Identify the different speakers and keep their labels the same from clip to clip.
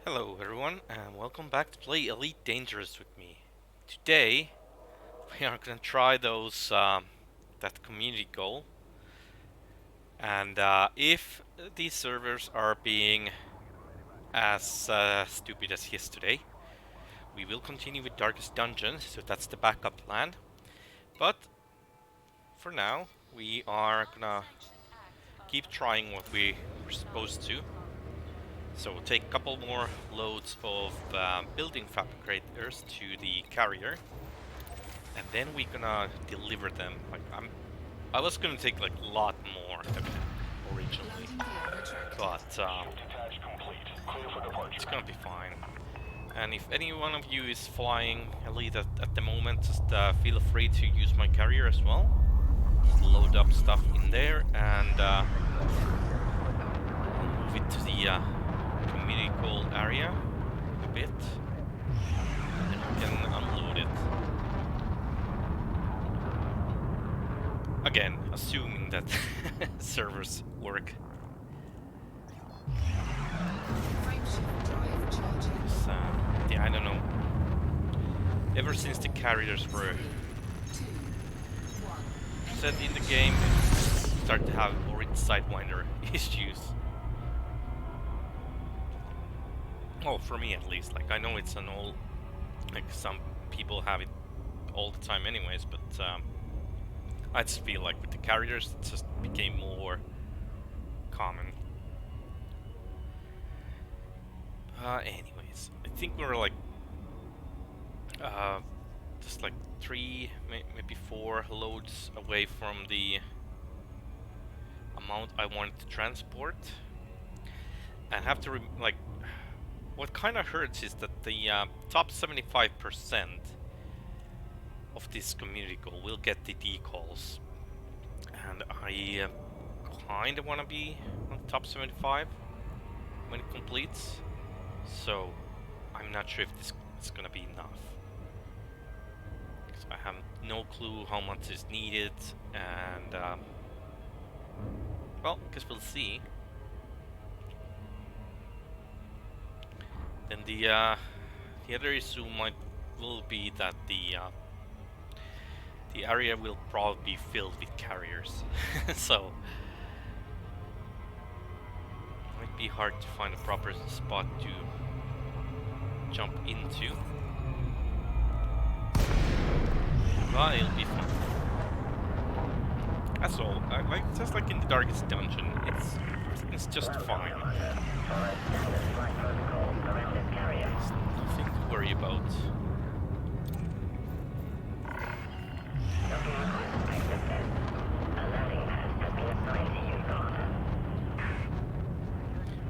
Speaker 1: Hello everyone and welcome back to play Elite Dangerous with me. Today we are gonna try that community goal, and if these servers are being as stupid as yesterday, we will continue with Darkest Dungeon, so that's the backup plan. But for now we are gonna keep trying what we were supposed to. So we'll take a couple more loads of building fabricators to the carrier, and then we're gonna deliver them. I was gonna take like a lot more than originally, but it's gonna be fine. And if any one of you is flying Elite at the moment, just feel free to use my carrier as well. Just load up stuff in there and move it to the community goal area a bit, and then we can unload it. Again, assuming that servers work. Yeah, I don't know. Ever since the carriers were set in the game, it started to have already Sidewinder issues. Well, for me at least. Like, I know it's an old... Like, some people have it all the time anyways, but I just feel like with the carriers it just became more common. Anyways, I think we're like just like 3, maybe 4 loads away from the amount I wanted to transport. And have to like, what kind of hurts is that the top 75% of this community goal will get the decals, and I kind of want to be on top 75 when it completes, so I'm not sure if this is gonna be enough, because I have no clue how much is needed, and well, I guess we'll see. Then the other issue will be that the area will probably be filled with carriers, so it might be hard to find a proper spot to jump into. But it'll be fun. That's all. Just like in the Darkest Dungeon, it's just fine. There's nothing to worry about.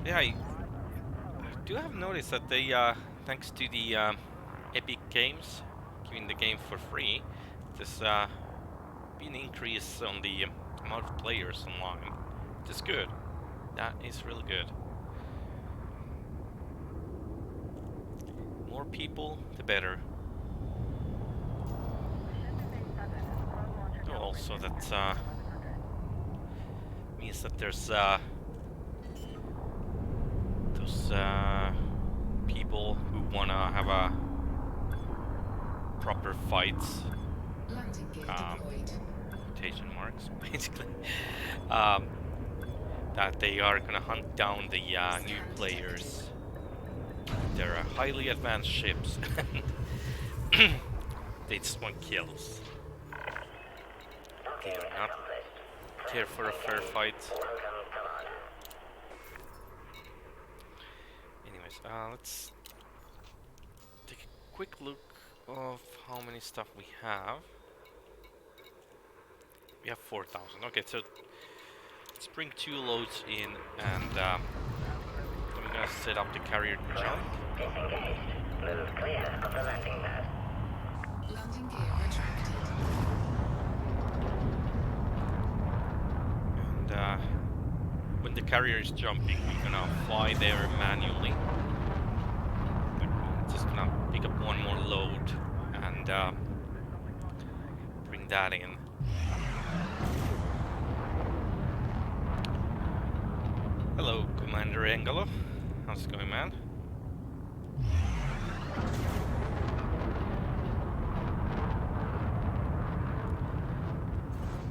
Speaker 1: Yeah, I do have noticed that they, thanks to the Epic Games giving the game for free, there's been an increase on the amount of players online, which is good. That is really good. More people, the better. Also, that means that there's those people who wanna have a proper fight, quotation marks, basically, that they are gonna hunt down the new players. They're highly advanced ships. They just want kills. They do not care for a fair fight. Anyways, let's take a quick look of how many stuff we have. We have 4,000. Okay, so let's bring 2 loads in, and then we're gonna set up the carrier to jump.
Speaker 2: Move clear of the landing pad. Landing gear retracted.
Speaker 1: And when the carrier is jumping, we're gonna fly there manually. We're just gonna pick up one more load and bring that in. Hello, Commander Engelo. How's it going, man?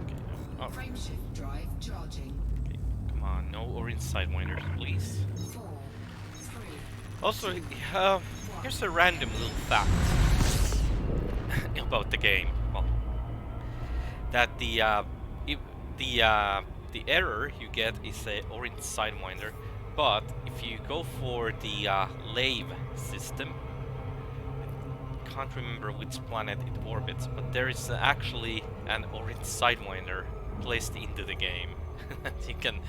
Speaker 1: Okay. Oh,
Speaker 2: Frameshift drive charging.
Speaker 1: okay. Come on, no orange sidewinders, please.
Speaker 2: 4, 3,
Speaker 1: Also,
Speaker 2: 2,
Speaker 1: here's a random little fact about the game. Well, that if the error you get is a orange sidewinder, but if you go for the lave system, I can't remember which planet it orbits, but there is actually an orange sidewinder placed into the game that you can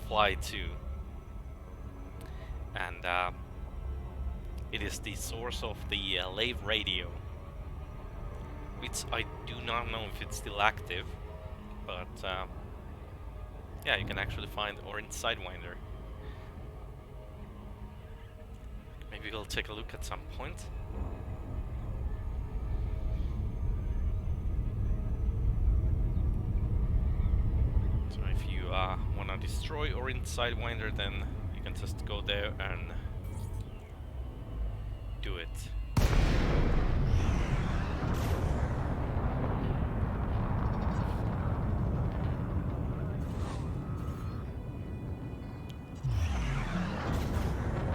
Speaker 1: fly to, and it is the source of the lave radio, which I do not know if it's still active, but yeah, you can actually find orange sidewinder. Maybe we'll take a look at some point. So if you wanna destroy orange sidewinder, then you can just go there and do it.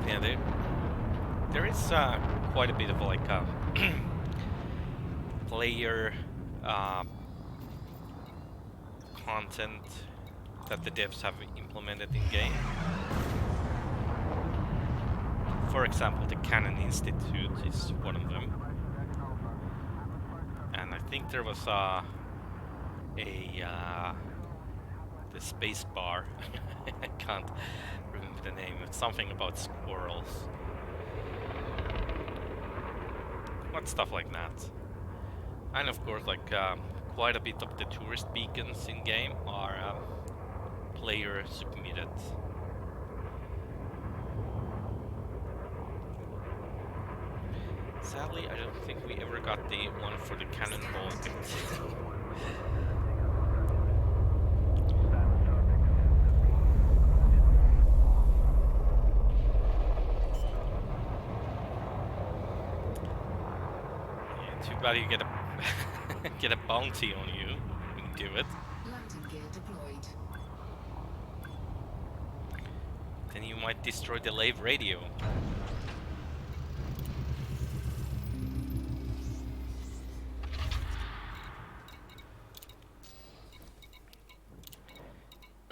Speaker 1: Yeah, there is quite a bit of like player content that the devs have implemented in game. For example, the Canon Institute is one of them, and I think there was the space bar. I can't remember the name. It's something about squirrels. What stuff like that. And of course, like quite a bit of the tourist beacons in game are player submitted. Sadly, I don't think we ever got the one for the cannonball bit. Too bad you get a get a bounty on you. You can do it.
Speaker 2: Landing gear deployed.
Speaker 1: Then you might destroy the lave radio.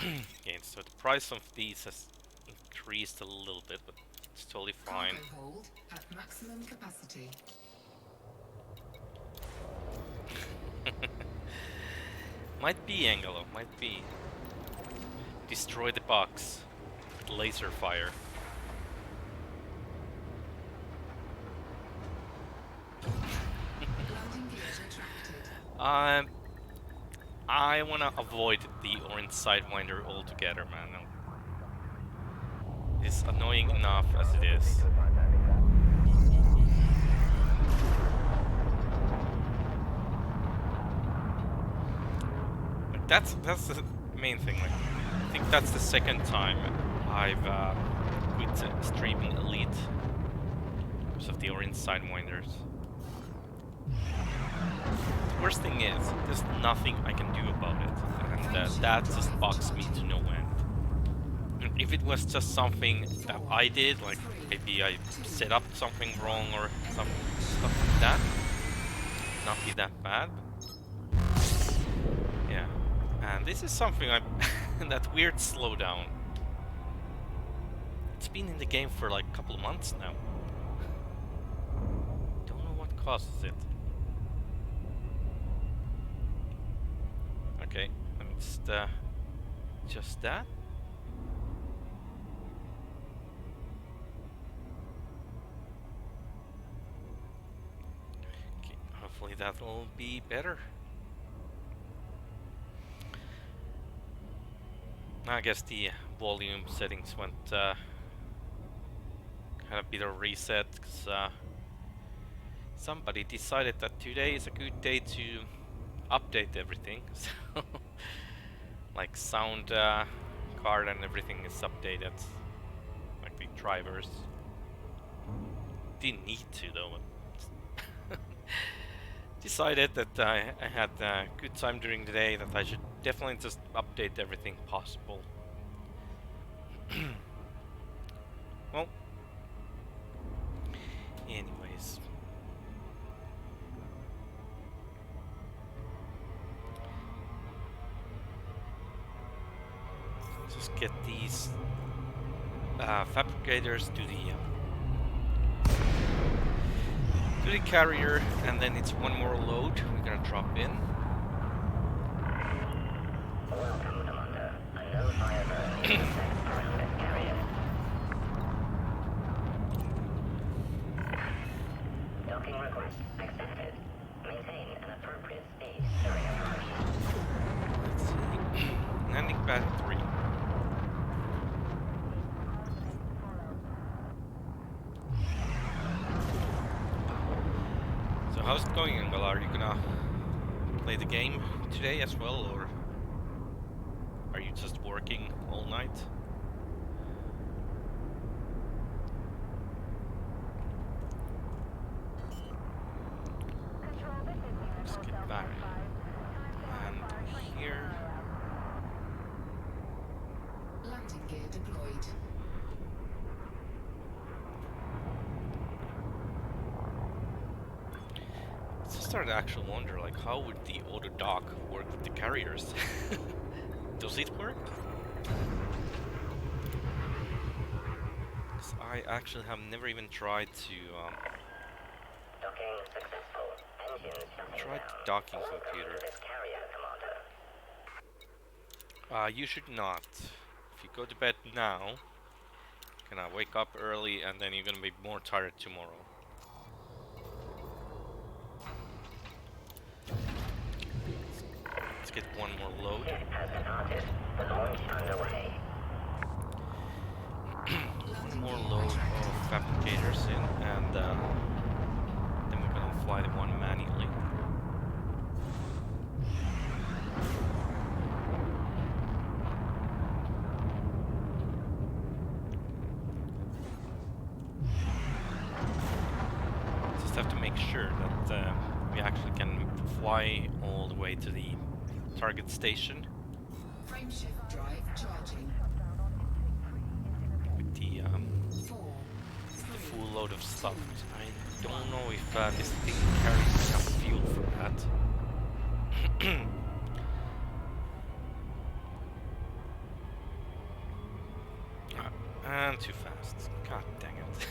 Speaker 1: Okay, so the price of these has increased a little bit, but it's totally fine.
Speaker 2: Cargo hold at maximum capacity.
Speaker 1: Might be, Angelo, might be. Destroy the box with laser fire.
Speaker 2: Landing gear retracted.
Speaker 1: I wanna avoid the orange sidewinder altogether, man. It's annoying enough as it is. Like, that's the main thing. Like, I think that's the second time I've quit streaming Elite because of the orange sidewinders. The worst thing is, there's nothing I can do about it, and that just bugs me to no end. If it was just something that I did, like maybe I set up something wrong or some stuff like that, not be that bad. Yeah, and this is something I'm that weird slowdown. It's been in the game for like a couple of months now. Don't know what causes it. Okay, and it's just that. Okay, hopefully that will be better. I guess the volume settings went kind of bit of reset because somebody decided that today is a good day to update everything. So like sound card and everything is updated, like the drivers. didn't need to though. But decided that I had a good time during the day, that I should definitely just update everything possible. Well, anyways. Just get these fabricators to the carrier, and then it's one more load we're gonna drop in.
Speaker 2: Welcome, Commander. A no fire zone is set around this carrier. Docking request accepted. Maintain an appropriate speed during approach.
Speaker 1: Let's see. Landing pad 3. So how's it going, Angela? Are you gonna play the game today as well, or are you just working all night? Let's get back. And here.
Speaker 2: Landing gear deployed.
Speaker 1: I started to actually wonder, like, how would the auto dock work with the carriers? Does it work? 'Cause I actually have never even tried to
Speaker 2: Docking successful. Engines shutting
Speaker 1: try
Speaker 2: down.
Speaker 1: the docking
Speaker 2: Welcome
Speaker 1: computer.
Speaker 2: to this carrier, Commander.
Speaker 1: You should not. If you go to bed now, you're gonna wake up early, and then you're gonna be more tired tomorrow. Let's get one more load.
Speaker 2: Ship has departed. The launch underway.
Speaker 1: One more load of fabricators in, and then we're gonna fly the one manually. Just have to make sure that we actually can fly all the way to the target station
Speaker 2: Frameshift drive charging.
Speaker 1: with the
Speaker 2: 4,
Speaker 1: full load of stuff. I don't know if this thing carries enough fuel for that. And too fast. God dang it.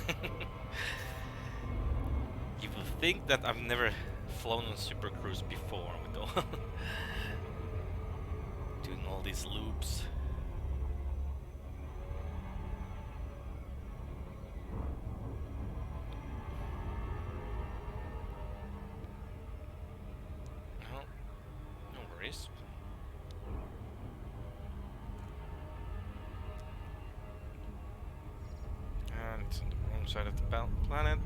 Speaker 1: You would think that I've never flown on Super Cruise before with all doing all these loops. Well, no worries. And it's on the wrong side of the planet.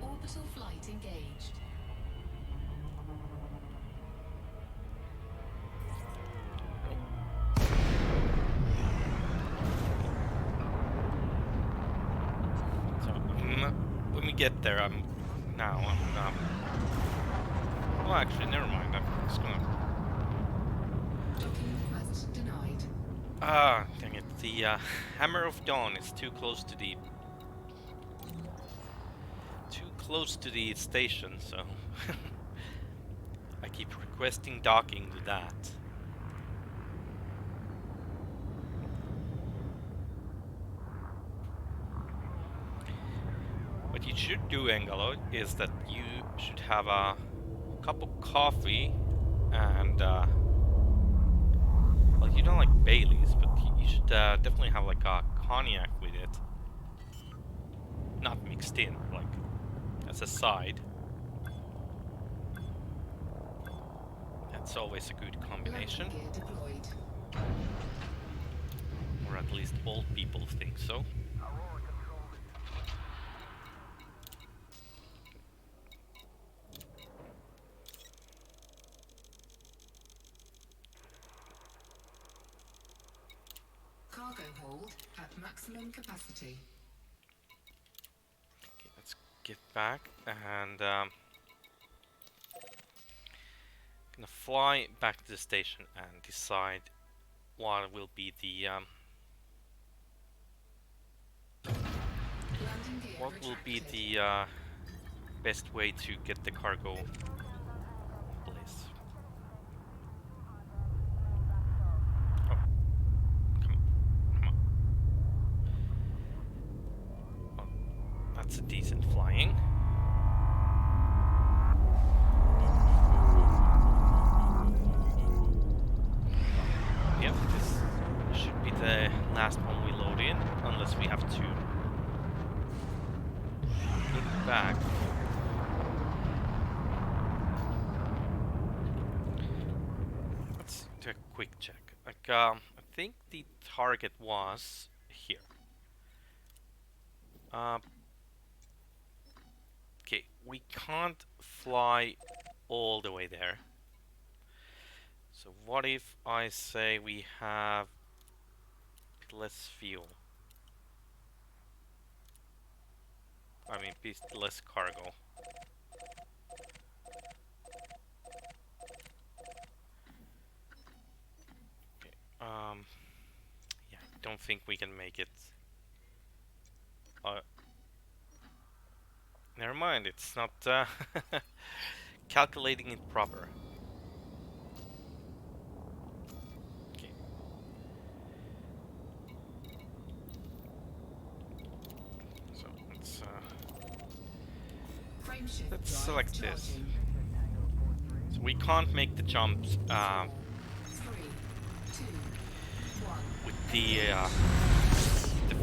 Speaker 2: Orbital flight engaged.
Speaker 1: So when we get there, I'm well, actually, never mind. I'm just gonna.
Speaker 2: Docking request denied.
Speaker 1: Ah, dang it! The Hammer of Dawn is too close to the station, so I keep requesting docking to that. What you should do, Engalo, is that you should have a cup of coffee and well, you don't like Baileys, but you should definitely have like a cognac with it, not mixed in, like as a side. That's always a good combination,
Speaker 2: Landing gear deployed.
Speaker 1: or at least old people think so.
Speaker 2: hold at maximum capacity.
Speaker 1: Okay, let's get back and gonna fly back to the station and decide what will be the
Speaker 2: Landing gear
Speaker 1: what will be
Speaker 2: retracted.
Speaker 1: the best way to get the cargo in place. Oh, come on. Oh, that's a decent flying. Yep, this should be the last one we load in, unless we have to look back. Let's do a quick check. Like, I think the target was here. Okay, we can't fly all the way there. So what if I say we have less fuel? I mean, less cargo. Okay. Yeah, I don't think we can make it. Never mind, it's not calculating it proper. Okay. So let's select this. So we can't make the jumps with the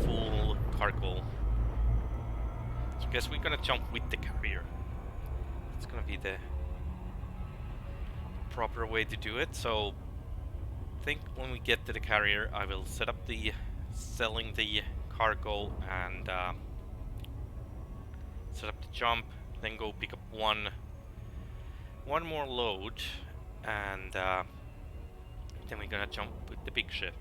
Speaker 1: full cargo. So I guess we're gonna jump with the carrier. It's gonna be the proper way to do it. So I think when we get to the carrier, I will set up the selling the cargo and set up the jump, then go pick up one more load, and then we're gonna jump with the big ship.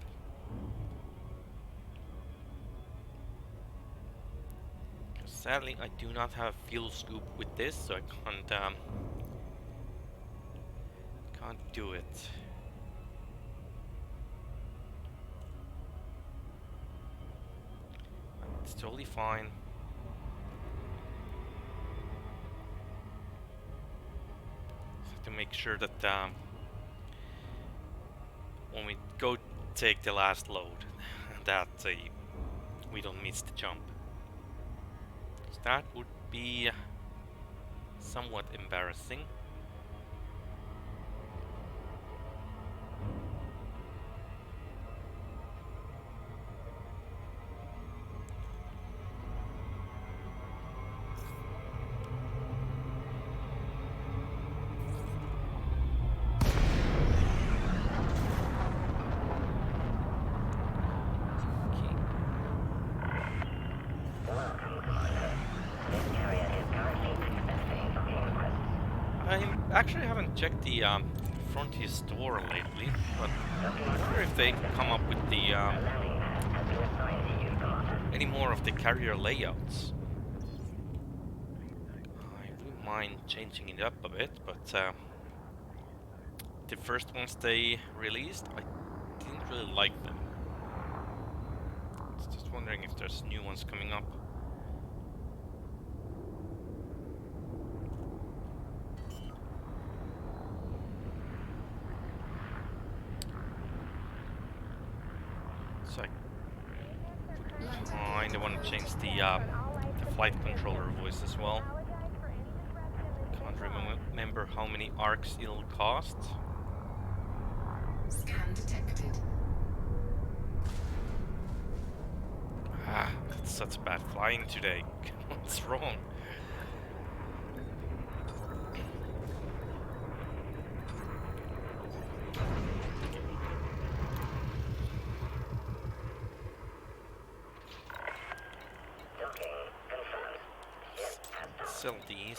Speaker 1: Sadly, I do not have a fuel scoop with this, so I can't do it. It's totally fine. So to make sure that when we go take the last load, that we don't miss the jump. So that would be somewhat embarrassing. I actually haven't checked the Frontier store lately, but I wonder if they come up with the any more of the carrier layouts. I wouldn't mind changing it up a bit, but the first ones they released, I didn't really like them. I was just wondering if there's new ones coming up. So I kinda want to change the flight controller voice as well. Can't remember how many arcs it'll cost.
Speaker 2: Scan detected.
Speaker 1: Ah, that's such bad flying today. What's wrong? Sell these.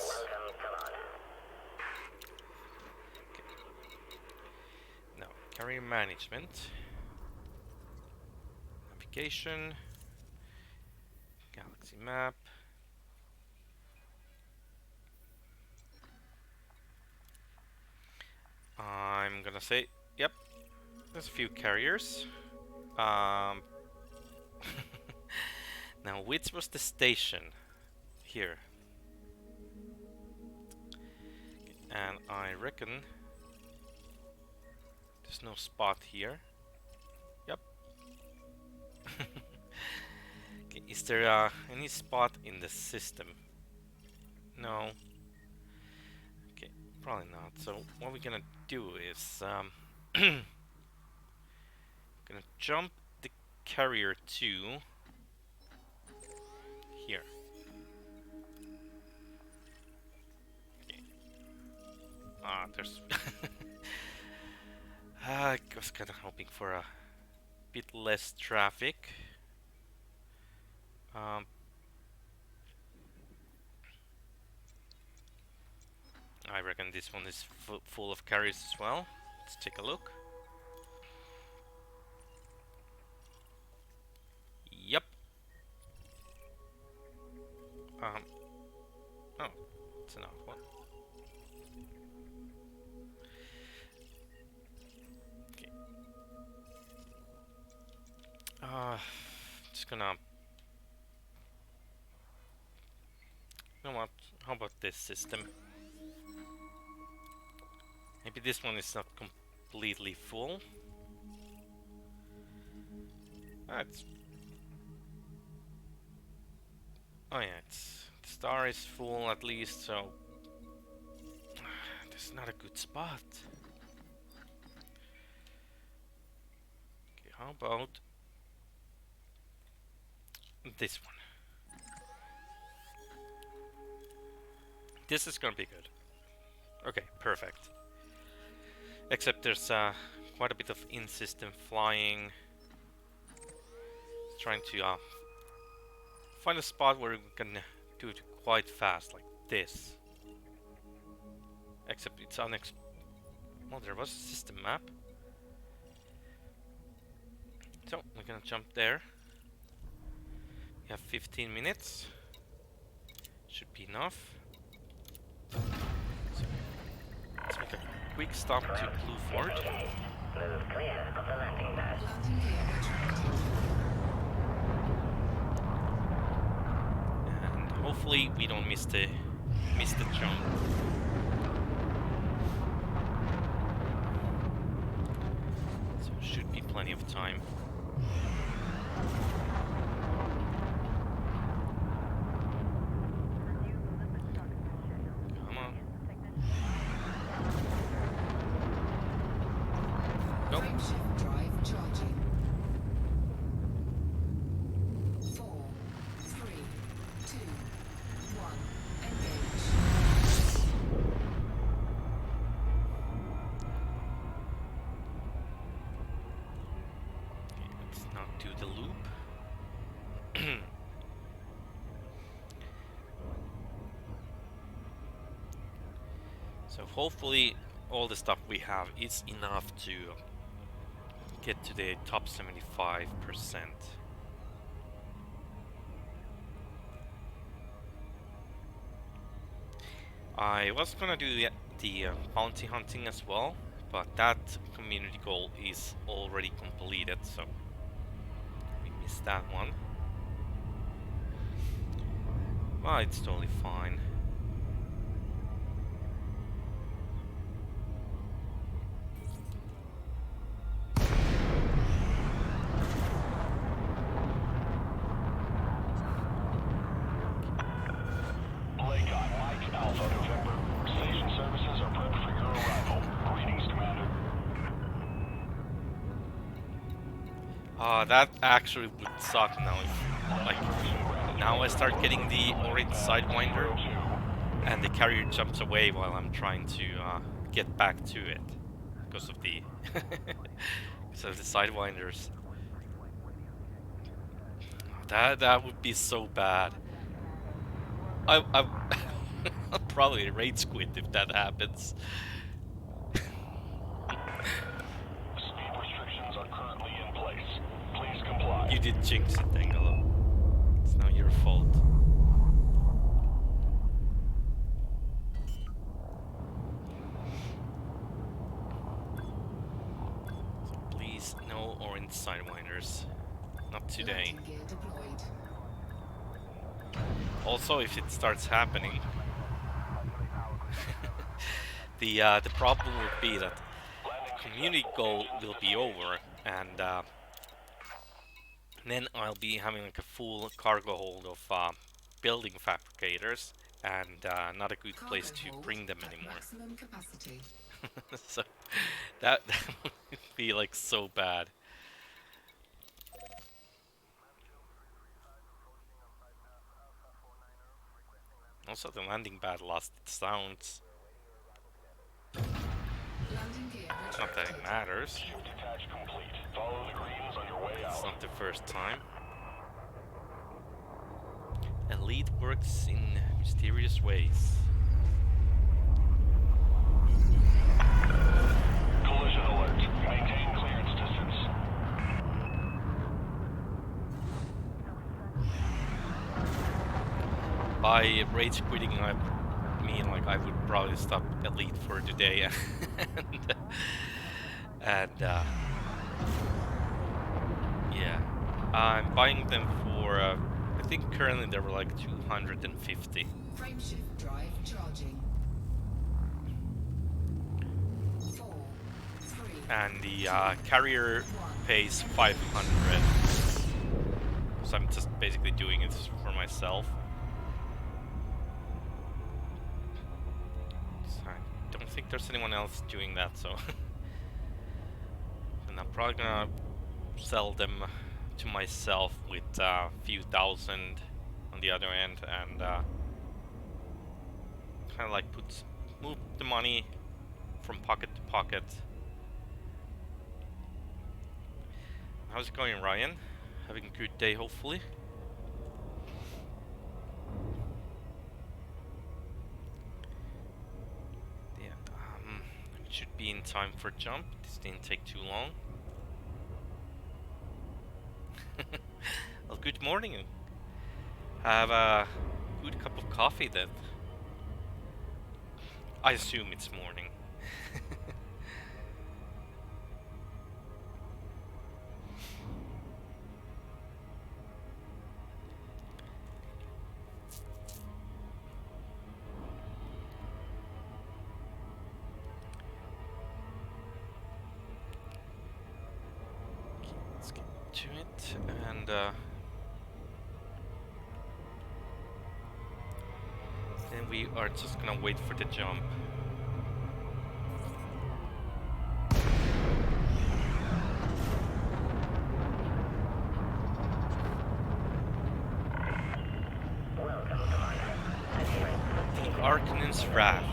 Speaker 1: Okay. Now, carrier management. navigation, galaxy map. I'm gonna say, yep, there's a few carriers. Um, now, which was the station? Here. And I reckon there's no spot here. Yep. Okay, is there any spot in the system? No. Okay, probably not. So what we're gonna do is gonna jump the carrier to here. Okay. There's I was kind of hoping for a bit less traffic. I reckon this one is full of carriers as well. Let's take a look. Yep. Oh, it's an odd one. Okay. Just gonna. You know what? How about this system? Maybe this one is not completely full. It's. Oh yeah, the star is full at least, so this is not a good spot. Okay, how about this one? This is gonna be good. Okay, perfect. Except there's quite a bit of in-system flying. Trying to find a spot where we can do it quite fast, like this. Except it's well, there was a system map. So, we're gonna jump there. We have 15 minutes. Should be enough. So, let's make a quick stop to Blue Fort.
Speaker 2: Move clear of the landing pad.
Speaker 1: And hopefully we don't miss the jump. So should be plenty of time. Come on. Go.
Speaker 2: Frameshift drive charging. 4, 3, 2, 1. Engage.
Speaker 1: Okay, let's not do the loop. So hopefully all the stuff we have is enough to get to the top 75%. I was gonna do the bounty hunting as well, but that community goal is already completed, so we missed that one. Well, it's totally fine. That actually would suck now if, like, now I start getting the orange sidewinder and the carrier jumps away while I'm trying to get back to it because of the sidewinders. That would be so bad. I'll probably rage quit if that happens. You did jinx it, Dangalo. It's not your fault. So please, no orange sidewinders. Not today.
Speaker 2: Landing gear deployed.
Speaker 1: Also, if it starts happening, the problem would be that the community goal will be over, and then I'll be having like a full cargo hold of building fabricators, and not a good
Speaker 2: Cargo
Speaker 1: place to
Speaker 2: hold
Speaker 1: bring them
Speaker 2: at
Speaker 1: anymore.
Speaker 2: maximum capacity.
Speaker 1: So that would be like so bad. Also, the landing pad lost its sounds.
Speaker 2: Landing gear
Speaker 1: Not that it
Speaker 2: retracted.
Speaker 1: matters.
Speaker 3: Shift detach complete. Follow the greens on your way
Speaker 1: It's
Speaker 3: out.
Speaker 1: not the first time. Elite works in mysterious ways.
Speaker 3: Collision alert. Maintain clearance distance.
Speaker 1: By rage quitting, I mean like I would probably stop Elite for today, and yeah, I'm buying them for. I think currently they were like 250,
Speaker 2: Frameshift drive charging. 4, 3,
Speaker 1: and the carrier
Speaker 2: 1.
Speaker 1: pays 500. So I'm just basically doing it for myself. So I don't think there's anyone else doing that, so. And I'm probably gonna sell them to myself with a few thousand on the other end, and kind of like move the money from pocket to pocket. How's it going, Ryan? Having a good day, hopefully. Yeah, should be in time for jump. This didn't take too long. Well, good morning. Have a good cup of coffee then. I assume it's morning. Okay, let's get to it, and then we are just gonna wait for the jump.
Speaker 2: Welcome, Commander.
Speaker 1: The Arcanon's Wrath.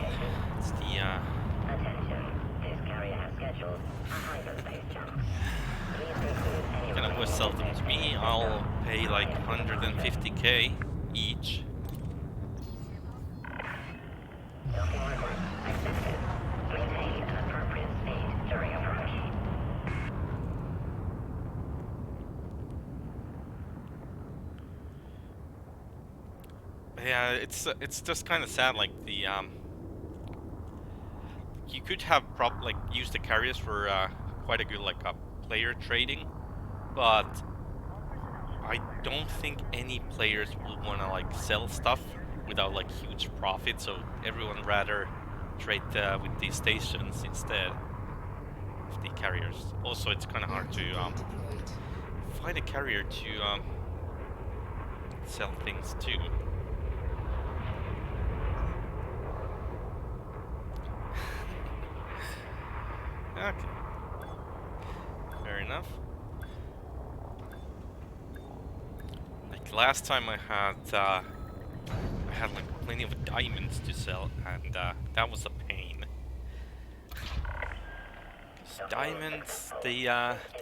Speaker 1: It's the
Speaker 2: Attention. This carrier has scheduled a hyperspace jump. Please conclude any
Speaker 1: gonna always sell them to me. I'll pay like 150k each.
Speaker 2: docking request accepted. Maintain an appropriate speed during approach.
Speaker 1: Yeah, it's just kind of sad. Like the you could have like use the carriers for quite a good like player trading, but I don't think any players will want to like sell stuff without like huge profit. So everyone rather trade with these stations instead of the carriers. Also, it's kind of hard to
Speaker 2: Deployed.
Speaker 1: find a carrier to sell things to. Okay, fair enough. Like last time I had like plenty of diamonds to sell, and that was a pain. 'Cause diamonds, they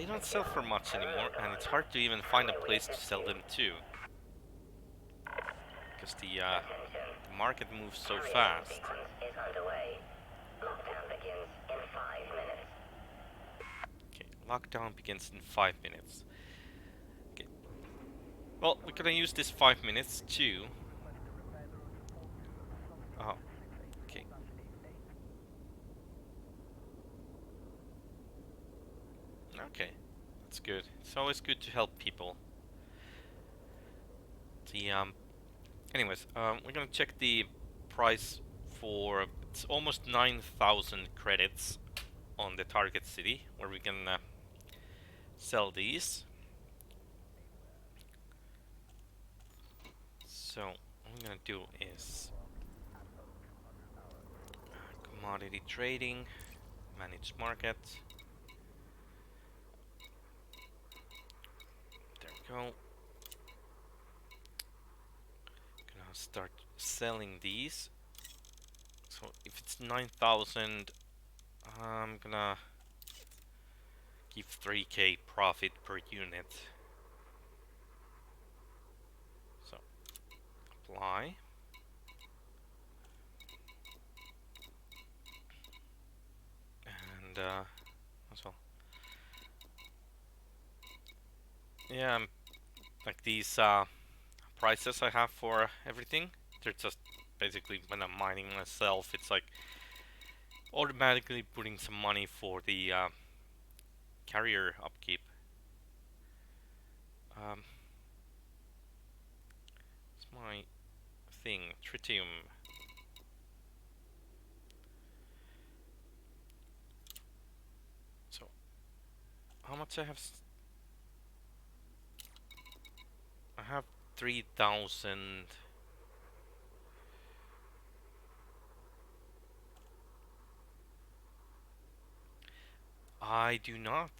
Speaker 1: don't sell for much anymore, and it's hard to even find a place to sell them to. Because the market moves so fast.
Speaker 2: Sequence is underway. Lockdown begins in 5 minutes.
Speaker 1: Okay, lockdown begins in 5 minutes. Okay, Well, we're gonna use this 5 minutes too. Oh, okay. Okay, that's good. It's always good to help people. The anyways, we're gonna check the price for it's almost 9,000 credits on the target city where we can sell these. So what I'm gonna do is commodity trading, manage market. There we go. Gonna start selling these. So if it's 9,000, I'm gonna give 3k profit per unit. So apply. And as well. Yeah, like these prices I have for everything, they're just basically when I'm mining myself, it's like automatically putting some money for the carrier upkeep. Um, it's my thing, tritium. So how much I have? I have 3,000. I do not.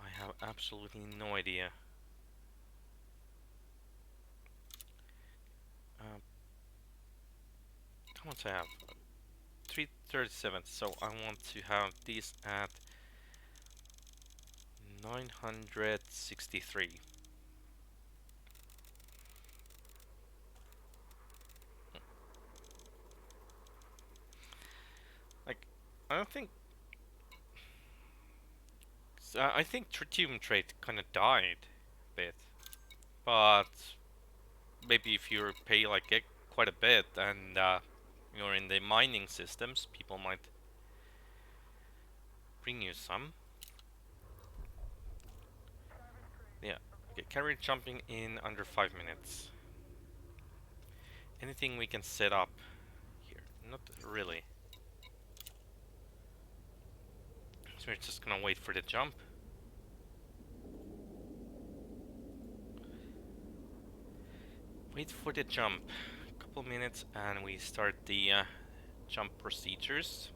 Speaker 1: I have absolutely no idea. Uh, how much I have? 337. So I want to have these at 963. Like, I don't think. I think tritium trade kind of died a bit, but maybe if you pay like quite a bit and you're in the mining systems, people might bring you some. Yeah. Okay, carrier jumping in under 5 minutes. Anything we can set up here? Not really. So we're just gonna wait for the jump. Wait for the jump. A couple minutes and we start the jump procedures.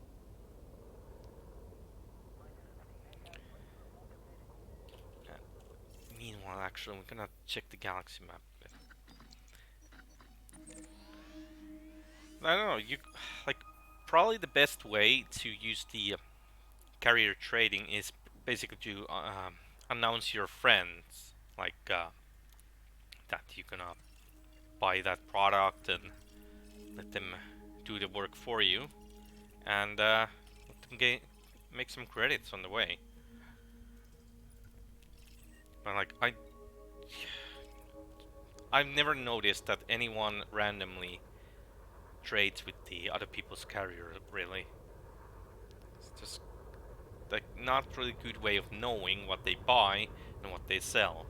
Speaker 1: Meanwhile, actually, we're gonna check the galaxy map a bit. I don't know, you like probably the best way to use the carrier trading is basically to announce your friends like that you're gonna buy that product and let them do the work for you and let them make some credits on the way. But like I've never noticed that anyone randomly trades with the other people's carrier really. It's just like not really good way of knowing what they buy and what they sell.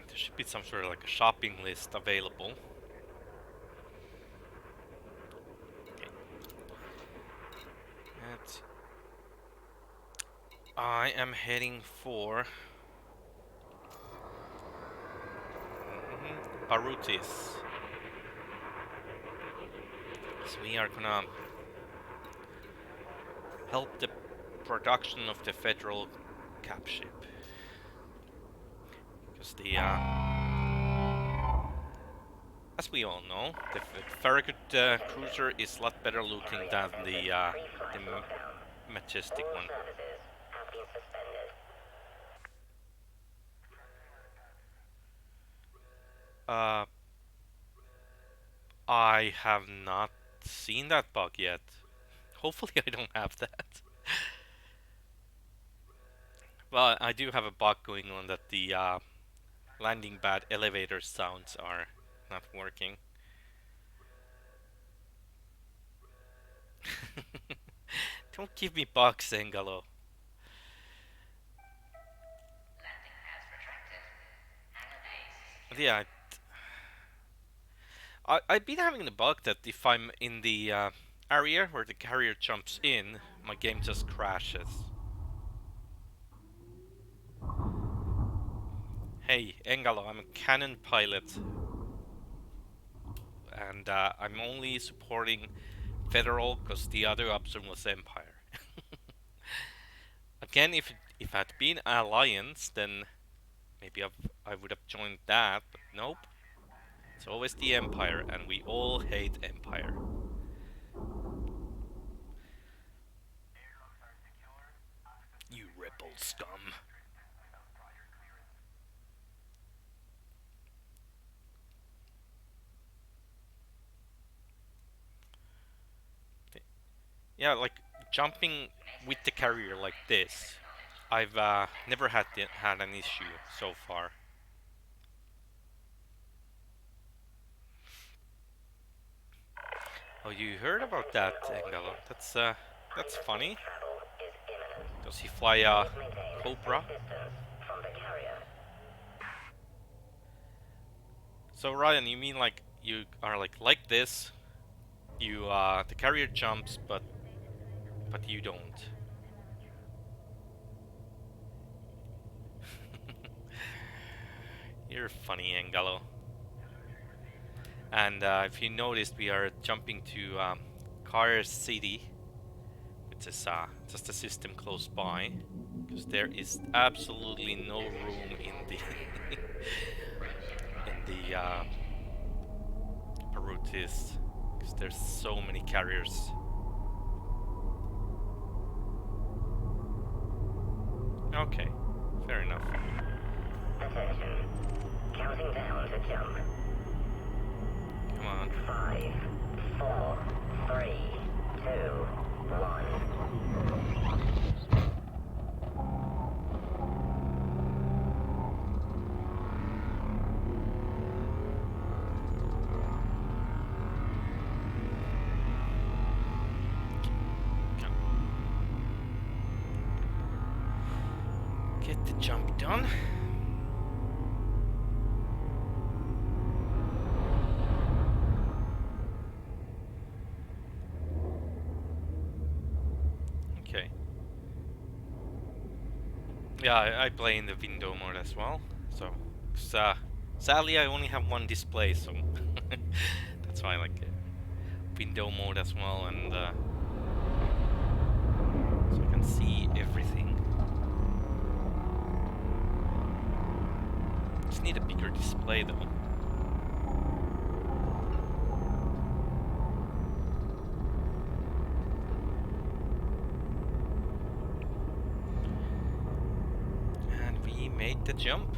Speaker 1: There should be some sort of like a shopping list available. Okay. I am heading for Barutis. So we are gonna help the production of the federal cap ship. Because the as we all know, the Farragut cruiser is a lot better looking than the majestic
Speaker 2: All
Speaker 1: one.
Speaker 2: services have been suspended.
Speaker 1: Uh, I have not seen that bug yet. Hopefully I don't have that. Well, I do have a bug going on that the landing pad elevator sounds are not working. Don't give me bugs, Engalo. But yeah, I've been having the bug that if I'm in the area where the carrier jumps in, my game just crashes. Hey, Engalo, I'm a cannon pilot, and I'm only supporting Federal because the other option was Empire. Again, if I'd been Alliance, then maybe I would have joined that, but nope. It's always the Empire, and we all hate Empire. You rebel scum. Yeah, like jumping with the carrier like this. I've never had an issue so far. Oh, you heard about that, Engalo? That's funny.
Speaker 2: Travel is imminent.
Speaker 1: Does he fly a
Speaker 2: Please maintain a
Speaker 1: Cobra?
Speaker 2: safe distance from the carrier.
Speaker 1: So Ryan, you mean like you are like this? You the carrier jumps, but you don't. You're funny, Engalo. And if you noticed, we are jumping to Car City, which is just a system close by, because there is absolutely no room in the in the Perutis, because there's so many carriers. Okay, fair enough.
Speaker 2: Attention. Counting down to jump.
Speaker 1: Come on.
Speaker 2: 5, 4, 3, 2, 1.
Speaker 1: Get the jump done. Okay. Yeah, I play in the window mode as well. So, sadly, I only have one display, so that's why I like it. Window mode as well, and so I can see everything. Just need a bigger display though. And we made the jump.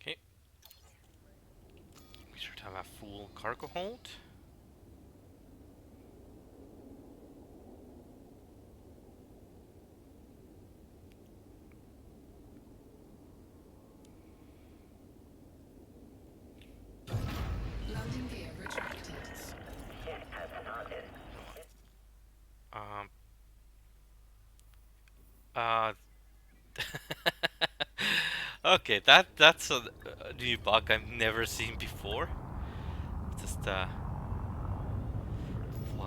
Speaker 1: Okay. We should have a full cargo hold.
Speaker 4: Landing gear retracted.
Speaker 2: Ship has departed.
Speaker 1: Um. Uh. Okay, that's a new bug I've never seen before. Just fly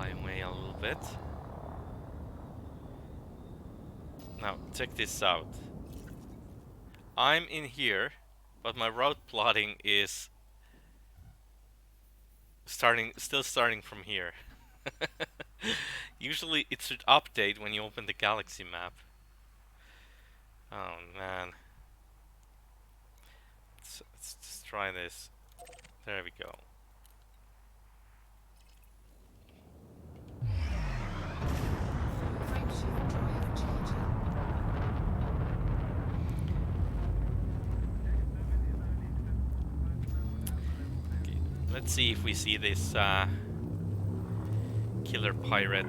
Speaker 1: away a little bit. Now check this out. I'm in here, but my route plotting is still starting from here. Usually it should update when you open the galaxy map. Oh man. Let's just try this. There we go.
Speaker 4: Frameshift drive charging.
Speaker 1: Let's see if we see this killer pirate.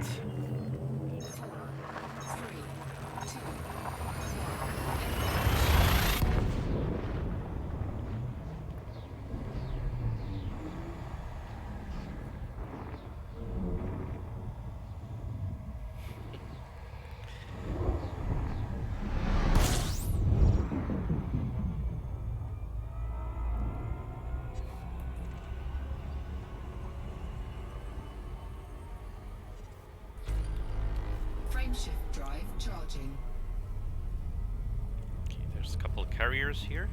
Speaker 4: Frameshift drive charging.
Speaker 1: Okay, there's a couple of carriers here.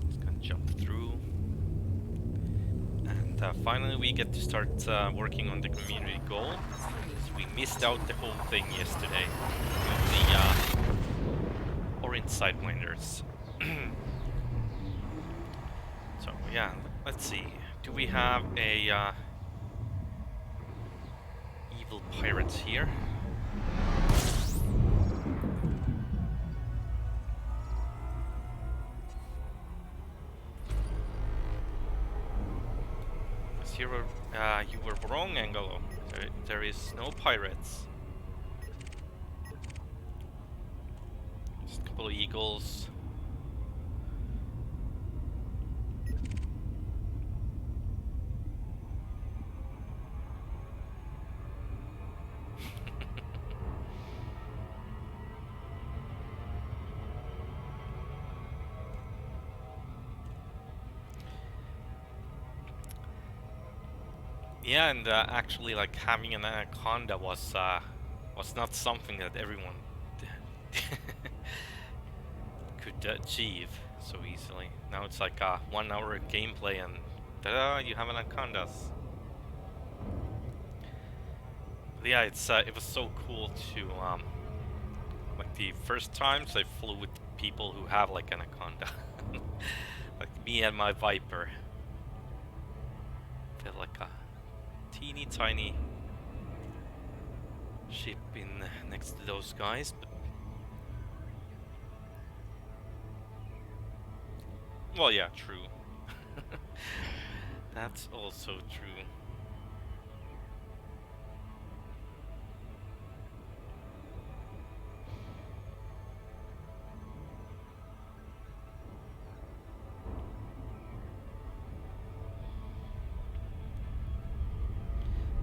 Speaker 1: Just gonna jump through. And finally we get to start working on the community goal. So we missed out the whole thing yesterday with the orange sidewinders. So yeah, let's see. Do we have a evil pirates here? You were wrong, Angelo. There is no pirates. Just a couple of eagles. Yeah, and actually, like having an anaconda was not something that everyone could achieve so easily. Now it's like a 1 hour gameplay, and ta-da, you have anacondas. But yeah, it was so cool to like the first times I flew with people who have like anaconda, like me and my Viper. Felt like a teeny tiny ship in next to those guys, but well, yeah, true. That's also true.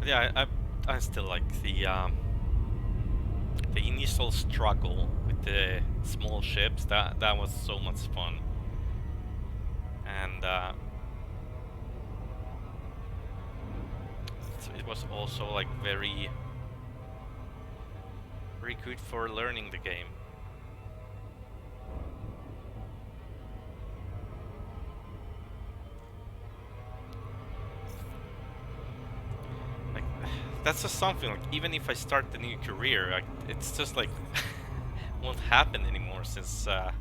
Speaker 1: But yeah, I still like the initial struggle with the small ships. That was so much fun, and it was also like very good for learning the game. Like that's just something. Like even if I start the new career, it's just like won't happen anymore since now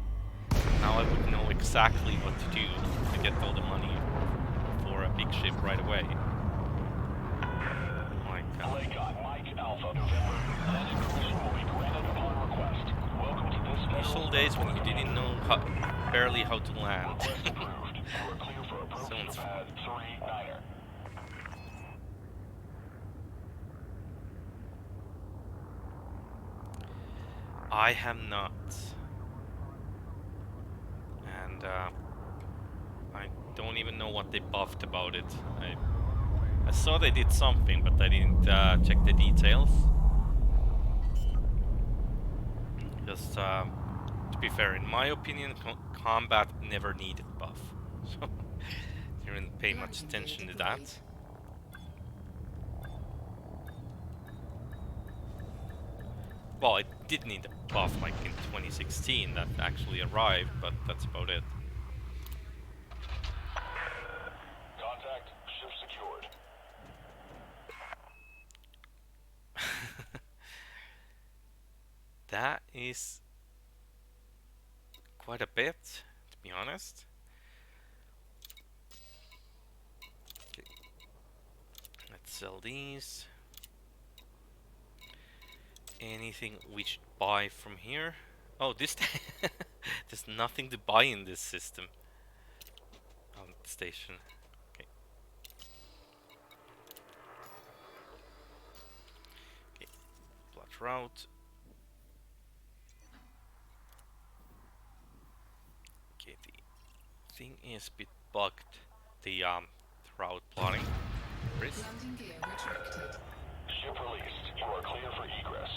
Speaker 1: I would know exactly what to do to get all the money for a big ship right away. Like
Speaker 3: Playcon, Mike Alpha, November. Landing permission will be granted upon request. Welcome to this
Speaker 1: initial days when you didn't know barely how to land.
Speaker 3: request approved. You are clear for approach
Speaker 1: Sounds
Speaker 3: to pad 3-9er.
Speaker 1: I have not. And I don't even know what they buffed about it. I saw they did something, but I didn't check the details. Just to be fair, in my opinion, combat never needed buff. So didn't pay much attention to that. Well, it did need a buff like in 2016 that actually arrived, but that's about it.
Speaker 3: Contact, ship secured.
Speaker 1: That is quite a bit, to be honest. Okay. Let's sell these. Anything we should buy from here? Oh, this there's nothing to buy in this system. on the station. Okay. Okay. Blood route. Okay, the thing is a bit bugged. The route plotting. Chris?
Speaker 4: Landing gear retracted.
Speaker 3: Ship released. You are clear for egress.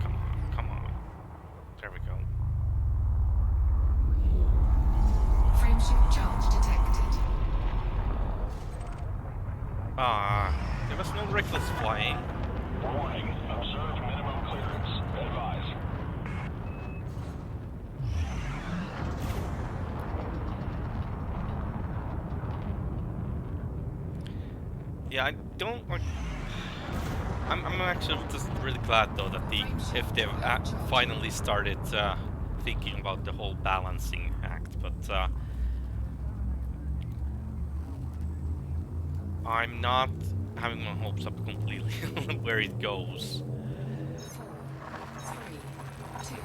Speaker 1: Come on, come on. There we go.
Speaker 4: Frameshift charge detected.
Speaker 1: There was no reckless flying.
Speaker 3: Warning. Observe minimum clearance. Advise.
Speaker 1: Yeah, I don't like. I'm actually just really glad though that if they've finally started thinking about the whole balancing act, but I'm not having my hopes up completely on where it goes.
Speaker 4: 4, 3, 2.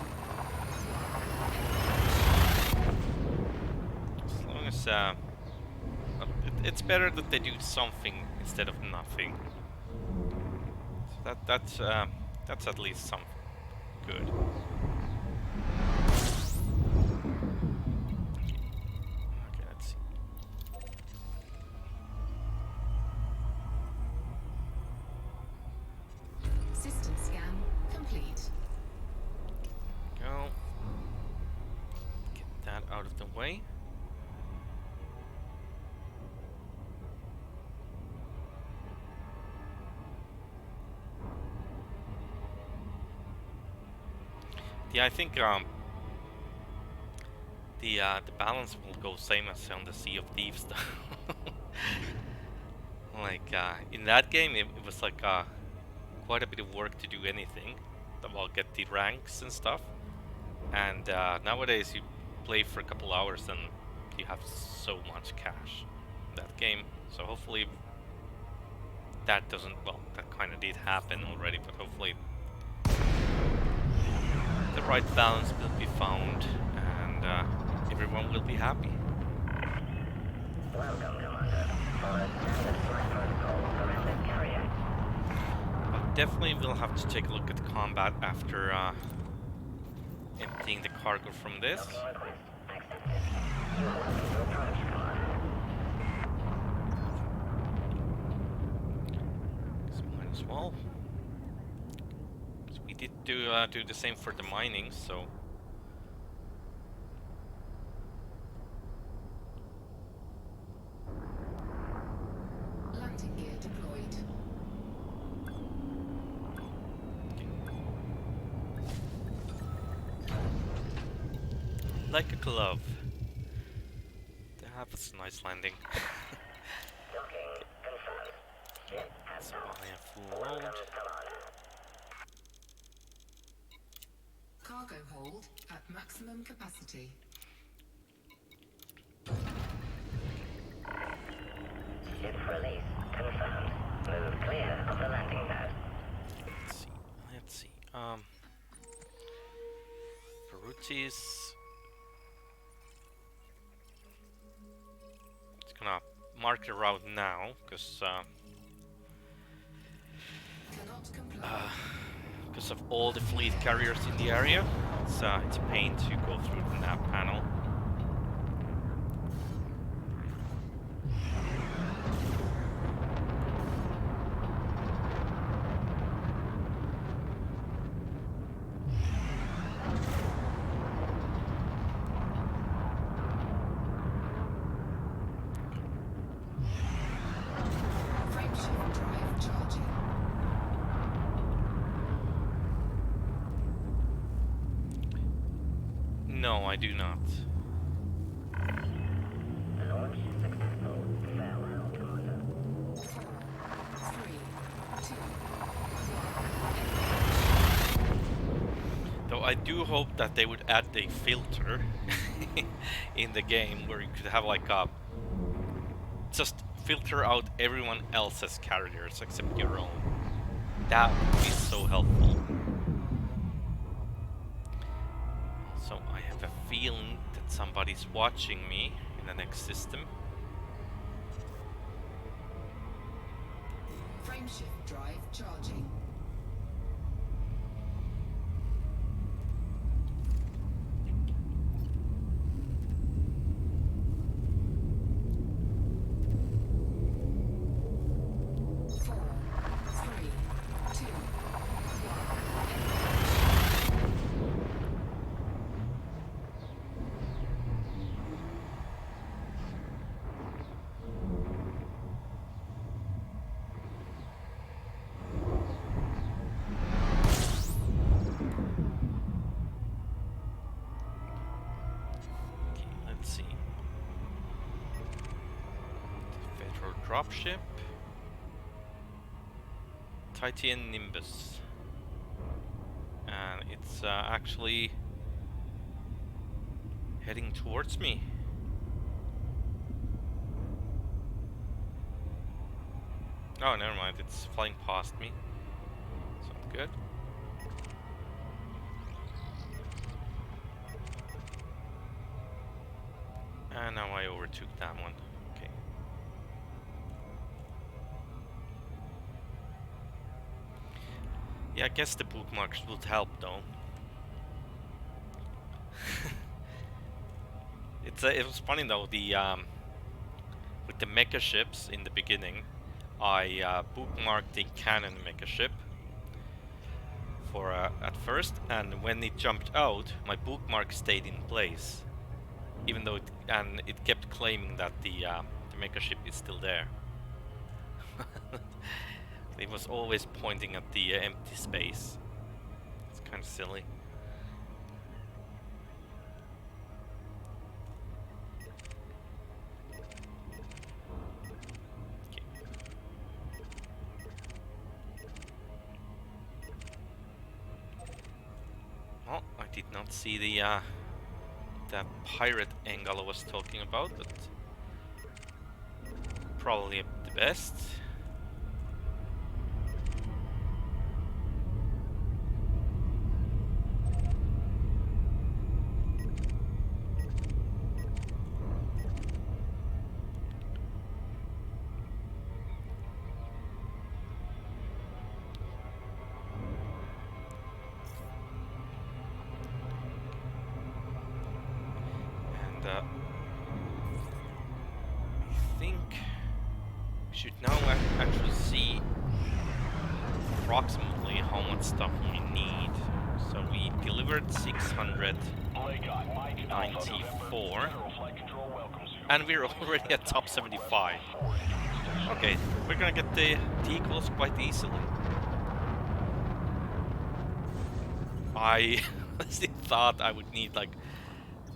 Speaker 1: As long as it's better that they do something instead of nothing. So that's at least something good. Okay, let's see.
Speaker 4: System scan complete.
Speaker 1: Go. Get that out of the way. Yeah, I think the balance will go same as on the Sea of Thieves though. Like in that game, it was like quite a bit of work to do anything. Well, get the ranks and stuff. And nowadays, you play for a couple hours and you have so much cash in that game. So hopefully that doesn't. Well, that kind of did happen already, but hopefully the right balance will be found and everyone will be happy.
Speaker 2: Welcome, Commander. Follow standard flight protocols around this carrier.
Speaker 1: But definitely we'll have to take a look at combat after emptying the cargo from this.
Speaker 2: Docking request accepted. You are welcome to approach, Commander.
Speaker 1: So might as well. So we did do the same for the mining, so.
Speaker 4: Landing gear deployed.
Speaker 1: Like a glove. That was a nice landing.
Speaker 2: Docking confirmed. Ship has
Speaker 1: So
Speaker 2: docked.
Speaker 1: I am full load.
Speaker 2: Welcome, Commander.
Speaker 4: Cargo hold at maximum capacity.
Speaker 2: Ship release confirmed. Move clear of the landing pad.
Speaker 1: Let's see. Ferrucci's. It's gonna mark the route now, because
Speaker 4: Cannot comply.
Speaker 1: of all the fleet carriers in the area. It's a pain to go through the nav panel.
Speaker 4: Frameshift drive charging.
Speaker 1: No, I do not.
Speaker 2: Launch successful. Farewell, Commander.
Speaker 4: 4, 3, 2.
Speaker 1: Though I do hope that they would add a filter in the game where you could have like a just filter out everyone else's carriers except your own. That would be so helpful. So I have a feeling that somebody's watching me in the next system.
Speaker 4: Frameshift drive charging. Four, three, two,
Speaker 1: Okay, let's see. Federal dropship. Titan Nimbus. And it's actually heading towards me. Oh, never mind. It's flying past me. Sounds good. And now I overtook that one. Okay. Yeah, I guess the bookmarks would help though. It was funny though, the with the mecha ships in the beginning, I bookmarked the cannon mecha ship for at first, and when it jumped out, my bookmark stayed in place, even though it kept claiming that the mecha ship is still there. It was always pointing at the empty space. It's kind of silly. Well, I did not see the pirate angle I was talking about, but probably the best. And I think we should now actually see approximately how much stuff we need. So we delivered 694, and we're already at top 75. Okay, we're gonna get the equals quite easily. I honestly thought I would need like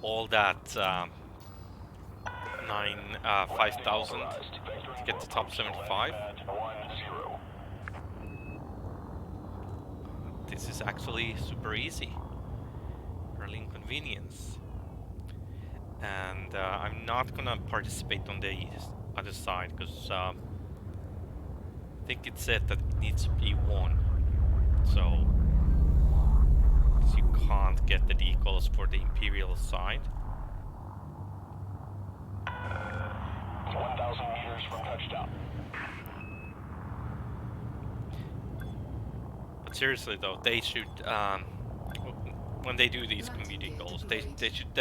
Speaker 1: all that 5,000 to get to top 75. This is actually super easy. Early inconvenience. And I'm not gonna participate on the other side because I think it said that it needs to be one. So you can't get the decals for the Imperial side.
Speaker 3: 1,000 meters from touchdown.
Speaker 1: But seriously though, they should when they do these community goals, they should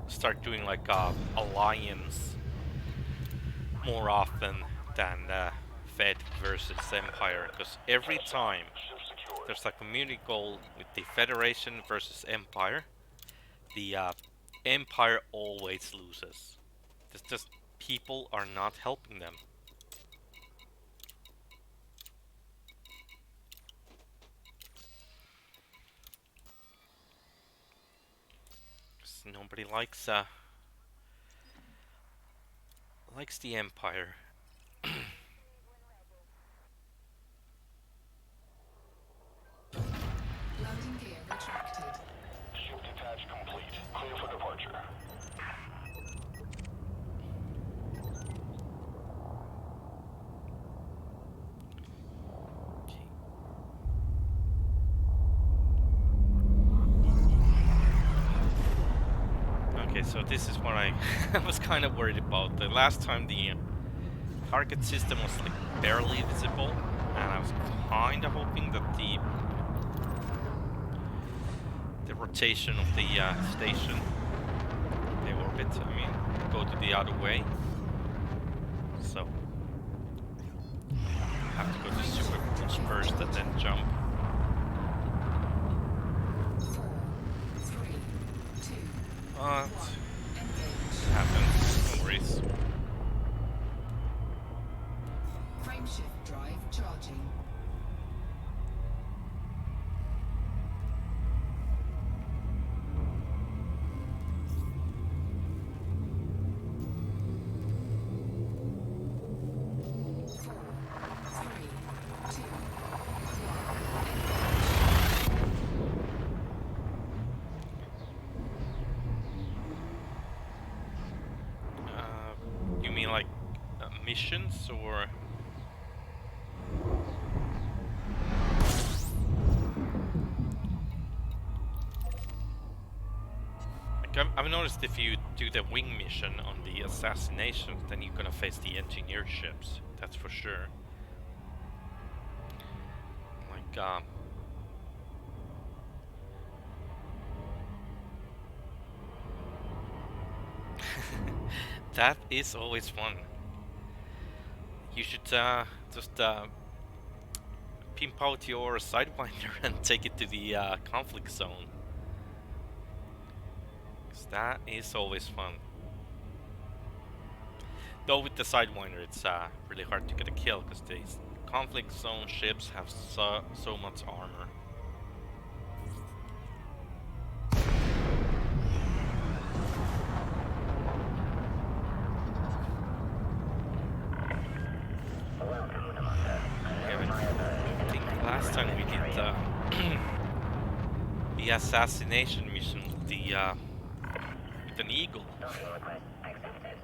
Speaker 1: start doing like alliance more often than Fed versus Empire, because every time there's a community goal with the Federation versus Empire, the Empire always loses. It's just people are not helping them. 'Cause nobody likes the Empire.
Speaker 4: landing gear retracted.
Speaker 3: Ship detach complete. Clear for departure.
Speaker 1: Okay, so this is what I was kind of worried about. The last time the target system was like barely visible, and I was kind of hoping that the rotation of the station, the orbit, I mean, go to the other way. So have to go to super cruise first and then jump.
Speaker 4: 4, 3, 2,
Speaker 1: But
Speaker 4: engage.
Speaker 1: happens, no worries.
Speaker 4: Frameshift drive charging. Four, three, two, one, engage.
Speaker 1: You mean like missions or? Like I've noticed if you do the wing mission on the assassinations, then you're gonna face the engineered ships. That's for sure. Like that is always fun. You should just pimp out your Sidewinder and take it to the conflict zone. 'Cause that is always fun. Though with the Sidewinder, it's really hard to get a kill because these conflict zone ships have so much armor.
Speaker 2: Welcome, Commander.
Speaker 1: I think last time we did the assassination mission with an eagle.
Speaker 2: Docking request accepted.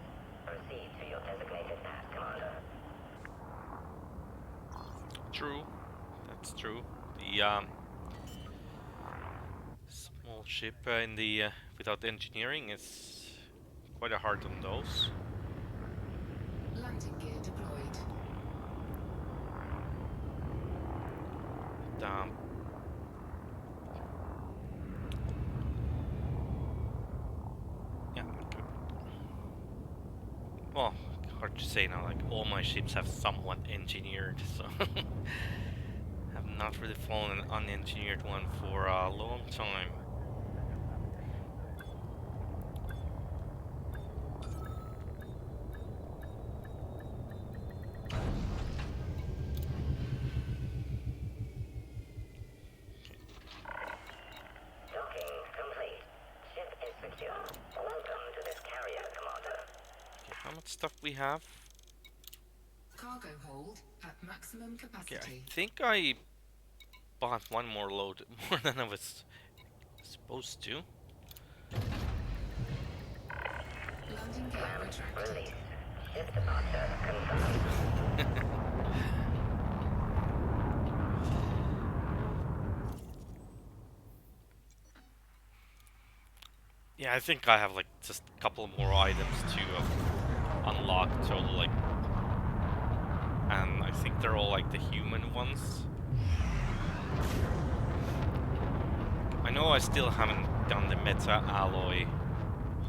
Speaker 2: Proceed to your designated path, Commander.
Speaker 1: True, that's true. The small ship in the without engineering is quite hard on those.
Speaker 4: Landing gear deployed.
Speaker 1: Um, yeah, good. Well, hard to say now. Like all my ships have somewhat engineered, so have not really flown an unengineered one for a long time.
Speaker 2: Docking complete. Ship is secure. Welcome to this carrier, Commander.
Speaker 1: Okay, how much stuff we have?
Speaker 4: Cargo hold at maximum
Speaker 1: Okay,
Speaker 4: capacity.
Speaker 1: I think I bought one more load more than I was supposed to.
Speaker 4: Landing gear retracted.
Speaker 2: Release. Ship departure confirmed.
Speaker 1: Yeah, I think I have like just a couple more items to unlock total, like, and I think they're all like the human ones. I know I still haven't done the meta alloy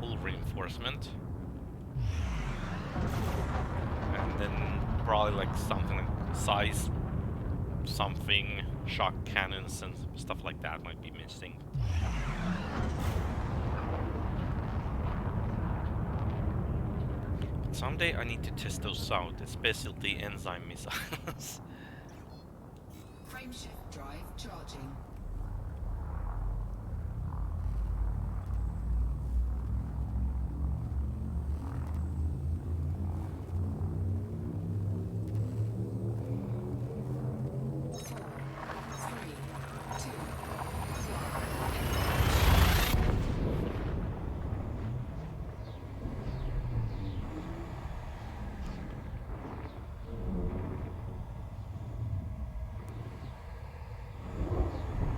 Speaker 1: hull reinforcement, and then probably like something like size, something, shock cannons and stuff like that might be missing. Someday I need to test those out, especially the enzyme missiles.
Speaker 4: Frameshift drive charging. Four, three, two, one, engage.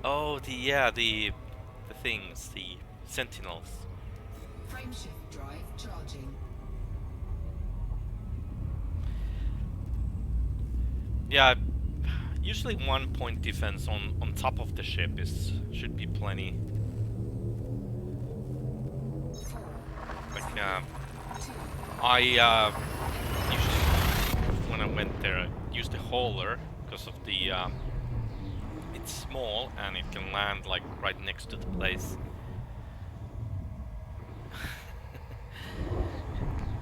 Speaker 1: Oh, the things, the sentinels.
Speaker 4: Frameshift drive charging.
Speaker 1: Yeah, usually 1 point defense on top of the ship is should be plenty.
Speaker 4: 4,
Speaker 1: Like
Speaker 4: 2,
Speaker 1: I usually when I went there, I used the hauler because of the it's small and it can land like right next to the place.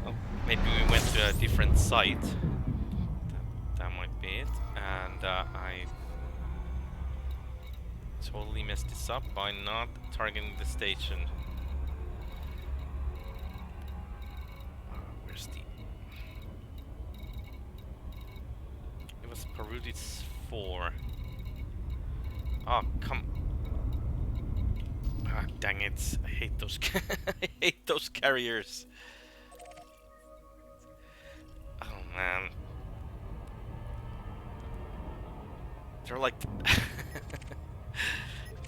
Speaker 1: Oh, maybe we went to a different site. That might be it. And I totally messed this up by not targeting the station. Where's the... It was Perudis 4. Oh, come... Ah, dang it. I hate those... I hate those carriers. Oh, man. They're like...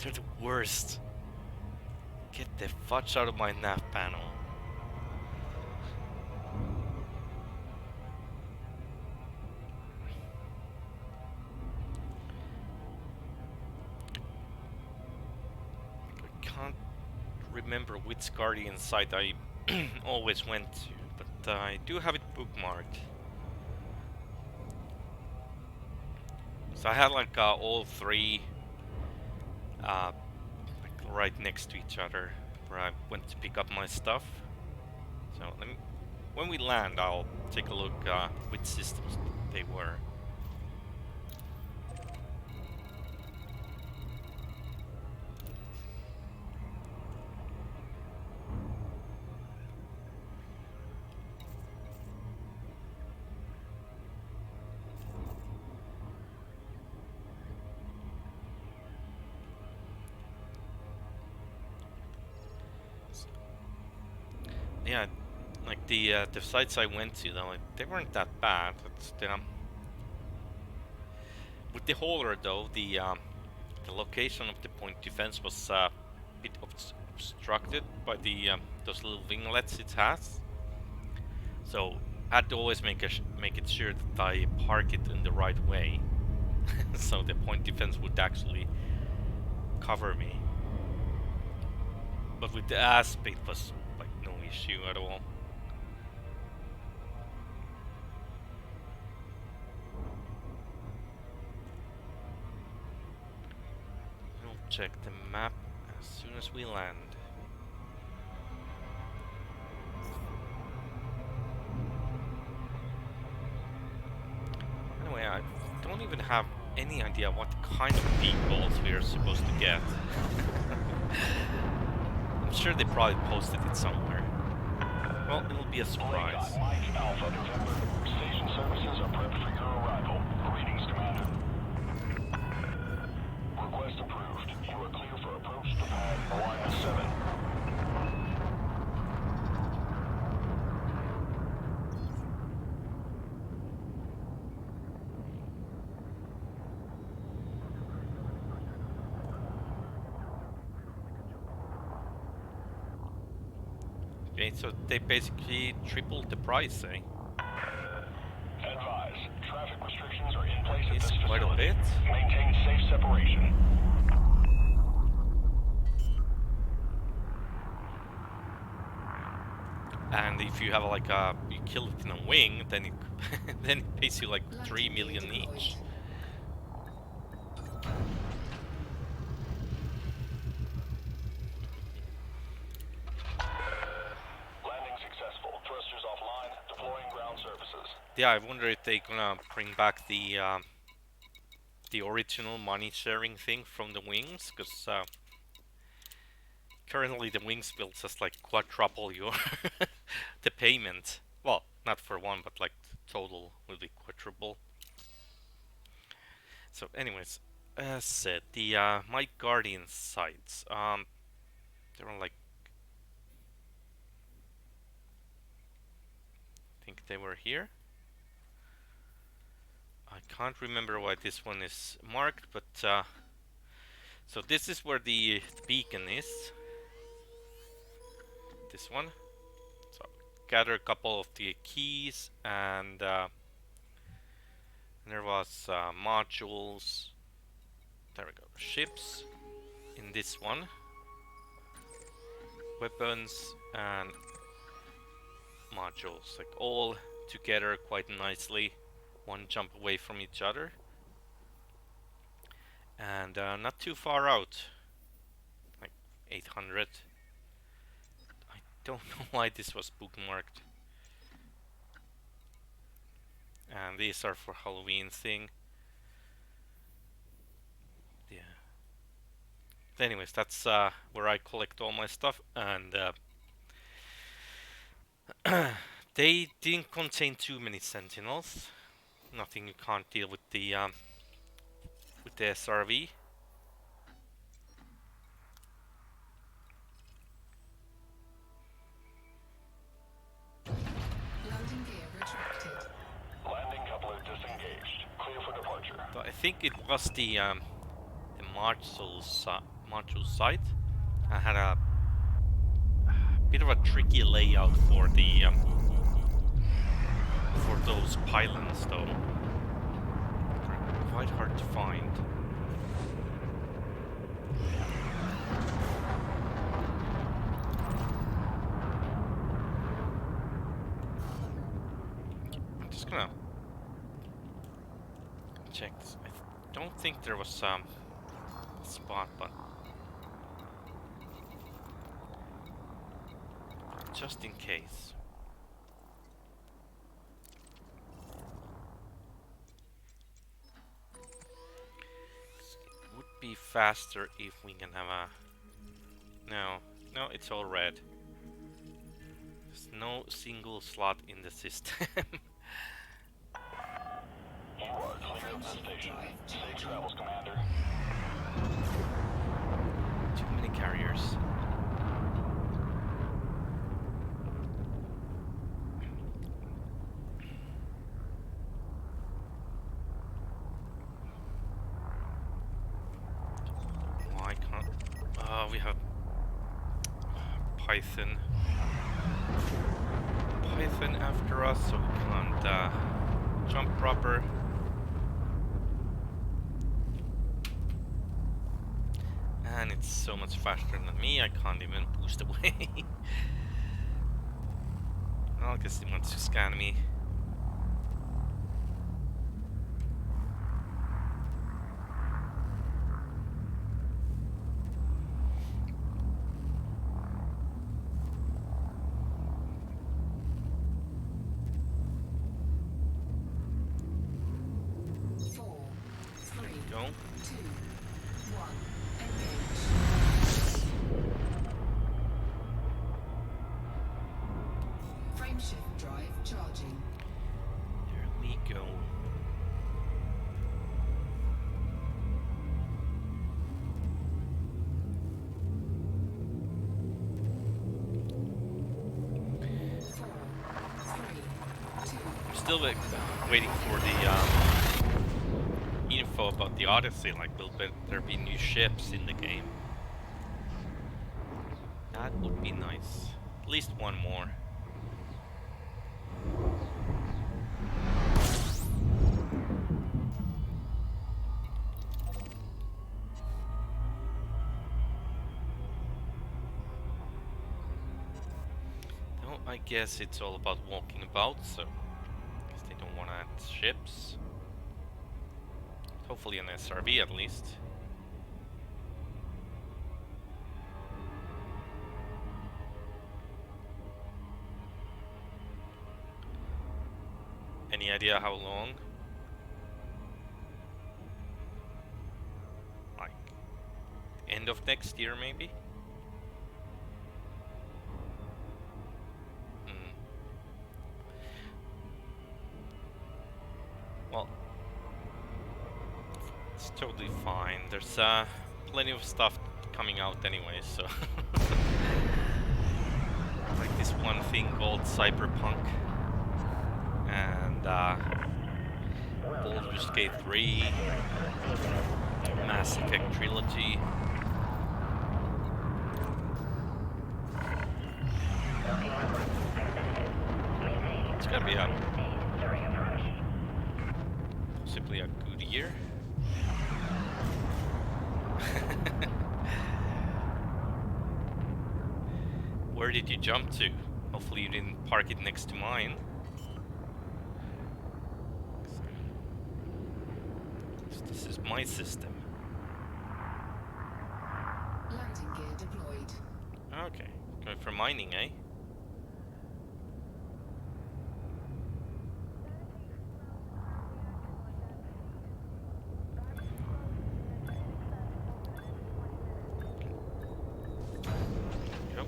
Speaker 1: They're the worst. Get the fudge out of my nav panel. I can't remember which Guardian site I always went to, but I do have it bookmarked. So I had like all three like right next to each other where I went to pick up my stuff. So let me, when we land, I'll take a look which systems they were. Yeah, like the sites I went to though, they weren't that bad. It's with the hauler though, the location of the point defense was a bit obstructed by the those little winglets it has. So I had to always make it sure that I park it in the right way, so the point defense would actually cover me. But with the ASP, it was like no issue at all. We'll check the map as soon as we land. Anyway, I don't even have any idea what kind of vehicles we are supposed to get. I'm sure they probably posted it somewhere. Well, it'll be a surprise.
Speaker 3: Mike Alpha November. Station services are prepped for your arrival. Greetings, Commander. Request approved. You are clear for approach to pad 17.
Speaker 1: Okay, so they basically tripled the price, eh?
Speaker 3: Advise. Traffic restrictions are in place at
Speaker 1: It's
Speaker 3: this
Speaker 1: quite a
Speaker 3: facility.
Speaker 1: bit.
Speaker 3: Maintain safe separation.
Speaker 1: And if you have like you kill it in a wing, then it then it pays you like 3 million each.
Speaker 3: Landing successful. Thrusters offline. Deploying ground services.
Speaker 1: Yeah, I wonder if they're gonna bring back the original money sharing thing from the wings, because currently the wings will just like quadruple your the payment. Well, not for one, but like the total will be quadruple. So, anyways, as said, the my Guardian sites, they were like, I think they were here. I can't remember why this one is marked, but So this is where the beacon is. This one. So gather a couple of the keys, and there was modules. There we go. Ships in this one. Weapons and modules, like all together quite nicely. One jump away from each other. And not too far out. Like 800. I don't know why this was bookmarked. And these are for Halloween thing. Yeah. But anyways, that's where I collect all my stuff, and they didn't contain too many sentinels. Nothing you can't deal with the SRV.
Speaker 4: Landing gear retracted.
Speaker 3: Landing coupler disengaged. Clear for departure.
Speaker 1: But I think it was the module site. I had a bit of a tricky layout for the for those pylons, though. They're quite hard to find. I'm just gonna check this. I don't think there was a spot, but just in case. It would be faster if we can have a... No, it's all red. There's no single slot in the system.
Speaker 3: You are clear of the station. Safe travels, Commander.
Speaker 1: Too many carriers. Why can't... we have Python. Python after us, so we can't jump proper. And it's so much faster than me, I can't even boost away. I guess he wants to scan me. Go.
Speaker 4: 2, 1, engage. Frameshift drive charging.
Speaker 1: There we go. I'm still waiting for the info about the Odyssey. Like, will there be new ships in the game? That would be nice. At least one more. No, I guess it's all about walking about, so I guess they don't want to add ships. Hopefully an SRV at least. Any idea how long? Like end of next year maybe? Well, it's totally fine. There's plenty of stuff coming out anyway, so like this one thing called Cyberpunk and Baldur's Gate 3, Mass Effect Trilogy. technology. It's gonna be a possibly a good year. Where did you jump to? Hopefully you didn't park it next to mine. This is my system.
Speaker 4: Landing gear deployed.
Speaker 1: Okay, going for mining, eh? Yep.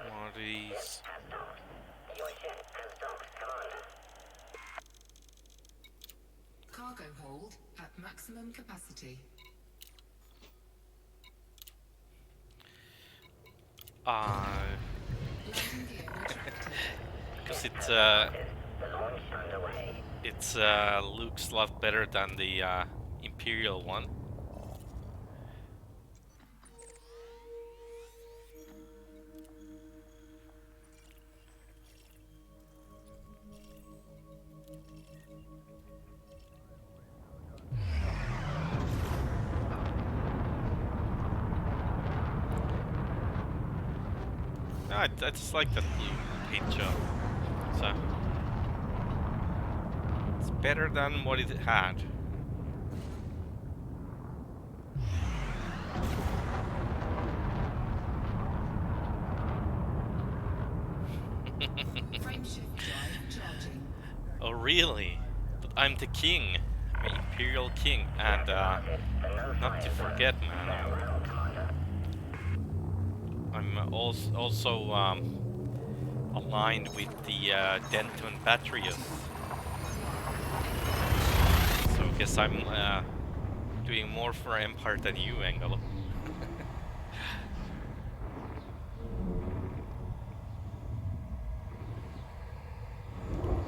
Speaker 1: What are these?
Speaker 2: Your ship has docked, Commander.
Speaker 4: Cargo hold at maximum capacity. Landing gear retracted.
Speaker 1: Because
Speaker 2: The launch underway.
Speaker 1: it looks a lot better than the Imperial one. No, I just like that blue paint job. So it's better than what it had.
Speaker 4: Frameshift drive charging.
Speaker 1: Oh really? But I'm the king. I'm the Imperial King, and not to forget, man, I'm also aligned with the Denton Patriots. So I guess I'm doing more for Empire than you, Engel.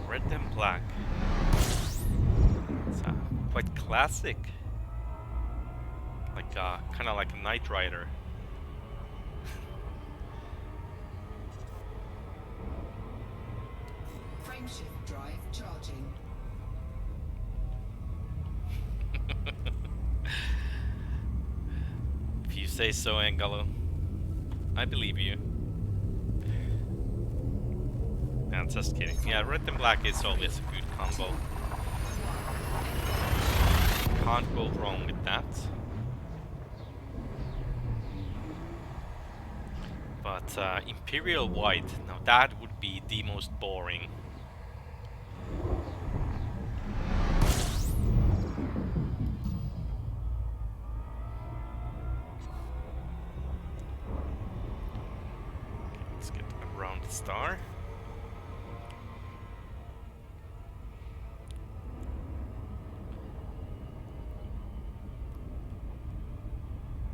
Speaker 1: Red and black. It's quite classic. Like kind of like a Knight Rider.
Speaker 4: Frameshift drive charging.
Speaker 1: If you say so, Angelo. I believe you. No, just kidding. Yeah, red and black is always a good combo. Can't go wrong with that. But Imperial White, now that would be the most boring. Let's get around the star.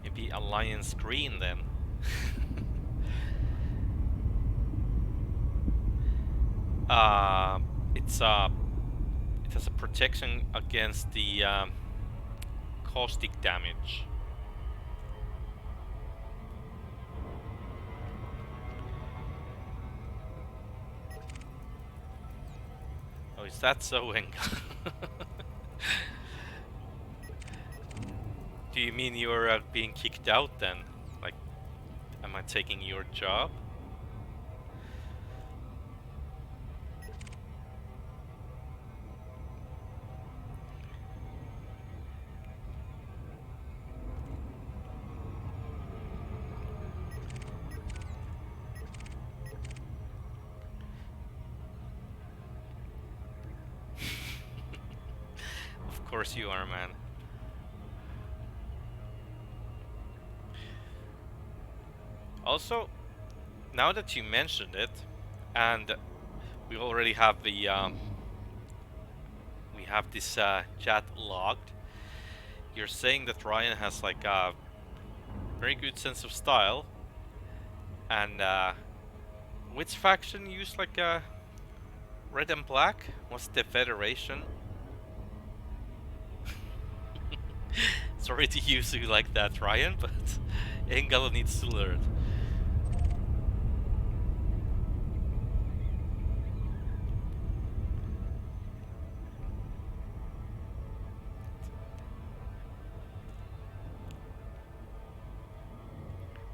Speaker 1: Maybe Alliance Green then. It has a protection against the caustic damage. Oh, is that so, Engel? Do you mean you're being kicked out then? Like, am I taking your job? Of course you are, man. Also, now that you mentioned it, and we already have the we have this chat logged. You're saying that Ryan has like a very good sense of style, and which faction used like red and black was the Federation. Sorry to use you like that, Ryan, but Engel needs to learn.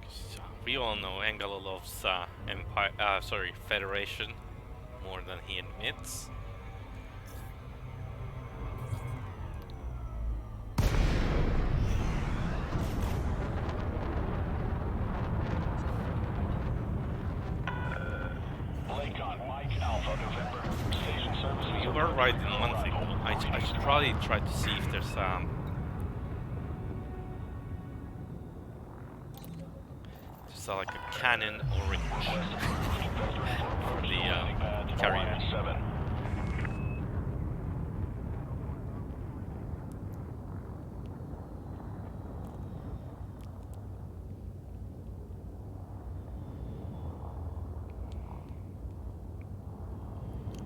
Speaker 1: So we all know Engel loves Federation more than he admits. You were right in one thing. I should probably try to see if there's like a cannon orange for the carrier.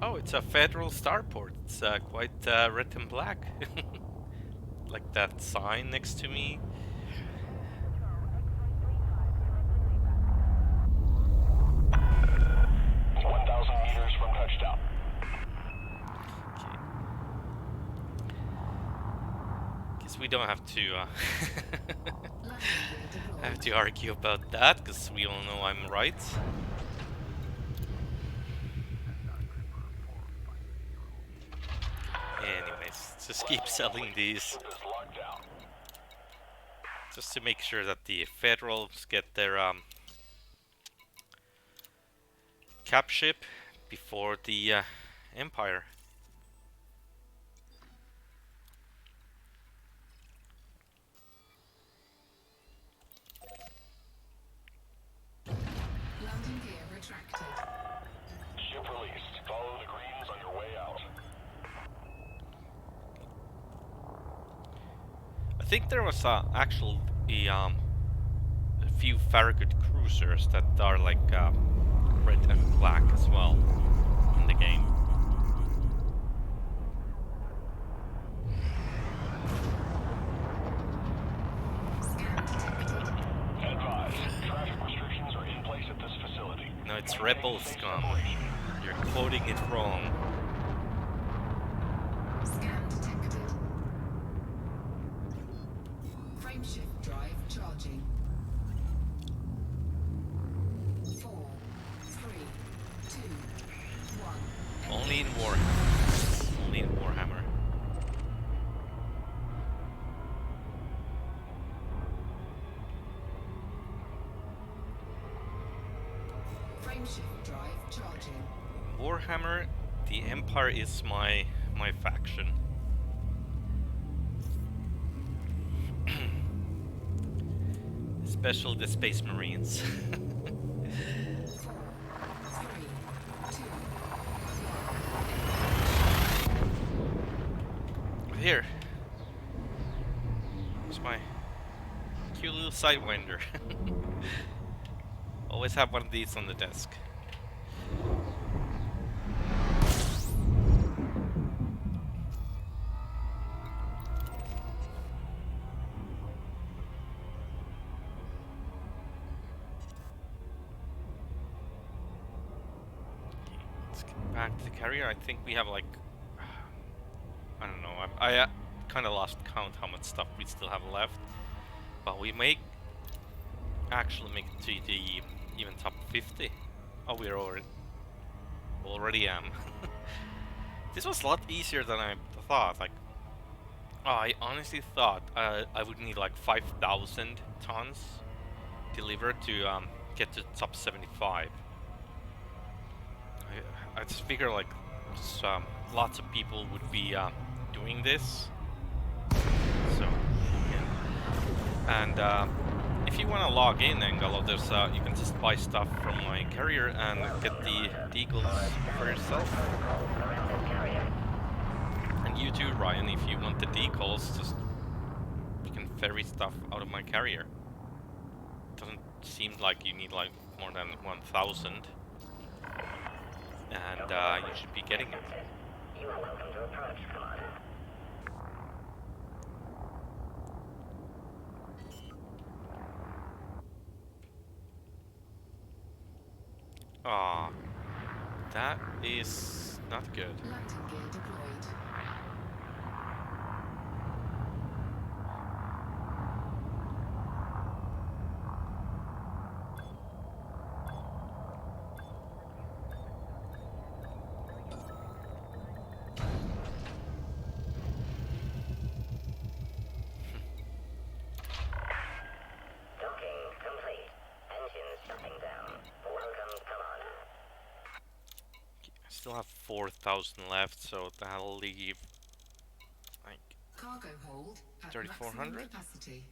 Speaker 1: Oh, it's a federal starport. It's quite red and black. Like that sign next to me. We don't have to have to argue about that, because we all know I'm right. Anyways, just keep selling these, just to make sure that the Federals get their cap ship before the Empire.
Speaker 4: Landing gear retracted.
Speaker 3: Ship released. Follow the greens on your way out.
Speaker 1: I think there was actually a few Farragut cruisers that are like red and black as well in the game.
Speaker 4: Scan detected.
Speaker 3: Advise, traffic restrictions are in place at this facility.
Speaker 1: No, it's Rebel Scum. You're quoting it wrong.
Speaker 4: Scan detected. Frameshift drive charging. 4, 3, 2, 1.
Speaker 1: Only in Warhammer. Only in Warhammer.
Speaker 4: Frameshift drive charging.
Speaker 1: Warhammer, the Empire is my faction. Especially the Space Marines.
Speaker 4: 4, 3, 2.
Speaker 1: Here. It's my cute little Sidewinder. Always have one of these on the desk. Let's get back to the carrier. I think we have like, I don't know, I kind of lost count how much stuff we still have left. But we may actually make it to the even top 50. Oh, we're already am. This was a lot easier than I thought. Like, oh, I honestly thought I would need like 5,000 tons delivered to get to top 75. I just figure like lots of people would be doing this. So yeah. And if you want to log in, Engel, there's you can just buy stuff from my carrier and get the deagles for yourself. And you too, Ryan, if you want the decals, just you can ferry stuff out of my carrier. Doesn't seem like you need like more than 1,000. and you should be getting it.
Speaker 2: You are welcome to approach, Commander.
Speaker 1: Ah, that is not good.
Speaker 4: Landing gear deployed.
Speaker 2: Docking complete. Engines shutting down. Welcome, Commander.
Speaker 1: I still have 4,000 left, so that'll leave like
Speaker 4: Cargo hold at
Speaker 1: 3,400?
Speaker 4: maximum capacity.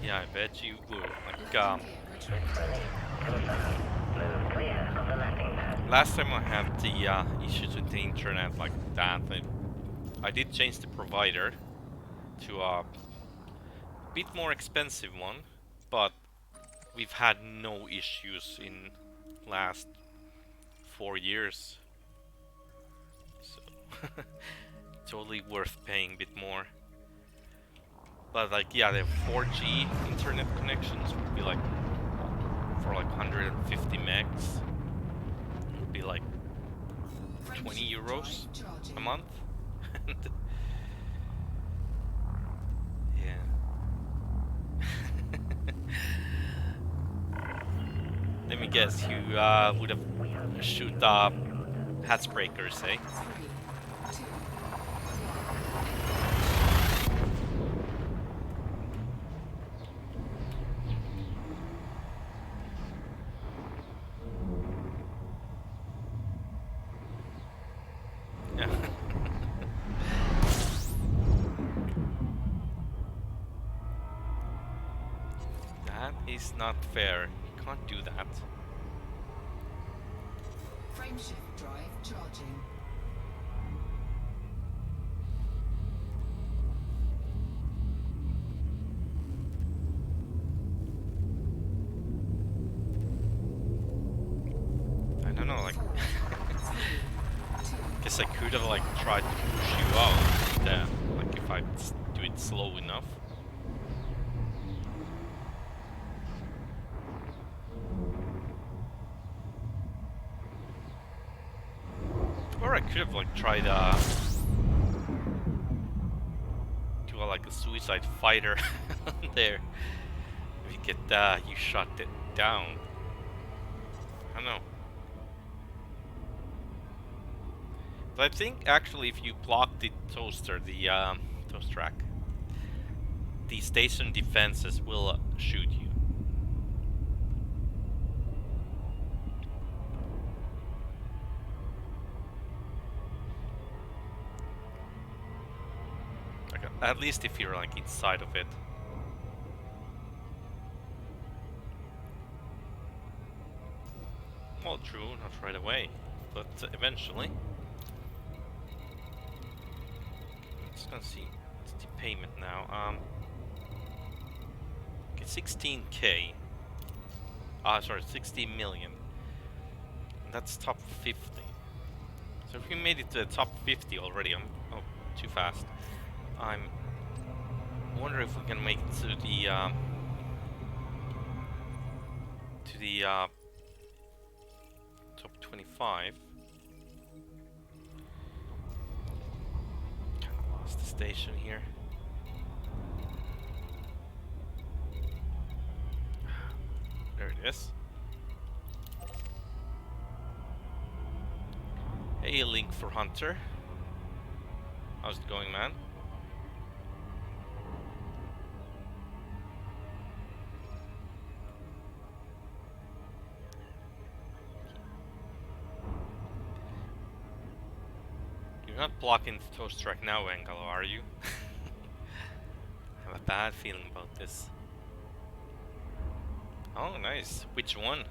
Speaker 1: yeah, I bet you would. Like
Speaker 4: Landing gear retracted.
Speaker 2: Move clear of the landing pad.
Speaker 1: last time I had the issues with the internet like that, I did change the provider to a bit more expensive one, but we've had no issues in last 4 years. So totally worth paying a bit more. But like yeah, the 4G internet connections would be like for like 150 megs. It would be like 20 euros a month. Yeah. Let me guess, you would have shoot hatch breakers, eh?
Speaker 4: 3, 2,
Speaker 1: Yeah. That is not fair. You can't do that.
Speaker 4: frameshift drive charging.
Speaker 1: I don't know, like
Speaker 4: 4, 3, 2,
Speaker 1: guess I could have like tried to push you out there, like if I do it slow enough. Or I could have like tried do like a suicide fighter there. If you get you shot it down. I don't know. But I think actually if you block the toaster, the toast rack, the station defenses will shoot you. Like, at least if you're like inside of it. Well, true, not right away, but eventually. Just gonna see what's the payment now. Okay, 16k. Sorry, 16 million. And that's top 50. So if we made it to the top 50 already, oh, too fast. I'm wondering if we can make it to the top 25. Kind of lost the station here. There it is. Hey, link for Hunter. How's it going, man? You're not blocking the toast track now, Angelo, are you? I have a bad feeling about this. Oh, nice. Which one?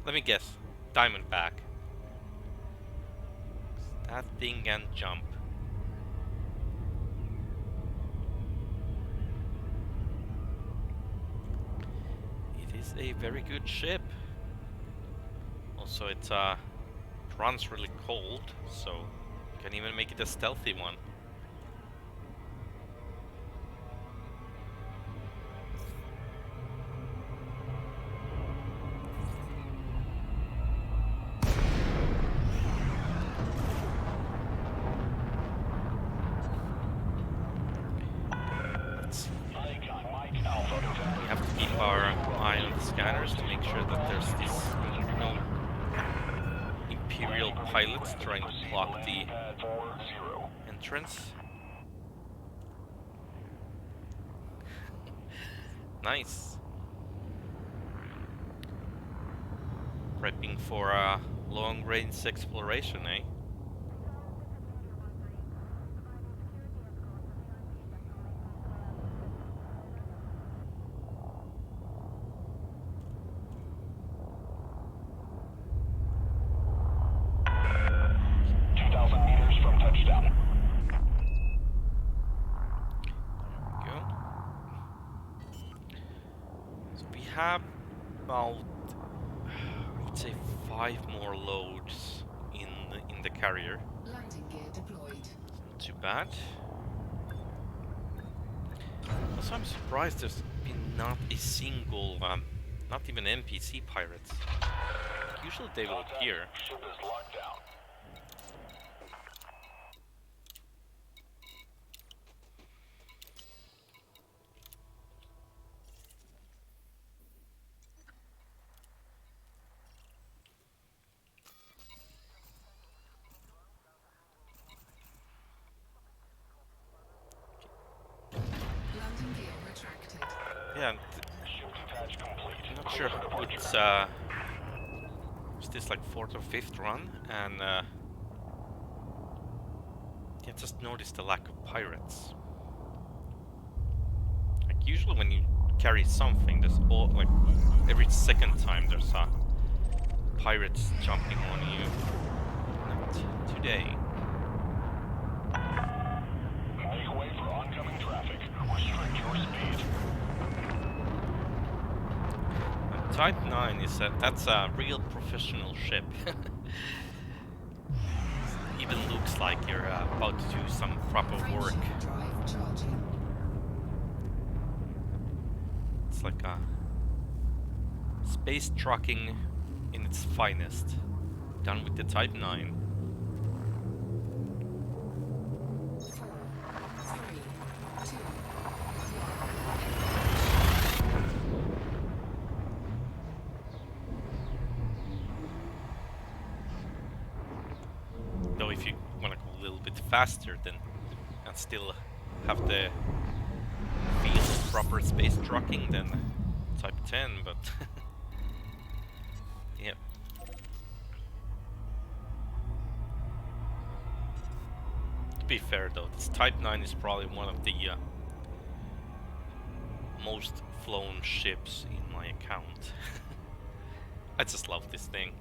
Speaker 1: Let me guess. Diamondback. That thing can jump. is a very good ship. Also, it runs really cold, so you can even make it a stealthy one. We have to keep our eye on the scanners to make sure that there's no Imperial pilots trying to block the entrance. Nice. Prepping for a long-range exploration, eh? Have about, I would say, 5 more loads in the carrier.
Speaker 4: Landing gear deployed.
Speaker 1: Not too bad. Also, I'm surprised there's been not a single, not even NPC pirates. Usually they will appear.
Speaker 3: Ship is locked down.
Speaker 4: Landing gear retracted.
Speaker 1: Yeah,
Speaker 3: Ship detach complete.
Speaker 1: I'm not sure it's this like 4th or 5th run, and yeah, just noticed the lack of pirates. Like usually when you carry something, there's like every second time there's pirates jumping on you. Not today.
Speaker 3: Make way for oncoming traffic. Restrict your speed.
Speaker 1: Type 9 is that's a real professional ship. Even looks like you're about to do some proper work.
Speaker 4: Frameshift drive charging.
Speaker 1: It's like a space trucking in its finest, done with the Type 9.
Speaker 4: 4, 3, 2,
Speaker 1: Though if you want to go a little bit faster, then and still have the feel of proper space trucking, then Type 10. But yeah. To be fair though, this Type 9 is probably one of the most flown ships in my account. I just love this thing.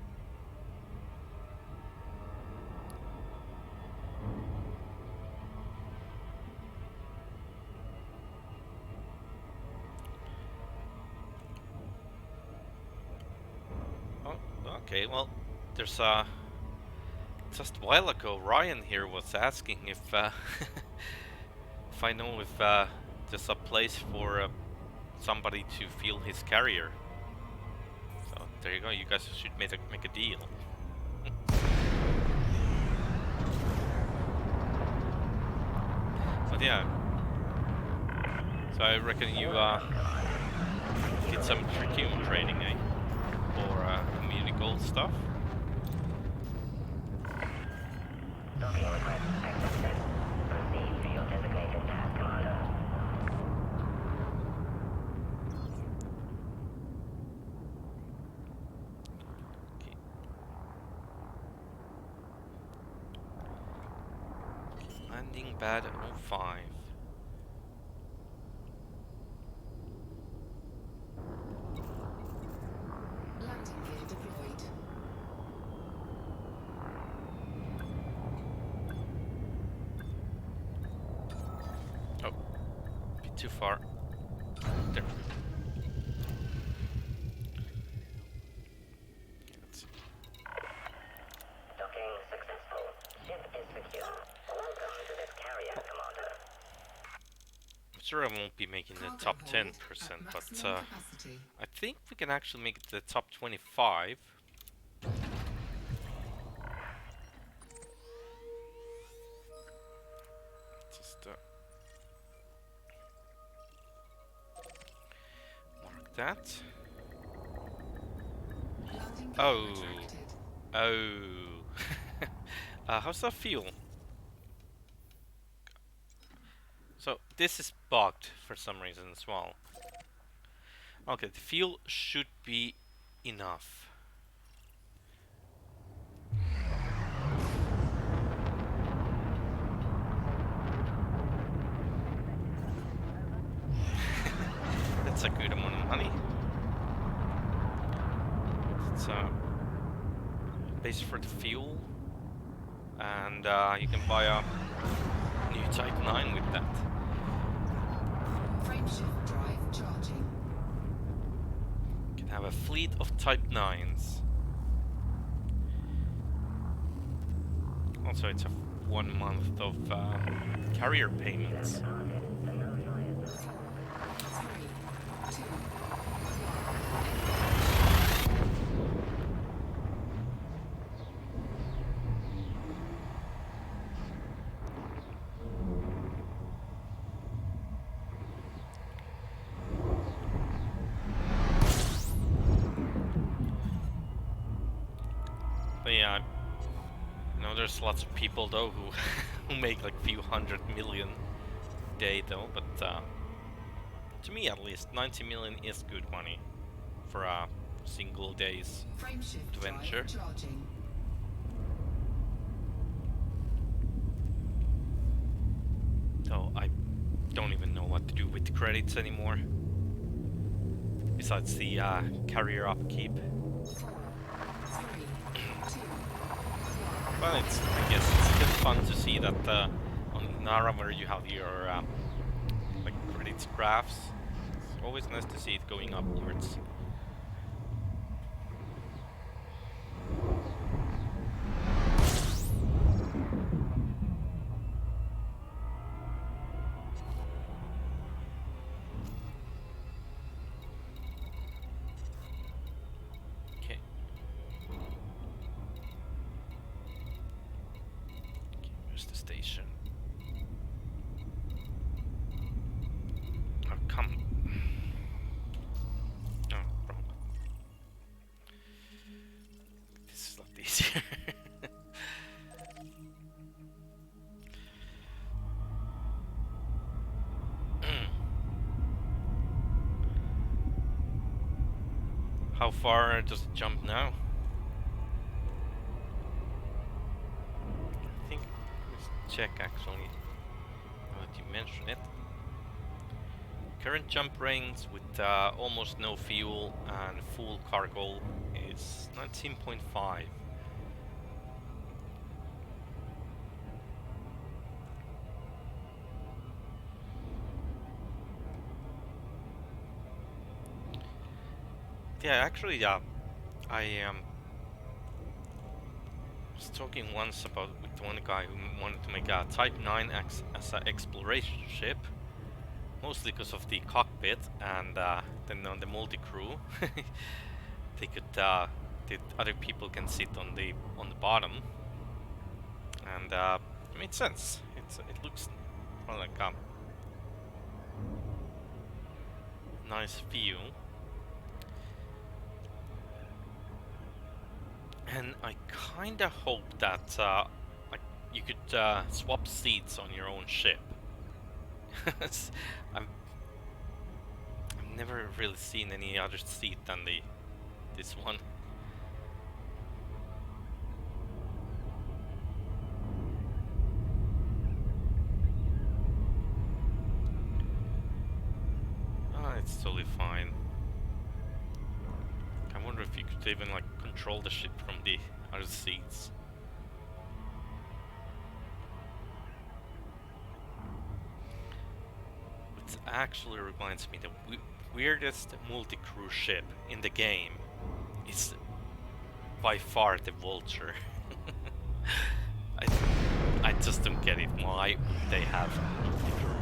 Speaker 1: Okay, well, there's just a while ago Ryan here was asking if if I know if there's a place for somebody to fuel his carrier. So there you go. You guys should make a deal. But yeah. So I reckon you did some tricum training, eh? For community gold stuff.
Speaker 2: Docking request accepted. Proceed to your designated task order.
Speaker 1: Okay. Landing pad 05.
Speaker 4: landing gear deployed.
Speaker 1: Oh, bit too far. There. sure I won't be making the
Speaker 4: Cargo
Speaker 1: top
Speaker 4: hold
Speaker 1: 10%,
Speaker 4: at
Speaker 1: but
Speaker 4: maximum capacity.
Speaker 1: I think we can actually make it to the top 25. Just mark that.
Speaker 4: Landing gear
Speaker 1: Oh,
Speaker 4: retracted.
Speaker 1: oh. How's that feel? So this is bugged for some reason as well. Okay, the fuel should be enough. That's a good amount of money. It's base for the fuel, and you can buy a new Type 9 with that.
Speaker 4: Frameshift drive charging.
Speaker 1: You can have a fleet of Type 9s. Also, it's a 1 month of carrier payments.
Speaker 2: Departed for no fires.
Speaker 4: 3, 2,
Speaker 1: But yeah, I know there's lots of people though who who make like few 100 million a day though, but to me at least 90 million is good money for a single day's
Speaker 4: Frameshift
Speaker 1: adventure.
Speaker 4: drive charging.
Speaker 1: Though I don't even know what to do with the credits anymore. Besides the carrier upkeep.
Speaker 4: 4, 3, 2,
Speaker 1: But it's, I guess it's still fun to see that on Nara where you have your like credits graphs. It's always nice to see it going upwards. Okay. Where's the station? Oh, come. Oh, wrong. This is a lot easier. How far does it jump now? I think let's check actually. Now that you mention it. Current jump range with almost no fuel and full cargo is 19.5. Yeah, actually, I was talking once about with one guy who wanted to make a Type 9 as an exploration ship, mostly because of the cockpit and then on the multi-crew, they could the other people can sit on the bottom, and it made sense. It looks well, like a nice view. And I kinda hope that like you could swap seats on your own ship. I've never really seen any other seat than this one. Ah, it's totally fine. I wonder if you could even like control the ship from the other seats. Which actually reminds me, the weirdest multi-crew ship in the game is by far the Vulture. I just don't get it. Why would they have multi-crew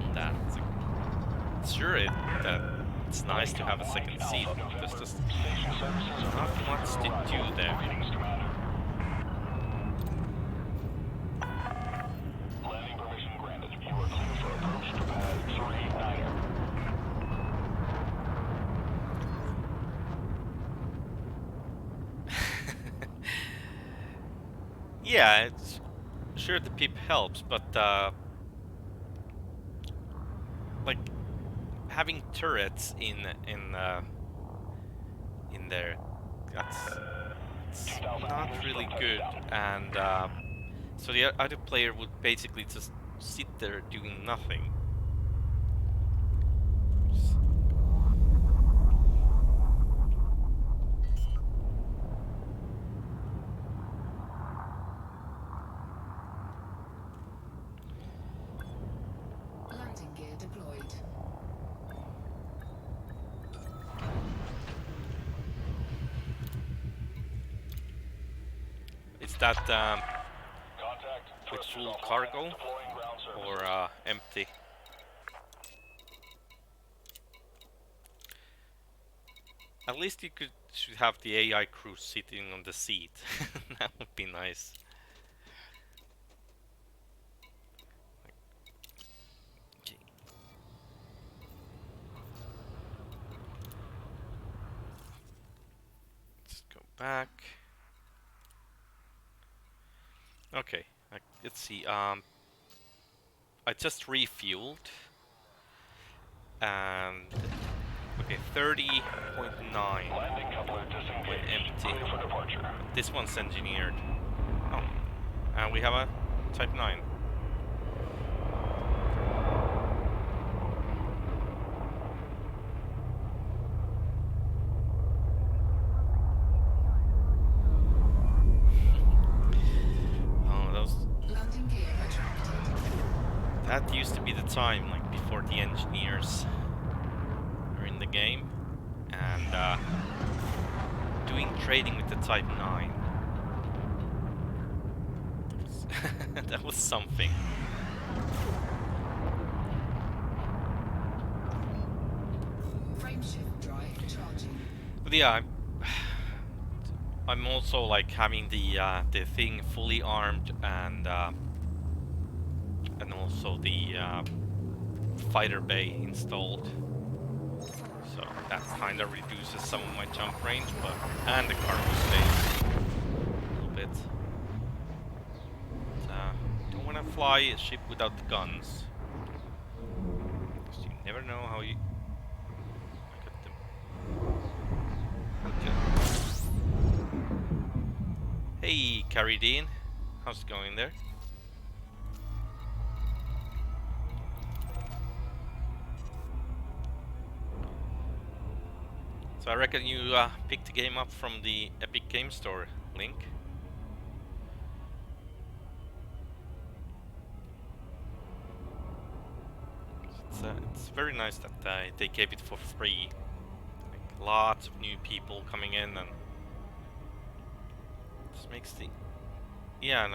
Speaker 1: on that? sure that it's nice to have a second seat. There's just
Speaker 3: Station services are
Speaker 1: not much to do there.
Speaker 3: greetings, Commander. Landing permission granted. You are clear for approach to pad 39er.
Speaker 1: Yeah, it's sure the PIP helps, but like having turrets in there, it's not really good, and so the other player would basically just sit there doing nothing.
Speaker 4: Landing gear deployed.
Speaker 1: Is that
Speaker 3: Contact.
Speaker 1: with
Speaker 3: Thrusters
Speaker 1: full
Speaker 3: offline.
Speaker 1: cargo
Speaker 3: Deploying ground services.
Speaker 1: or empty? At least you should have the AI crew sitting on the seat. That would be nice. Okay. Let's go back. Okay, let's see. I just refueled, and okay, 30.9
Speaker 3: Landing coupler
Speaker 1: when
Speaker 3: disengaged.
Speaker 1: empty.
Speaker 3: Clear for departure.
Speaker 1: This one's engineered. Oh, and we have a Type 9. Oh, those.
Speaker 4: Landing gear retracted.
Speaker 1: That used to be the time, like before the engineers were in the game, and doing trading with the Type 9. That was something.
Speaker 4: Frameshift drive charging.
Speaker 1: But yeah, I'm also like having the thing fully armed, and also the fighter bay installed. So that kind of reduces some of my jump range, but and the cargo space a little bit. But, don't want to fly a ship without the guns, because you never know how you. I got them. Okay. Hey, Carrie Dean, how's it going there? So I reckon you picked the game up from the Epic Game Store link. It's very nice that they gave it for free. Like lots of new people coming in, and this makes the yeah,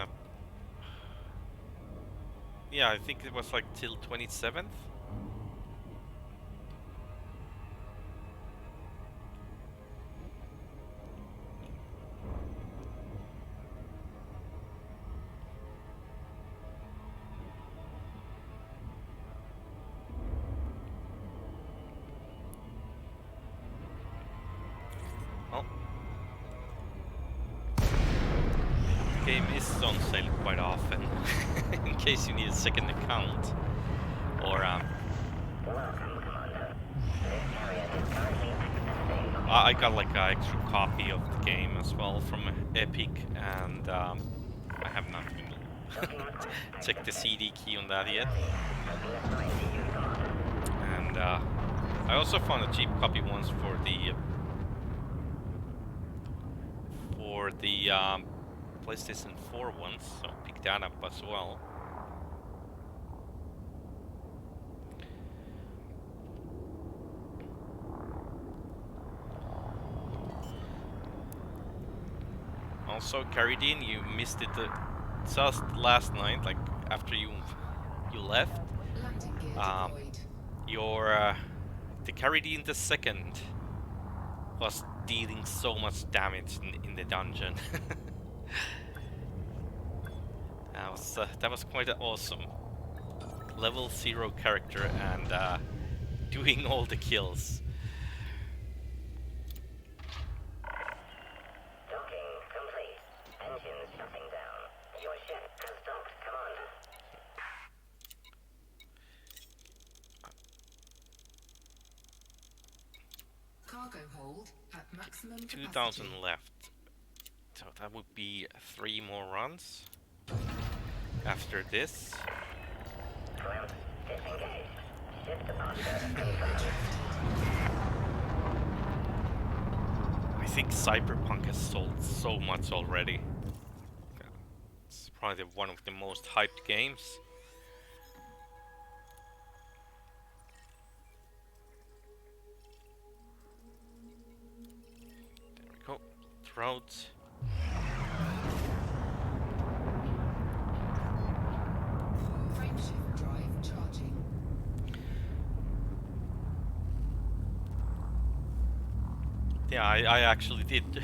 Speaker 1: I think it was like till 27th. Well, the game is on sale quite often, in case you need a second account, or
Speaker 2: Welcome, Commander. This carrier is currently accessing
Speaker 1: I got like an extra copy of the game as well from Epic, and I have not even checked the CD key on that yet. And I also found a cheap copy once for the PlayStation 4 once, so pick that up as well. Also, Caridine, you missed it just last night, like after you left.
Speaker 4: Landing gear
Speaker 1: Um,
Speaker 4: deployed.
Speaker 1: your the Caridine the second was dealing so much damage in the dungeon. That was quite awesome. Level 0 character and doing all the kills.
Speaker 2: Docking complete. Engines shutting down. Your ship has docked, Commander.
Speaker 4: Cargo hold at maximum capacity.
Speaker 1: 2000 left. So that would be 3 more runs after this.
Speaker 2: Clamps disengaged. Ship departure confirmed.
Speaker 1: I think Cyberpunk has sold so much already. It's probably one of the most hyped games. There we go. Throat.
Speaker 4: Frameshift drive charging.
Speaker 1: Yeah, I actually did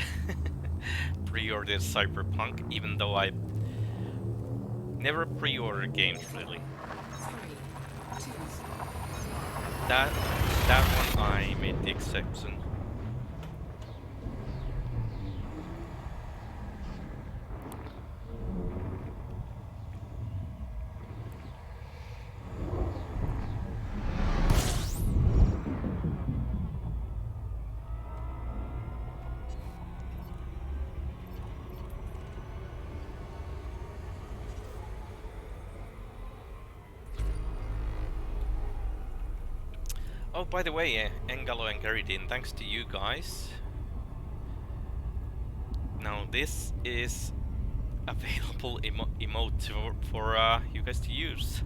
Speaker 1: pre-order Cyberpunk, even though I never pre-order games really.
Speaker 4: 3, 2,
Speaker 1: That one I made the exception. Oh, by the way, Engalo and Garidin, thanks to you guys. Now this is available emote for you guys to use.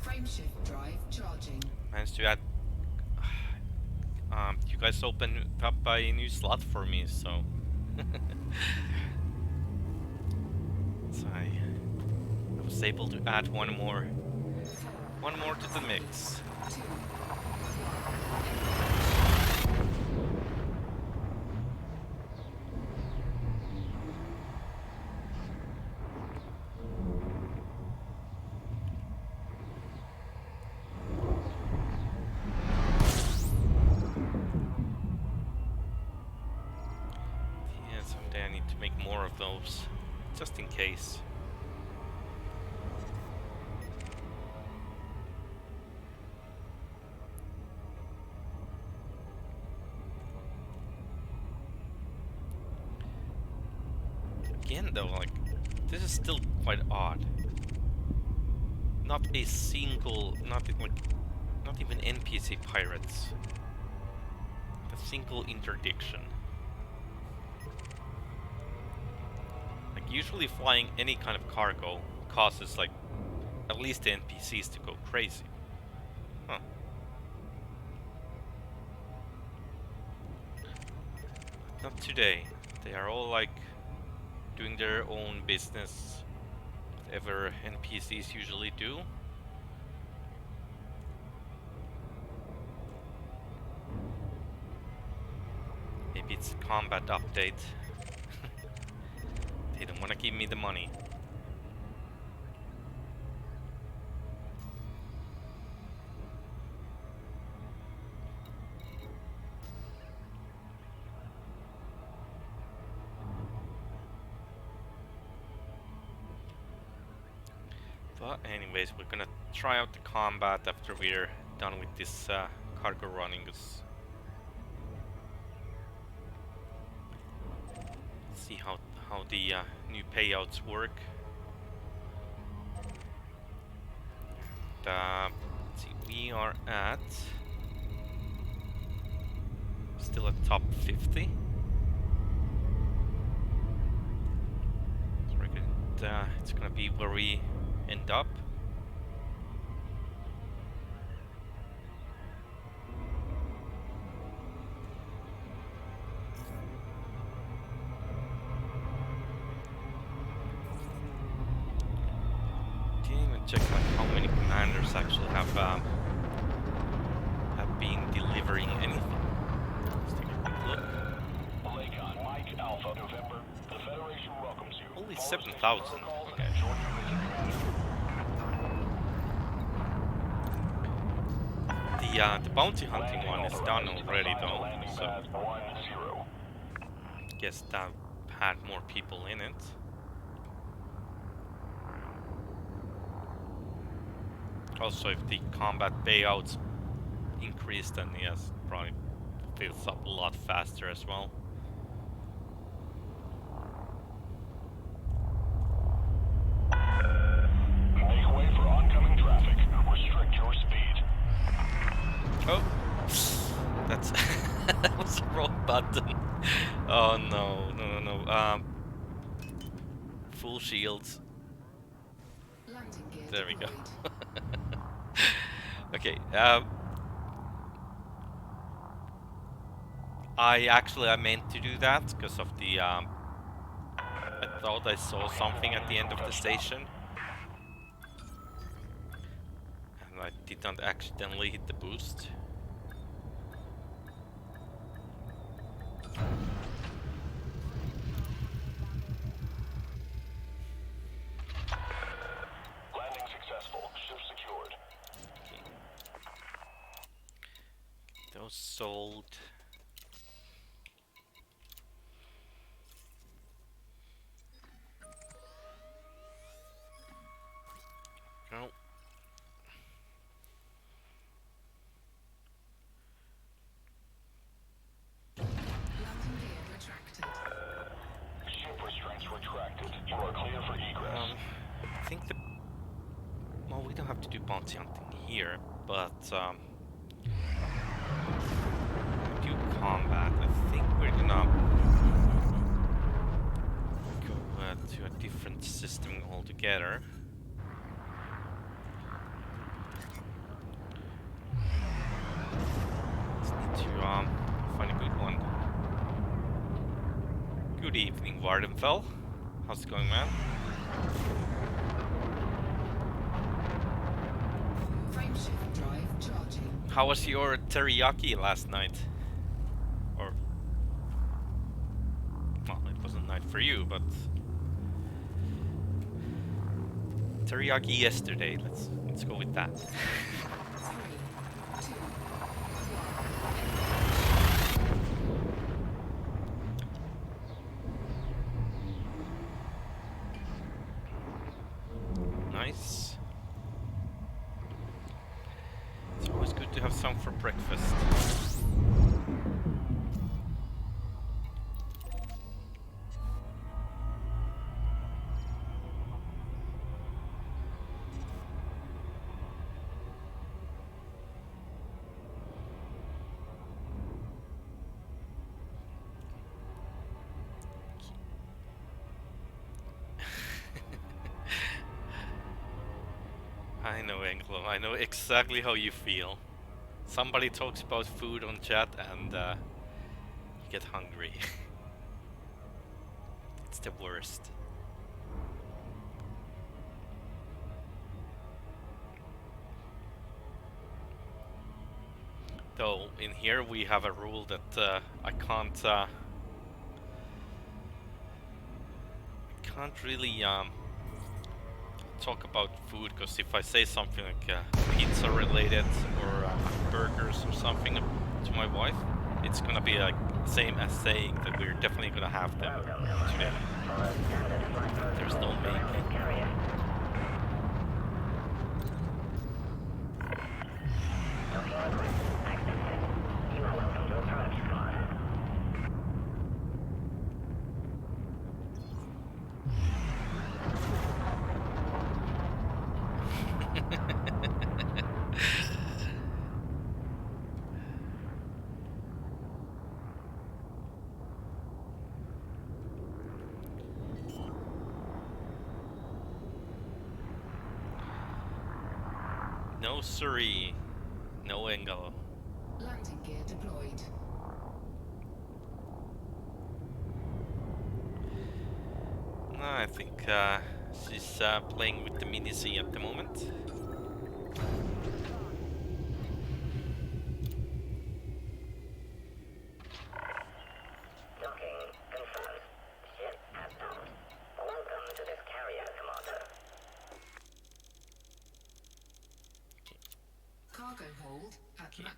Speaker 4: frameshift drive charging.
Speaker 1: Managed to add. You guys opened up a new slot for me, so. So I was able to add one more to the mix.
Speaker 4: 2,
Speaker 1: Yeah, someday I need to make more of those, just in case. Again, though, like, this is still quite odd. Not a single, not even NPC pirates. A single interdiction. Like, usually flying any kind of cargo causes, like, at least the NPCs to go crazy. Huh. Not today. They are all, like, doing their own business, whatever NPCs usually do. Maybe it's a combat update. They don't want to give me the money. But anyways, we're gonna try out the combat after we're done with this cargo running. See how the new payouts work. And, let's see, we are at still at top 50. So we're good. It's gonna be where we end up. Didn't even check my how many commanders actually have been delivering anything. Let's take a quick look.
Speaker 3: Lakon, Mike Alpha, November. The Federation welcomes you.
Speaker 1: Only
Speaker 3: Follow
Speaker 1: 7,000.
Speaker 3: safety protocols
Speaker 1: Okay.
Speaker 3: and join your mission commander.
Speaker 1: The bounty hunting
Speaker 3: Landing
Speaker 1: one is done
Speaker 3: authorized.
Speaker 1: already
Speaker 3: Assign to
Speaker 1: though,
Speaker 3: landing
Speaker 1: so
Speaker 3: pad 10.
Speaker 1: guess that had more people in it. Also, if the combat payouts increase, then yes, probably fills up a lot faster as well.
Speaker 3: Make way for oncoming traffic. Restrict your speed.
Speaker 1: Oh, that's that was the wrong button. Oh no, no, no, no. Full shields.
Speaker 4: Landing gear
Speaker 1: There we go.
Speaker 4: deployed.
Speaker 1: Okay. I meant to do that because of the I thought I saw something at the end of the station, and I did not accidentally hit the boost.
Speaker 3: Landing successful. Ship secured.
Speaker 1: Those sold. No.
Speaker 4: Landing gear retracted.
Speaker 3: Ship restraints retracted. You are clear for egress.
Speaker 1: I think the well, we don't have to do bounty hunting here, but do combat. I think we're gonna go to a different system altogether. Just need to find a good one. Good evening, Vardenfell. How's it going, man?
Speaker 4: Frame shift drive charging.
Speaker 1: How was your teriyaki last night? Or well, it wasn't night for you, but teriyaki yesterday. Let's go with that.
Speaker 4: 3, 2,
Speaker 1: Nice. It's always good to have some for breakfast. I know, Anglo. I know exactly how you feel. Somebody talks about food on chat and you get hungry. It's the worst. Though in here we have a rule that I can't really talk about food, because if I say something like pizza related or burgers or something to my wife, it's gonna be like same as saying that we're definitely gonna have them today. There's no maybe.
Speaker 2: Carrier. Okay, accepted. You are welcome to approach, squad.
Speaker 1: No siree. No angle.
Speaker 4: landing gear deployed.
Speaker 1: No, I think she's playing with the mini-Z at the moment.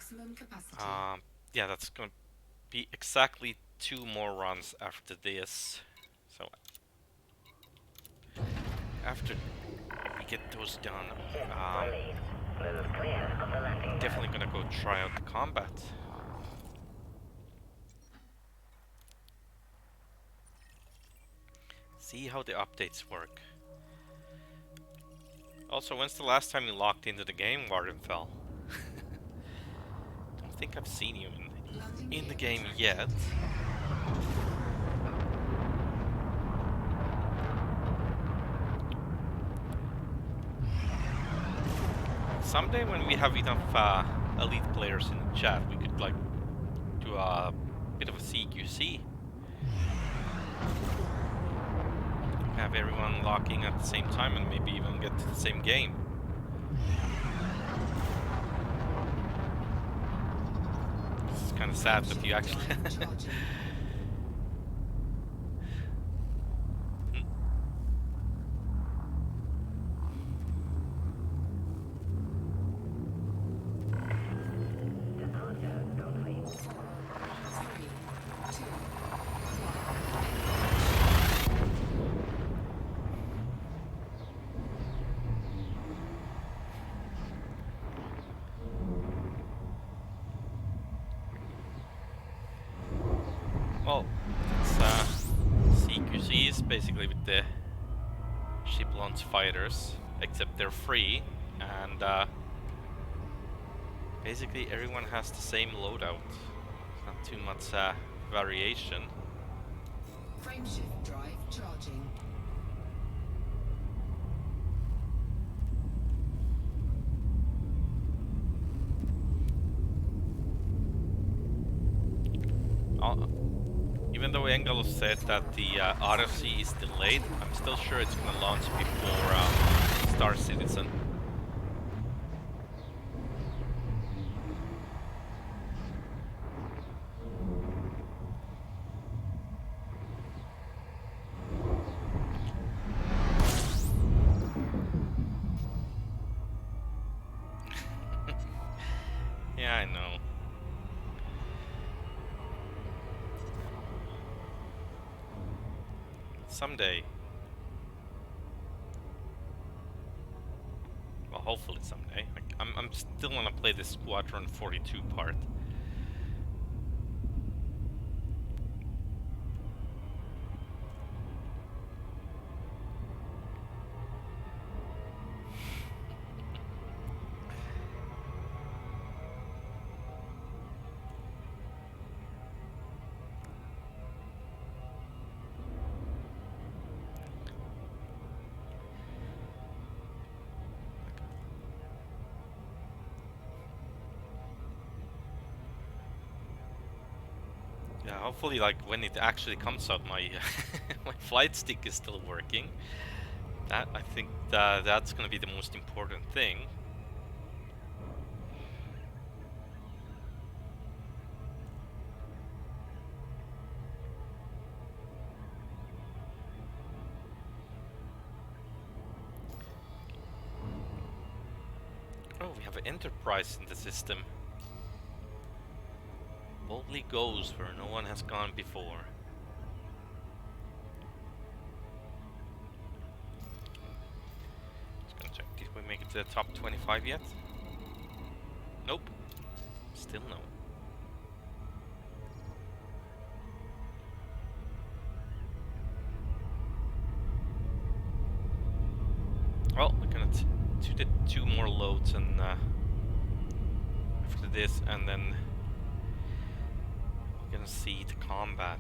Speaker 4: maximum capacity.
Speaker 1: Yeah, that's gonna be exactly 2 more runs after this. So after we get those done,
Speaker 2: Ship release. Move clear of the landing
Speaker 1: definitely
Speaker 2: pad.
Speaker 1: gonna go try out the combat. See how the updates work. Also, when's the last time you logged into the game, Wardenfell? Don't think I've seen you
Speaker 4: Landing
Speaker 1: in the
Speaker 4: gear
Speaker 1: game
Speaker 4: retracted.
Speaker 1: yet. Someday when we have enough elite players in the chat, we could like do a bit of a CQC. Have everyone locking at the same time and maybe even get to the same game. It's kind of sad that you actually...
Speaker 4: Charging.
Speaker 2: Departure complete.
Speaker 4: 4, 3, 2, 1.
Speaker 1: Well, it's CQCs basically with the ship launch fighters, except they're free, and basically everyone has the same loadout. Not too much variation.
Speaker 4: Frameshift drive charging.
Speaker 1: Even though Engelos said that the Odyssey is delayed, I'm still sure it's gonna launch before Star Citizen. Yeah, I know. Someday. Well, hopefully someday. Like, I'm still gonna play the Squadron 42 part. Yeah, hopefully, like when it actually comes out, my my flight stick is still working. That I think that's gonna be the most important thing. Oh, we have an Enterprise in the system. Boldly goes where no one has gone before. Just gonna check. Did we make it to the top 25 yet? Nope. Still no. Well, we're gonna do two more loads and after this, and then we're gonna see the combat.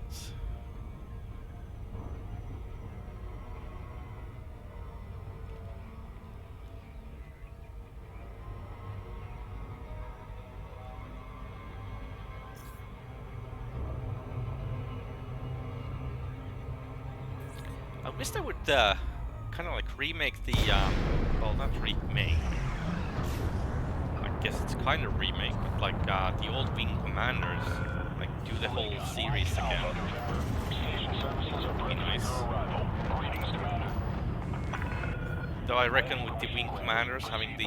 Speaker 1: I wish they would kind of like remake the well, not remake. I guess it's kind of remake, but like the old Wing Commanders, like do the whole series again. Be nice. Though I reckon with the Wing Commanders having the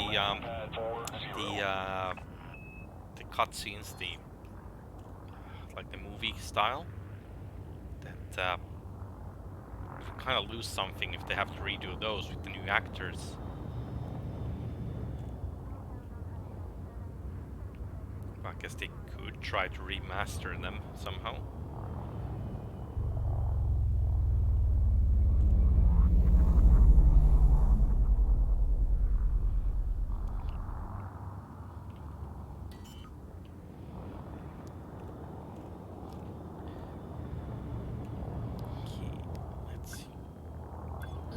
Speaker 1: cutscenes, the movie style, that kind of lose something if they have to redo those with the new actors. I guess they could try to remaster them somehow. Okay, let's see.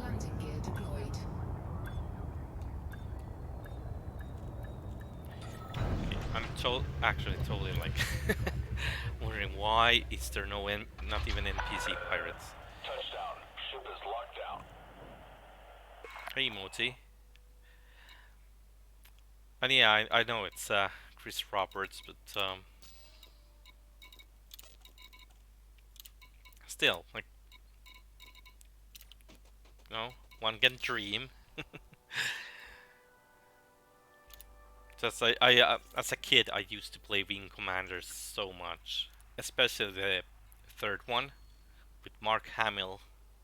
Speaker 4: Landing gear deployed.
Speaker 1: Okay, I'm actually totally like wondering why is there not even NPC pirates.
Speaker 3: Touchdown. Ship is locked down.
Speaker 1: Hey, Moti. And yeah, I know it's Chris Roberts, but still, like, no, one can dream. Just as a kid, I used to play Wing Commanders so much, especially the third one with Mark Hamill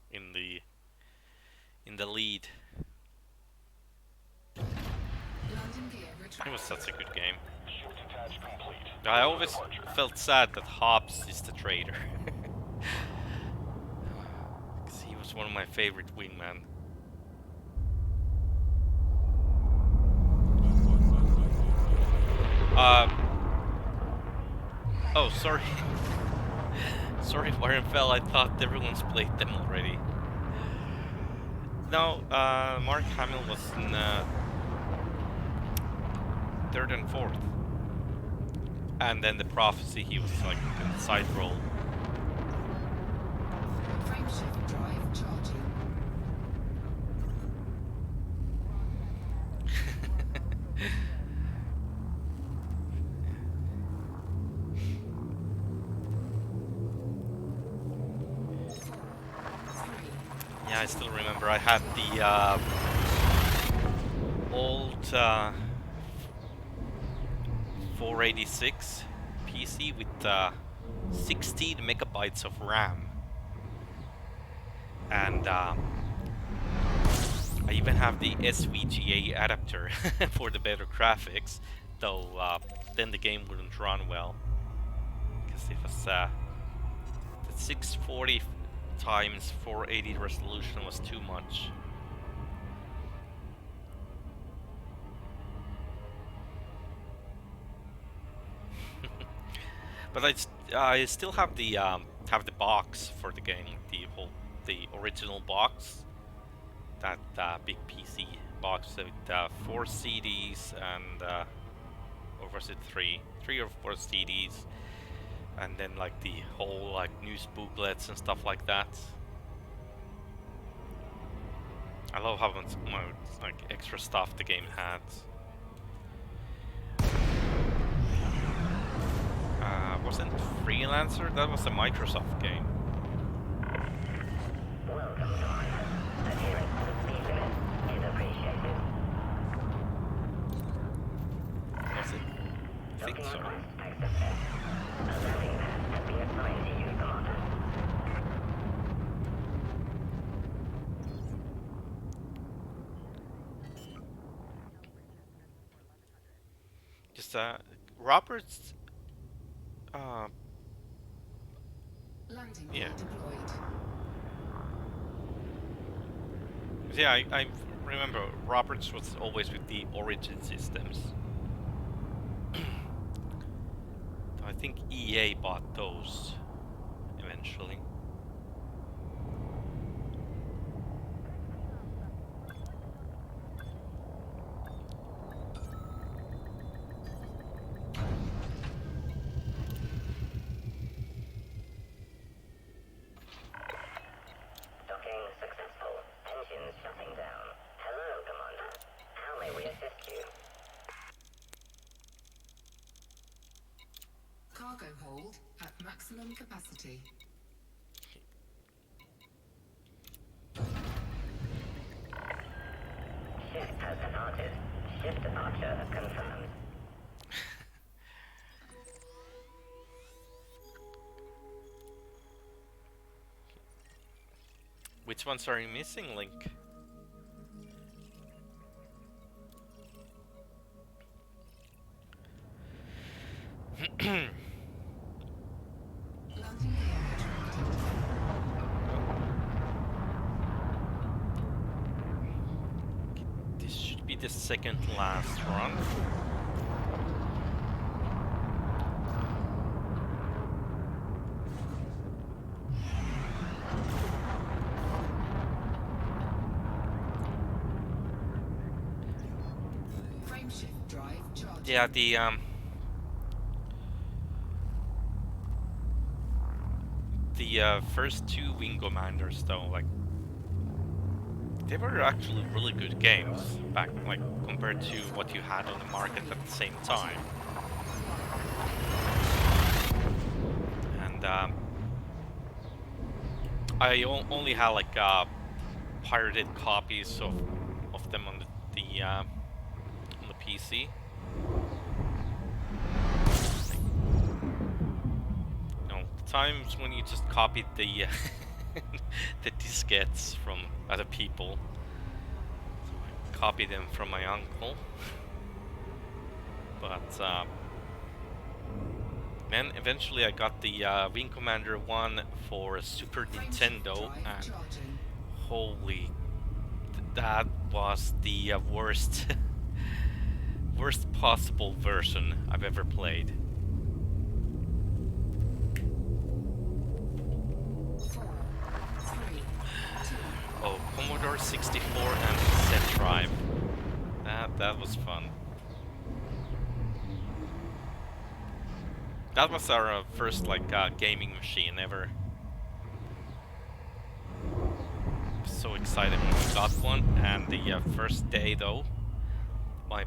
Speaker 1: in the lead.
Speaker 4: Landing gear
Speaker 1: It was such a good game.
Speaker 3: Ship detach complete.
Speaker 1: I always felt sad that Hobbs is the traitor. 'Cause he was one of my favorite wingmen. Oh, sorry. Sorry, Warrenfell, I thought everyone's played them already. No, Mark Hamill was in third and fourth. And then the Prophecy, he was like in the side role.
Speaker 4: frameshift drive charging.
Speaker 1: Yeah, I still remember I had the old 486 PC with 16 megabytes of RAM. And I even have the SVGA adapter for the better graphics, though then the game wouldn't run well. Because it was the 640 times 480 resolution was too much. But I still have the box for the game, the original box, that big PC box with 4 CDs and or was it 3 or 4 CDs, and then like the whole like news booklets and stuff like that. I love how much like extra stuff the game had. Wasn't Freelancer? That was a Microsoft game.
Speaker 2: Welcome, Commander. Adherence to the speed limit is appreciated.
Speaker 1: Was it? I think
Speaker 2: Docking
Speaker 1: so.
Speaker 2: request accepted. A landing pad has been assigned to you, Commander.
Speaker 1: Just Robert's.
Speaker 4: Landing
Speaker 1: Yeah.
Speaker 4: gear deployed.
Speaker 1: Yeah, I remember Roberts was always with the Origin systems. I think EA bought those eventually.
Speaker 2: Docking successful. Engines shutting down. Hello, Commander. How may we assist you?
Speaker 4: Cargo hold at maximum capacity.
Speaker 2: Ship has departed. Ship departure confirmed.
Speaker 1: Which ones are you missing, Link?
Speaker 4: Landing gear attracted.
Speaker 1: This should be the second last run.
Speaker 4: Frameshift drive charging.
Speaker 1: Yeah, the first two Wing Commanders though, like they were actually really good games back, like compared to what you had on the market at the same time. And I only had like pirated copies of them on the PC. No, the times when you just copied the the diskettes from other people. So I copied them from my uncle. But then eventually I got the Wing Commander 1 for Super Nintendo, and holy, that was the worst worst possible version I've ever played.
Speaker 4: 4, 3, 2.
Speaker 1: Oh, Commodore 64 and cassette drive. That was fun. That was our first like gaming machine ever. So excited when we got one, and the first day though, my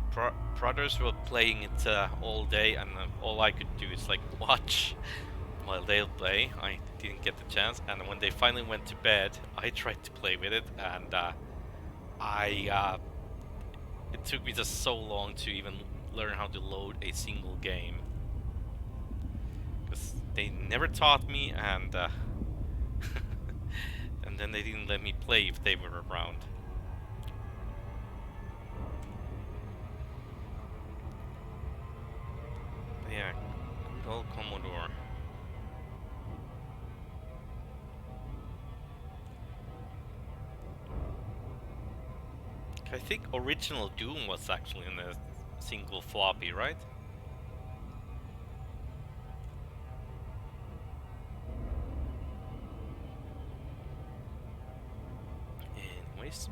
Speaker 1: brothers were playing it all day, and all I could do is like watch while they'll play. I didn't get the chance, and when they finally went to bed, I tried to play with it, and it took me just so long to even learn how to load a single game, because they never taught me, and and then they didn't let me play if they were around. But yeah, good old Commodore. I think original Doom was actually in a single floppy, right? Anyways.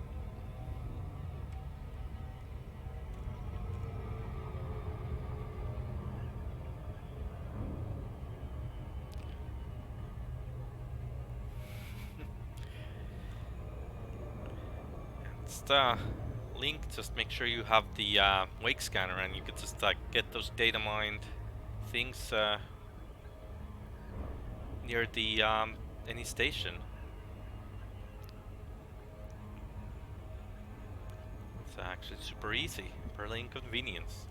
Speaker 1: Just Link, just make sure you have the wake scanner, and you can just get those data mined things near the any station. It's actually super easy, purely inconvenience.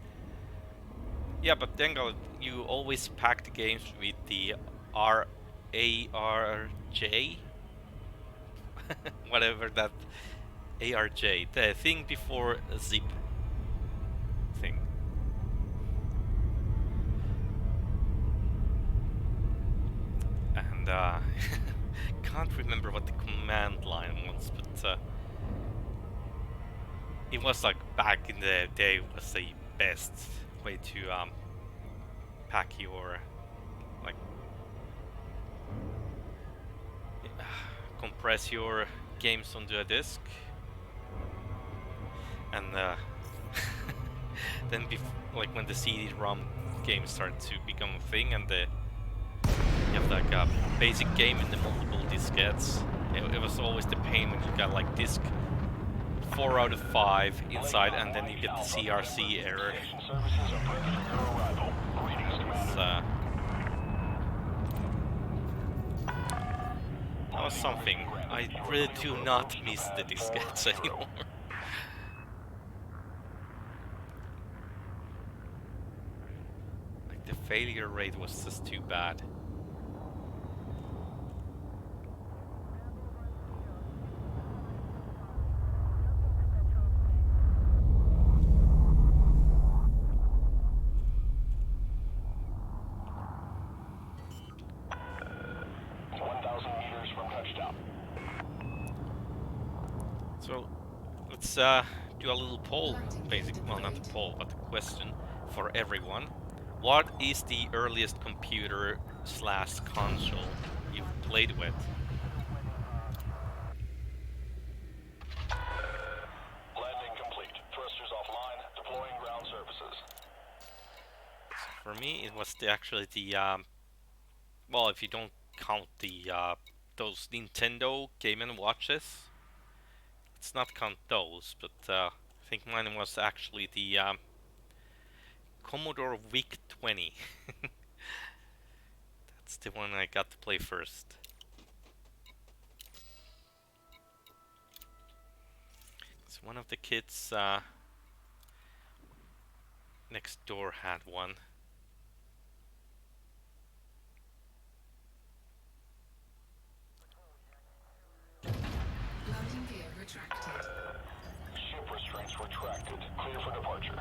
Speaker 1: Yeah, but then you always pack the games with the ARJ, whatever that ARJ, the thing before a zip thing. And can't remember what the command line was, but it was like back in the day was the best way to pack your like compress your games onto a disk, and then like when the CD-ROM games start to become a thing, and you have like a basic game in the multiple diskettes, it was always the pain when you got like disk 4 out of 5 inside, and then you get the CRC error. That was something. I really do not miss the diskettes anymore. Like the failure rate was just too bad. So let's do a little poll, basically. Well, not a poll, but a question for everyone. What is the earliest computer slash console you've played with?
Speaker 3: Landing complete. Thrusters offline. Deploying ground services.
Speaker 1: For me, it was actually the well, if you don't count the those Nintendo Game and Watches, let's not count those. But I think mine was actually the Commodore VIC-20. That's the one I got to play first. So one of the kids next door had one.
Speaker 4: Landing gear retracted.
Speaker 3: Ship restraints retracted. Clear for departure.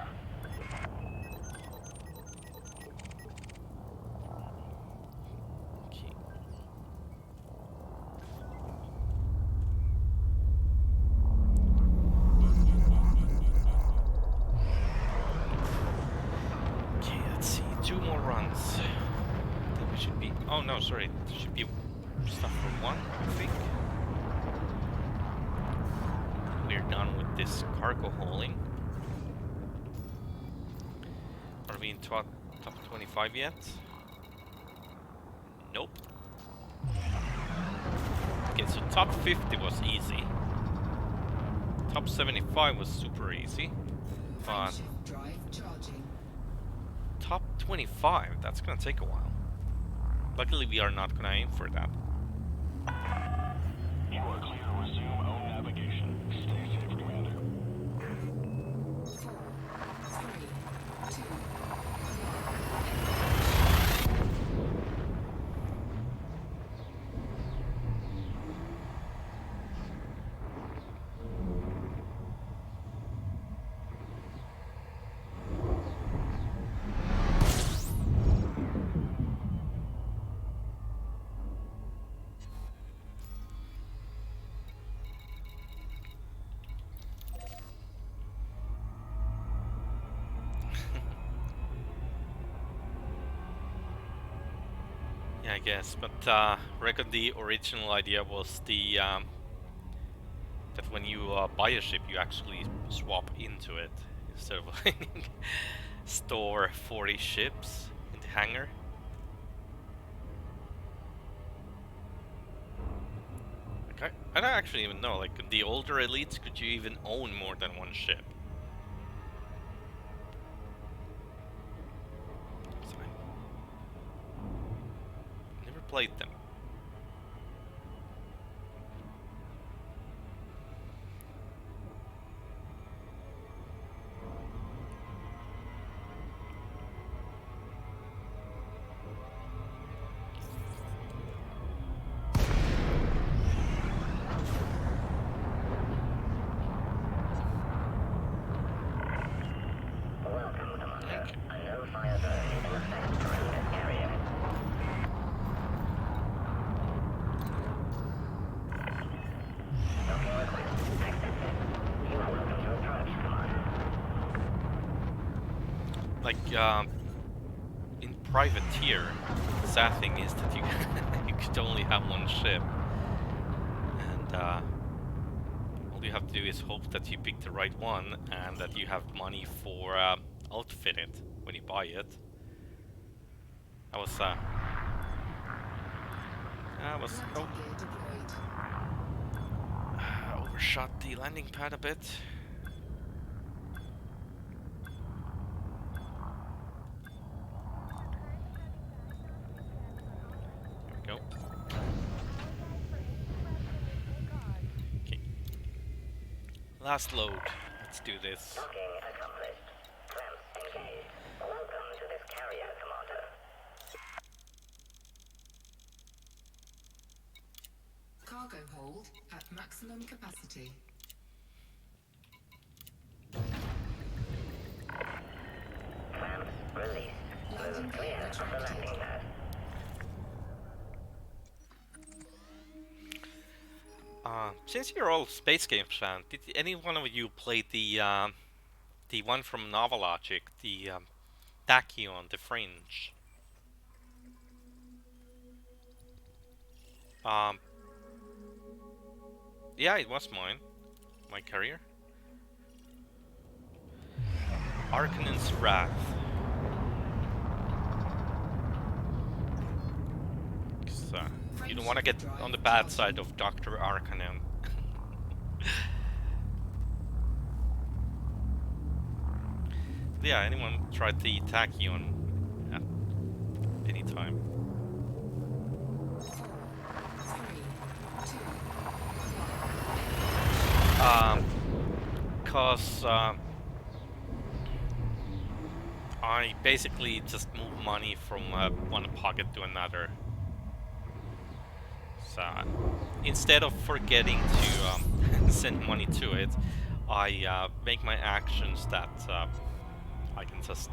Speaker 1: Okay. Okay, let's see. 2 more runs. Then we should be. Oh no, sorry. There should be stuff for 1, I think. We're done with this cargo hauling. Are we in top 25 yet? Nope. Okay, so top 50 was easy. Top 75 was super easy. But
Speaker 4: Frameshift drive charging.
Speaker 1: top 25, that's gonna take a while. Luckily, we are not gonna aim for that.
Speaker 3: You are clear to resume own navigation. Stay safe, Commander.
Speaker 4: 4, 3, 2,
Speaker 1: Yeah, I guess. But reckon the original idea was the that when you buy a ship, you actually swap into it instead of like store 40 ships in the hangar. Like, I don't actually even know. Like the older elites, could you even own more than one ship? So I never played them.
Speaker 2: Welcome, Commander. A no-fire zone is in effect around this area. Docking request accepted. You are welcome to approach, Commander.
Speaker 1: Like in privateer, the sad thing is that you you could only have one ship, and all you have to do is hope that you pick the right one and that you have money for outfit it when you buy it. I was oh,
Speaker 4: landing gear deployed.
Speaker 1: overshot the landing pad a bit. There we go. Okay. Last load. Let's do this.
Speaker 2: Docking accomplished. Clamps engaged. Welcome to this carrier, Commander.
Speaker 4: Cargo hold at maximum capacity.
Speaker 2: Clamps released. Move clear of the landing pad.
Speaker 1: Since you're all space games fan, did any one of you play the one from Novalogic, the Tachyon, the Fringe? Um, yeah, it was my career. Arcanon's Wrath. 'Cause, you don't want to get on the bad side of Dr. Arcanon. Yeah, anyone tried the Tachyon at any time?
Speaker 4: 4, 3, 2,
Speaker 1: Cause I basically just move money from one pocket to another. So instead of forgetting to send money to it, I make my actions that I can just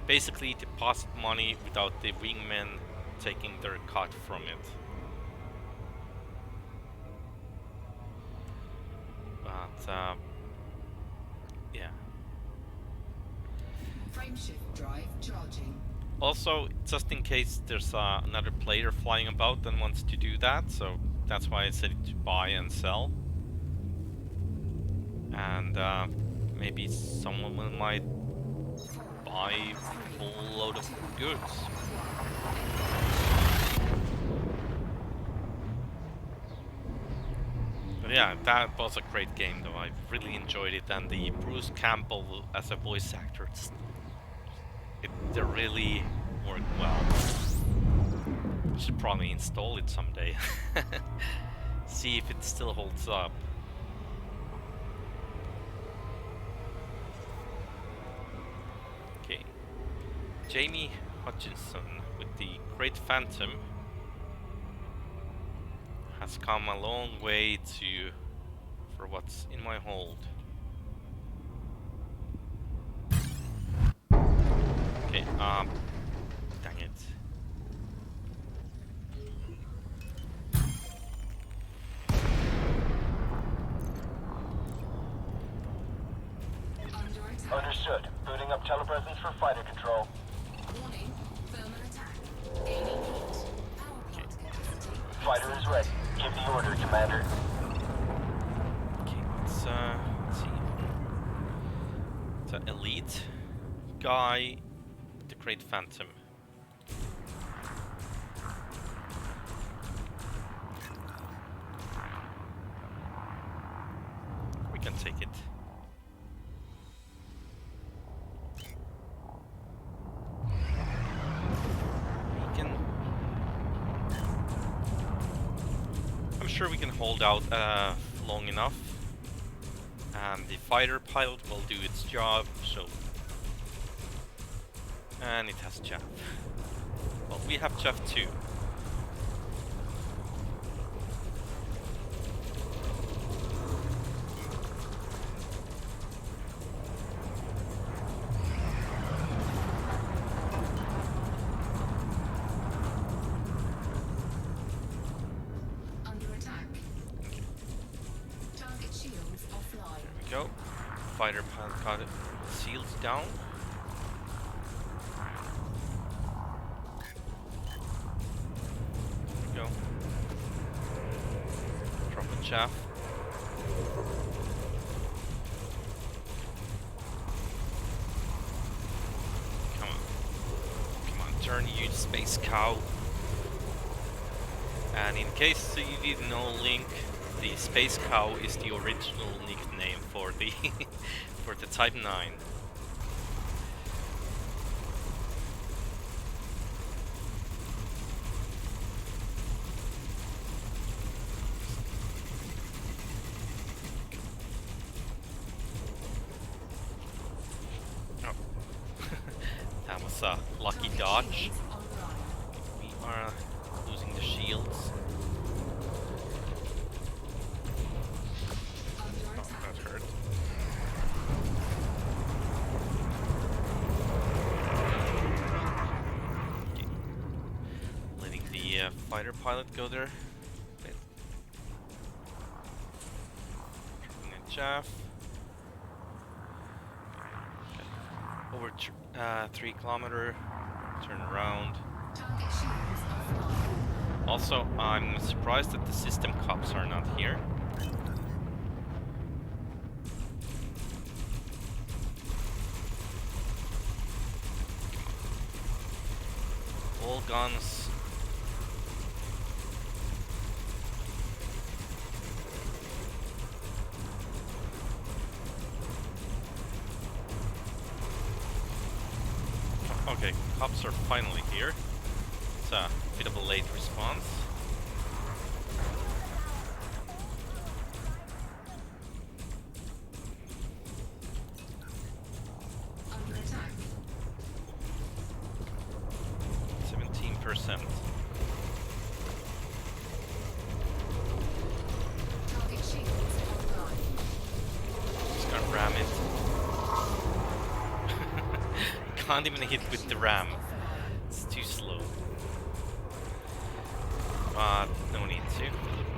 Speaker 1: basically deposit money without the wingmen taking their cut from it. But yeah.
Speaker 4: frameshift drive charging.
Speaker 1: Also, just in case there's another player flying about and wants to do that, so that's why I set it to buy and sell. And maybe someone might buy a full load of goods. But yeah, that was a great game though. I really enjoyed it, and the Bruce Campbell as a voice actor, they really worked well. Should probably install it someday. See if it still holds up. Okay. Jamie Hutchinson with the Great Phantom has come a long way for what's in my hold. Okay, dang it.
Speaker 4: Under attack.
Speaker 3: Understood. Booting up telepresence for fighter control.
Speaker 4: Warning, thermal attack. Gaining heat. Power plant capacity.
Speaker 3: Fighter is ready. Give the order, Commander.
Speaker 1: Okay, let's see. It's an elite guy, the Great Phantom. We can take it. We can. I'm sure we can hold out long enough, and the fighter pilot will do its job. So, and it has chaff. Well, we have chaff too.
Speaker 4: Under attack. Target shields offline.
Speaker 1: There we go. Fighter pilot got it. Seals down. There we go. Drop a chaff. Come on. Come on, turn you space cow. And in case you didn't know, Link, the Space Cow is the original nickname for the for the Type 9. Oh. That was a lucky dodge.
Speaker 4: Shields online.
Speaker 1: We are losing the shields.
Speaker 4: Under
Speaker 1: Oh,
Speaker 4: attack.
Speaker 1: that hurt. Okay. Letting the fighter pilot go there. chaff. Over 3 kilometer. Turn around.
Speaker 4: Target shields offline.
Speaker 1: Also, I'm surprised that the system cops are not here. All guns. Okay, cops are finally here. It's a bit of a late response.
Speaker 4: Under attack.
Speaker 1: 17%.
Speaker 4: Target shields offline.
Speaker 1: Just gonna ram it. Can't even hit with the ram. It's too slow. No need to.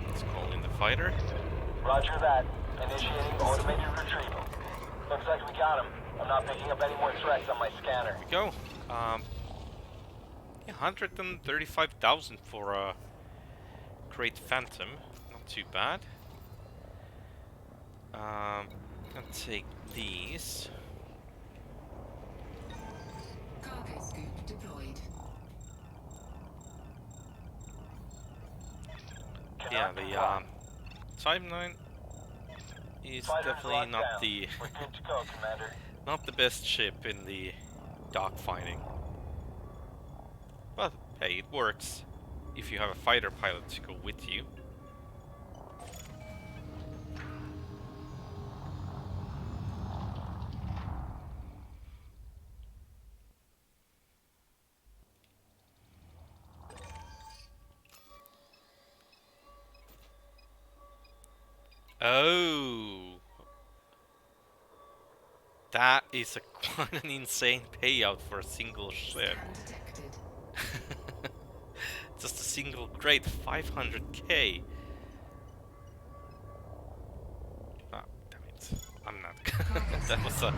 Speaker 1: Let's call in the fighter.
Speaker 3: Roger that. Initiating automated retrieval. Looks like we got him. I'm not picking up any more threats on my scanner.
Speaker 1: Here we go. Yeah, 135,000 for a Great Phantom. Not too bad. Gonna take these.
Speaker 4: Cargo scoop deployed.
Speaker 1: Yeah, the timeline is
Speaker 3: Fighters
Speaker 1: definitely
Speaker 3: locked
Speaker 1: not
Speaker 3: down.
Speaker 1: the
Speaker 3: We're good to go, Commander.
Speaker 1: not the best ship in the dogfighting. But hey, it works if you have a fighter pilot to go with you. Oh, that is a quite an insane payout for a single ship.
Speaker 4: Scan detected.
Speaker 1: Just a single crate, 500k. Ah, damn it. I'm not. That was a.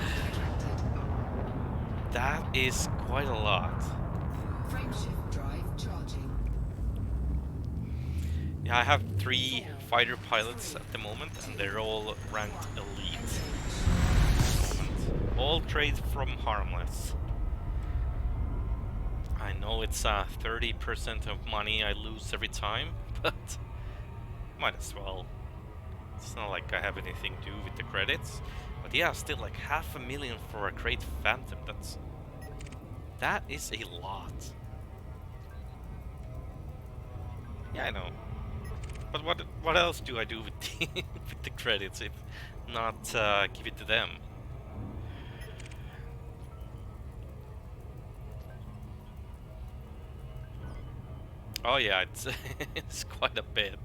Speaker 1: That is quite a lot.
Speaker 4: Frameshift drive charging.
Speaker 1: Yeah, I have 3 fighter pilots at the moment, and they're all ranked elite. At the moment. All trade from Harmless. I know it's 30% of money I lose every time, but might as well. It's not like I have anything to do with the credits. But yeah, still like 500,000 for a Great Phantom. That is a lot. Yeah, I know. But what else do I do with the with the credits if not give it to them? Oh yeah, it's it's quite a bit.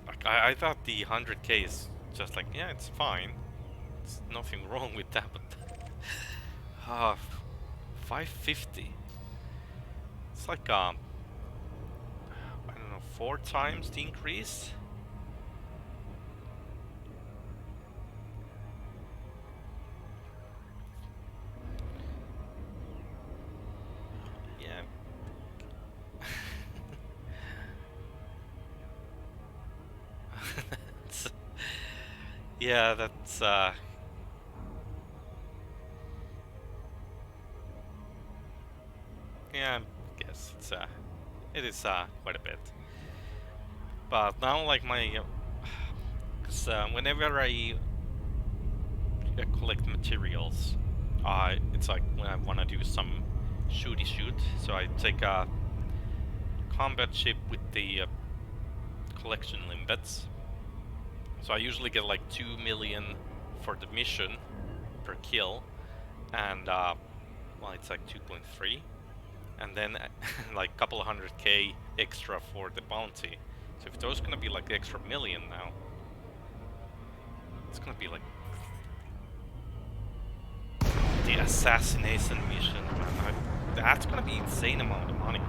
Speaker 1: Like I thought the 100k is just like, yeah, it's fine. There's nothing wrong with that, but 550. It's like I don't know, 4 times the increase. Yeah. Yeah, that's yeah, I guess it is quite a bit. But now like my cuz whenever I collect materials, it's like when I want to do some shooty shoot, so I take a combat ship with the collection limbets. So I usually get like 2 million for the mission per kill, and well, it's like 2.3, and then like a couple of 100k extra for the bounty. So if those gonna be like the extra million now, it's gonna be like the assassination mission. Man, that's gonna be insane amount of money.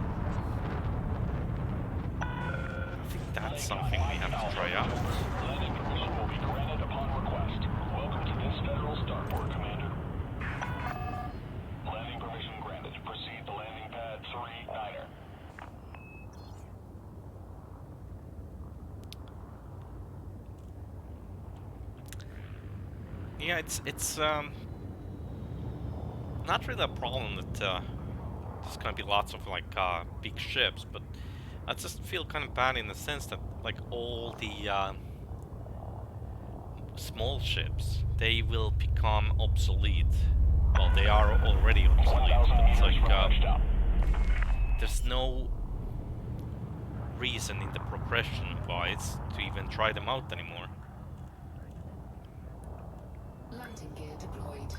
Speaker 1: I think that's that's something we have to try out.
Speaker 3: Landing permission will be granted upon request. Welcome to this federal starport, Commander. Landing permission granted. Proceed to landing pad 3-9er.
Speaker 1: Yeah, it's not really a problem that there's gonna be lots of like big ships, but I just feel kind of bad in the sense that like all the small ships, they will become obsolete. Well, they are already obsolete, but it's like there's no reason in the progression-wise to even try them out anymore.
Speaker 4: Landing gear deployed.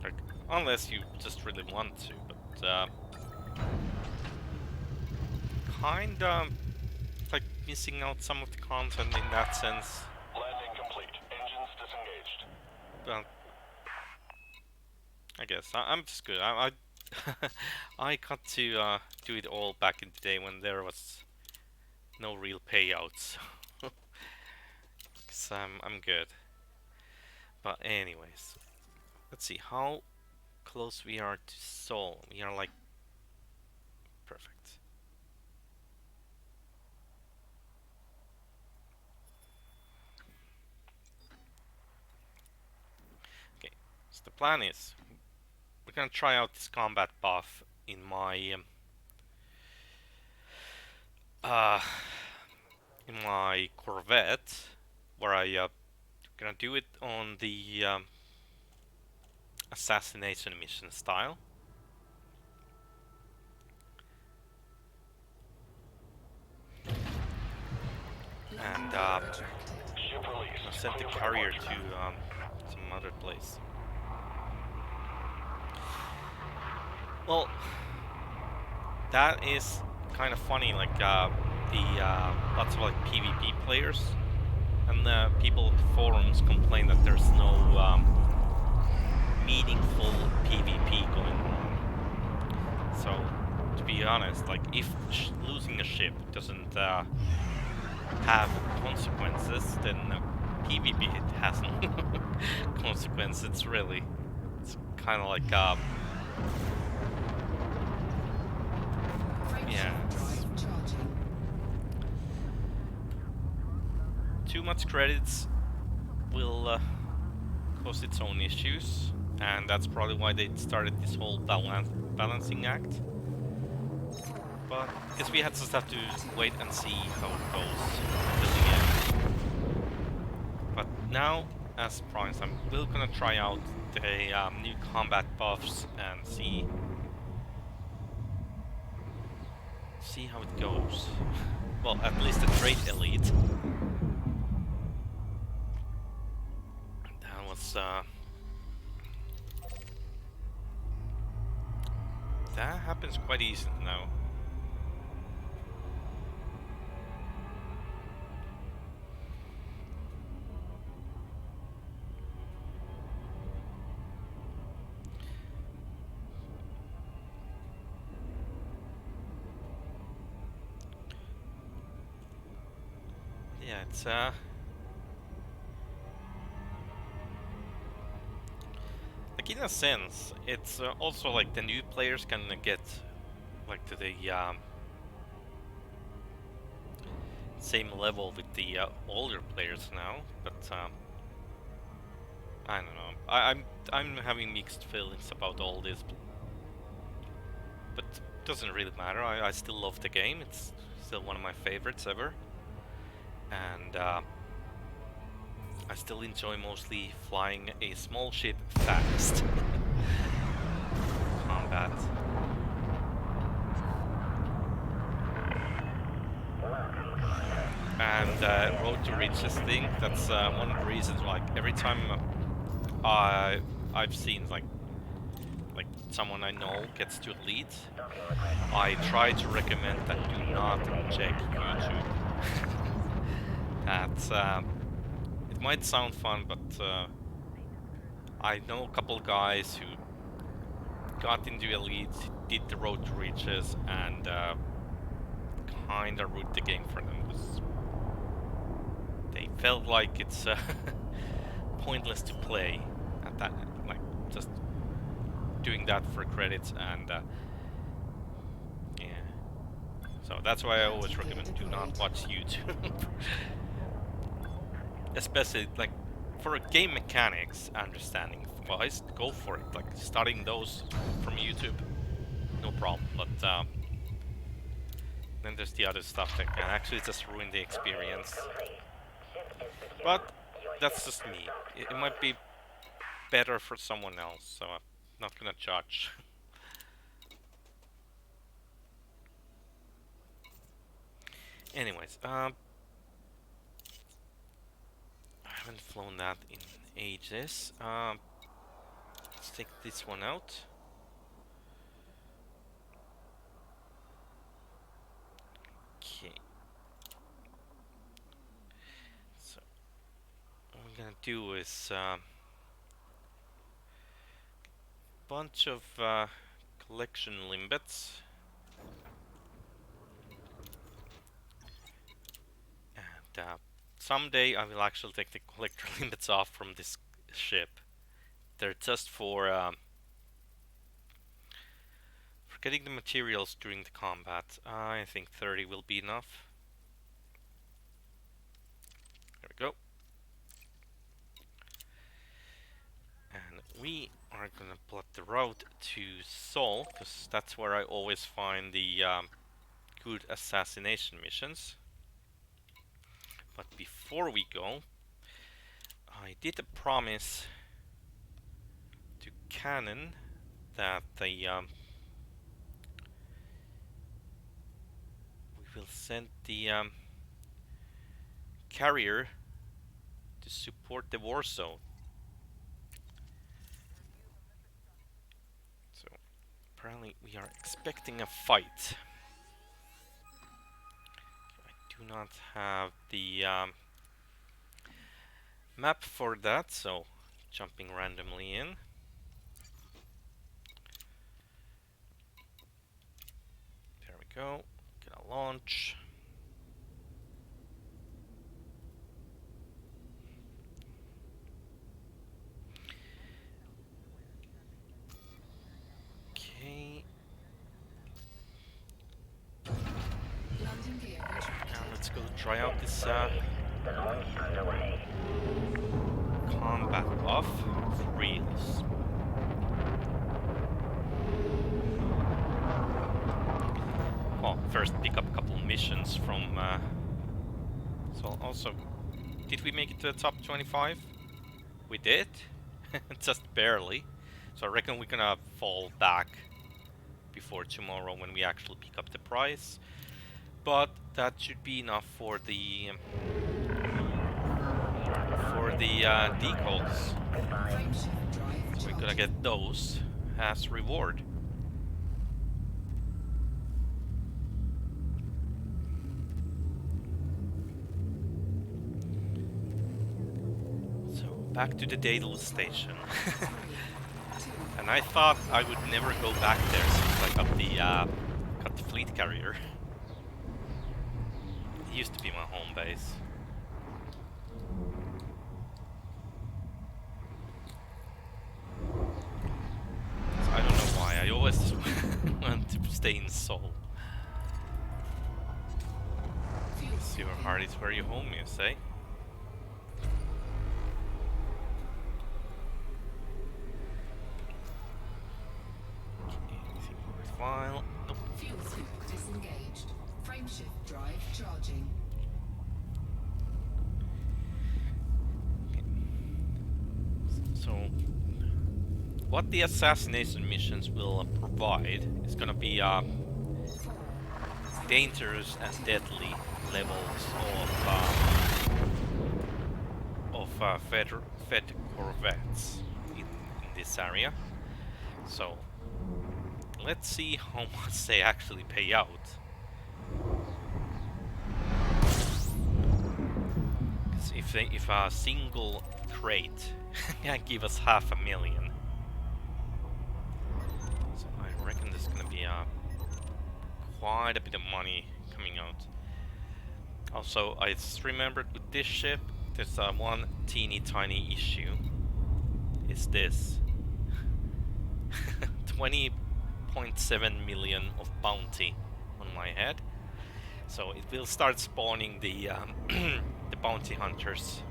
Speaker 1: Like, unless you just really want to, but kinda like missing out some of the content in that sense.
Speaker 3: Landing complete. Engines disengaged.
Speaker 1: Well, I guess I'm just good. I I got to do it all back in the day when there was no real payouts. Cause I'm good. But anyways, let's see how close we are to Seoul. We are like perfect. Okay, so the plan is we're gonna try out this combat buff in my uh in my Corvette, where I gonna do it on the assassination mission style. And
Speaker 3: Ship released.
Speaker 1: I sent the carrier to some other place. Well, that is kind of funny. Like lots of like PvP players and the people at the forums complain that there's no meaningful PvP going on. So, to be honest, like if losing a ship doesn't have consequences, then PvP it has no consequences. It's kind of like yeah. Too much credits will cause its own issues, and that's probably why they started this whole balancing act. But I guess we just have to wait and see how it goes till the end. But now, as promised, I'm still gonna try out the new combat buffs and see how it goes. Well, at least the Trade Elite. That was that happens quite easily now. Yeah, it's like in a sense, it's also like the new players can get like to the same level with the older players now, but I don't know. I'm having mixed feelings about all this, but it doesn't really matter. I still love the game. It's still one of my favorites ever, and I still enjoy mostly flying a small ship fast. Combat. And Road to Riches thing, that's one of the reasons, like, every time I've seen, like someone I know gets to elite, I try to recommend that do not check YouTube. That's, it might sound fun, but I know a couple guys who got into elite, did the Road to Riches, and kinda ruined the game for them. I felt like it's pointless to play at that, like just doing that for credits, and yeah. So that's why I always recommend do not watch YouTube, especially like for game mechanics understanding wise. Go for it, like studying those from YouTube, no problem. But then there's the other stuff that can actually just ruin the experience.
Speaker 2: Complete. Ship is secure.
Speaker 1: But
Speaker 2: Your
Speaker 1: that's
Speaker 2: ship
Speaker 1: just
Speaker 2: has
Speaker 1: me.
Speaker 2: docked
Speaker 1: It might be better for someone else, so I'm not gonna judge. Anyways, I haven't flown that in ages. Let's take this one out. Okay. So what we're gonna do is bunch of collection limbets, and someday I will actually take the collector limbets off from this ship. They're just for getting the materials during the combat. I think 30 will be enough. There we go. And we are gonna plot the route to Seoul, because that's where I always find the good assassination missions. But before we go, I did a promise to Canon that we will send the carrier to support the war zone. So apparently we are expecting a fight. I do not have the map for that, so jumping randomly in. There we go. Gonna launch. Okay.
Speaker 4: London vehicle
Speaker 1: Now
Speaker 4: tracked.
Speaker 1: let's go try out this
Speaker 2: the launch underway.
Speaker 1: combat buff of reels. Well, first pick up a couple missions from. So also, did we make it to the top 25? We did, just barely. So I reckon we're gonna fall back before tomorrow when we actually pick up the prize. But that should be enough for the decals.
Speaker 4: Frame shift drive
Speaker 1: So we're gonna
Speaker 4: charging.
Speaker 1: get those as reward. So back to the Daedalus station. And I thought I would never go back there since I got the fleet carrier. It used to be my home base. So I don't know why. I always want to stay in Seoul.
Speaker 4: Fuel
Speaker 1: Your heart is where you home, you say? Anything worthwhile? Nope.
Speaker 4: Fuel scoop disengaged. Frame shift drive charging.
Speaker 1: So, what the assassination missions will provide is gonna be dangerous and deadly levels of fed corvettes in this area. So, let's see how much they actually pay out. 'Cause if a single crate can give us 500,000, so I reckon there's gonna be quite a bit of money coming out. Also, I just remembered with this ship, There's one teeny tiny issue. Is this 20.7 million of bounty on my head? So it will start spawning the the bounty hunters.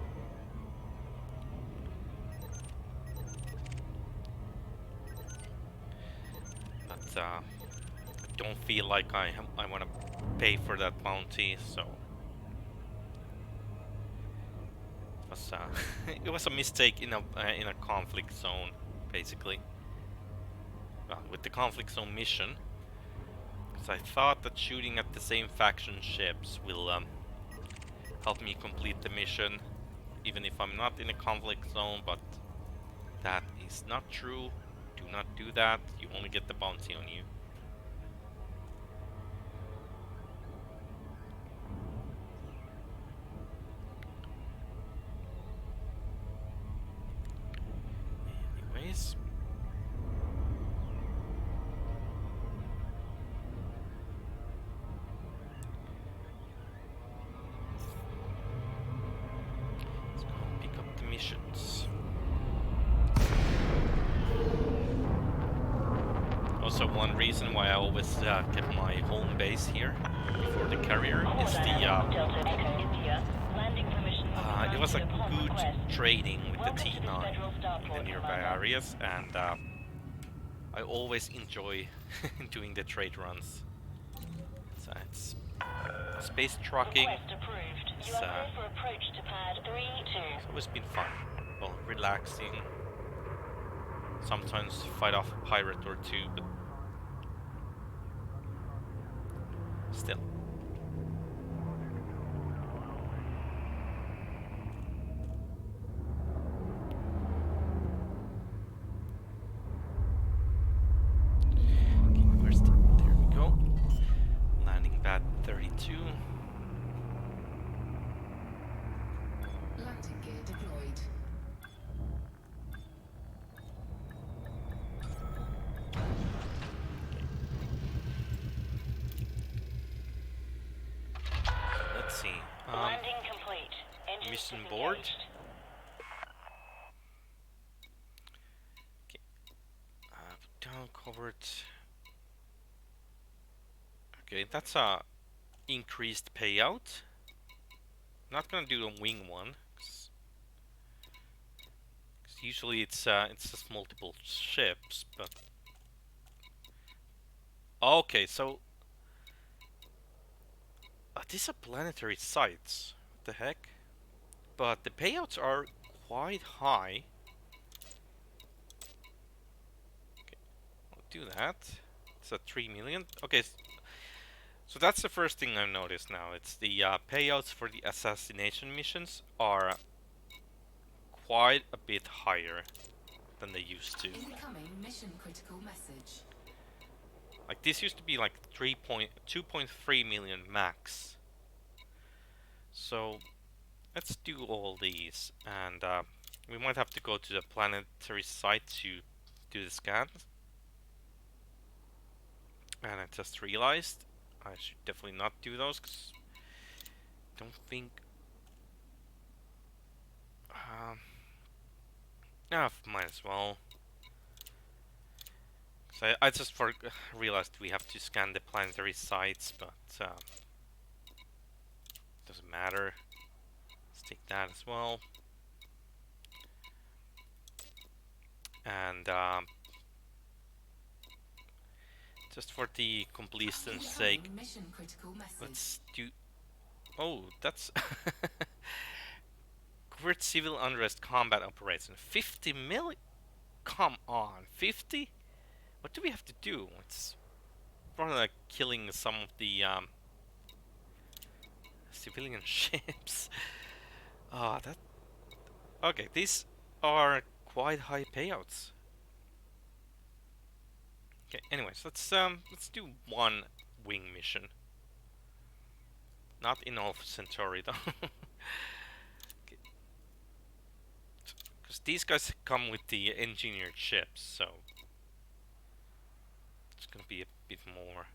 Speaker 1: But I don't feel like I want to pay for that bounty, so it was it was a mistake in a conflict zone, basically. Well, with the conflict zone mission, because I thought that shooting at the same faction ships will help me complete the mission, even if I'm not in a conflict zone, but that is not true. Do not do that. You only get the bounty on you. Anyways. Let's go pick up the missions. Also, one reason why I always kept my home base here before the carrier is it was a good trading with the T9 in the nearby areas, and I always enjoy doing the trade runs. So it's space trucking. It's always been fun. Well, relaxing. Sometimes fight off a pirate or two, but still. There we go. Landing pad 32.
Speaker 4: Landing gear deployed.
Speaker 1: Let's see.
Speaker 2: Landing complete. Engines
Speaker 1: Mission
Speaker 2: disengaged.
Speaker 1: board. Okay. Down covered. Okay, that's a increased payout. Not gonna do the wing one, 'cause usually it's just multiple ships. But okay, so these are planetary sites. What the heck? But the payouts are quite high. Okay, I'll do that. It's at 3 million. Okay, so that's the first thing I've noticed now. It's the payouts for the assassination missions are quite a bit higher than they used to.
Speaker 4: Incoming mission critical message.
Speaker 1: Like this used to be like 2.3 million max. So let's do all these, and we might have to go to the planetary site to do the scans. And I just realized I should definitely not do those, because I don't think might as well. So I just realized we have to scan the planetary sites, but doesn't matter. Let's take that as well. And just for the completion's sake,
Speaker 4: Mission critical message.
Speaker 1: let's do. Oh, that's covert civil unrest combat operation. 50 million. Come on, 50. What do we have to do? It's probably like killing some of the civilian ships. That. Okay, these are quite high payouts. Okay, anyways, let's do one wing mission. Not in Alpha Centauri though. Because these guys come with the engineered ships, so it's gonna be a bit more.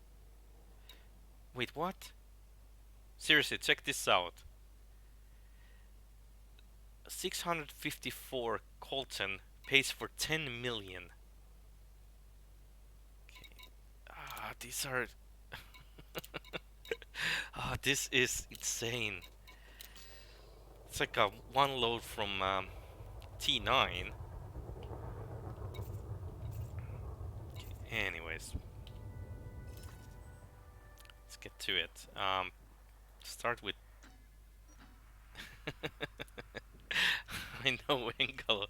Speaker 1: Wait, what? Seriously, check this out. 654 Colton pays for 10 million. These are. This is insane. It's like a one load from T9. Anyways, let's get to it. Start with. I know Engel.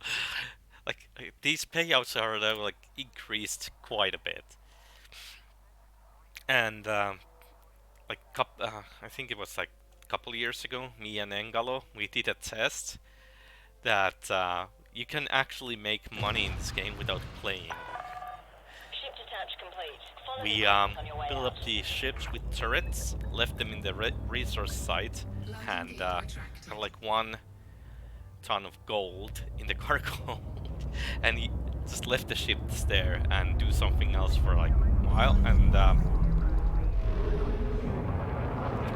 Speaker 1: Like these payouts are like increased quite a bit, and I think it was like a couple years ago, me and Engalo, we did a test that you can actually make money in this game without playing.
Speaker 2: Ship detach complete. Follow the
Speaker 1: We
Speaker 2: compass on your way
Speaker 1: built
Speaker 2: out.
Speaker 1: up the ships with turrets, left them in the resource site,
Speaker 4: Landing
Speaker 1: and
Speaker 4: gear retracted.
Speaker 1: had like 1 ton of gold in the cargo, and he just left the ships there and do something else for like a while, and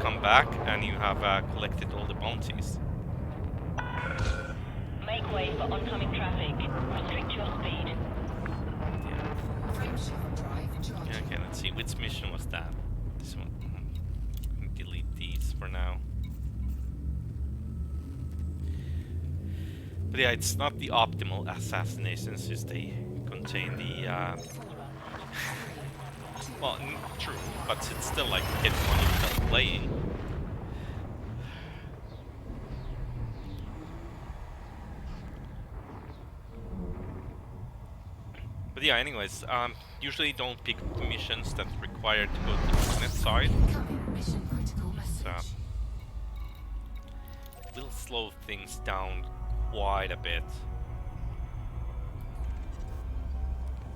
Speaker 1: come back and you have collected all the bounties.
Speaker 2: Make way for oncoming traffic. Restrict your speed.
Speaker 1: Yeah.
Speaker 4: Frameshift drive charging.
Speaker 1: Okay, let's see. Which mission was that? This one. Delete these for now. But yeah, it's not the optimal assassinations, since they contain the well, true, but it's still like get money without playing. But yeah, anyways, usually don't pick the missions that require to go to the planet side.
Speaker 4: Incoming mission critical
Speaker 1: So
Speaker 4: message.
Speaker 1: will slow things down quite a bit.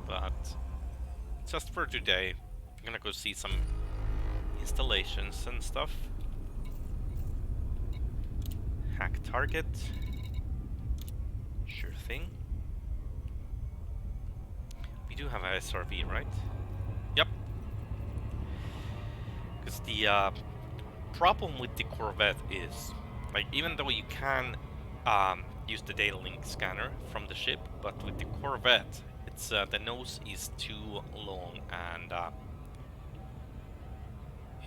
Speaker 1: But just for today, I'm gonna go see some installations and stuff. Hack target. Sure thing. We do have a SRV, right? Yep. Because the problem with the Corvette is, like, even though you can use the data link scanner from the ship, but with the Corvette, it's the nose is too long, and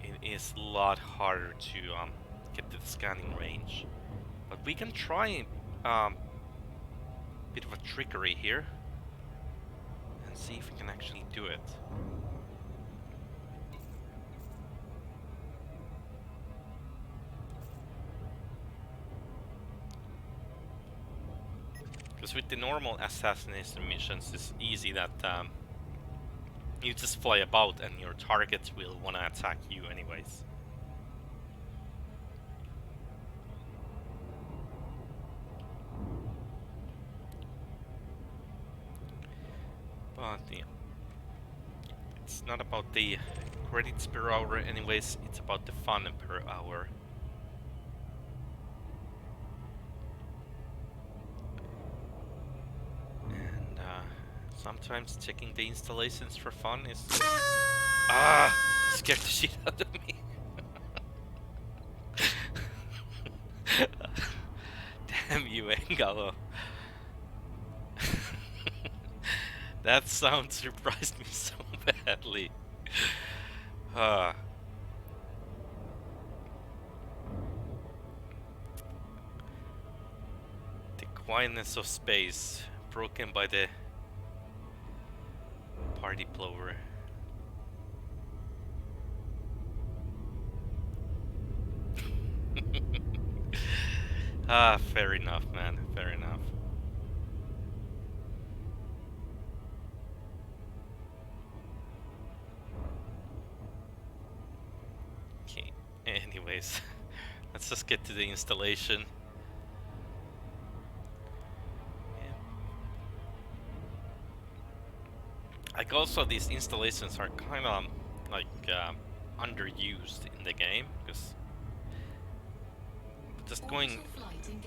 Speaker 1: it is a lot harder to get to the scanning range. But we can try bit of a trickery here and see if we can actually do it. Because with the normal assassination missions, it's easy that you just fly about and your targets will want to attack you anyways. But yeah, it's not about the credits per hour anyways, it's about the fun per hour. And sometimes checking the installations for fun is... Scared the shit out of me. Damn you, Engalo. That sound surprised me so badly. The quietness of space, broken by the party plover. Fair enough, man. Fair enough. Okay, anyways, let's just get to the installation. Yeah. Like, also, these installations are kind of like underused in the game, because just going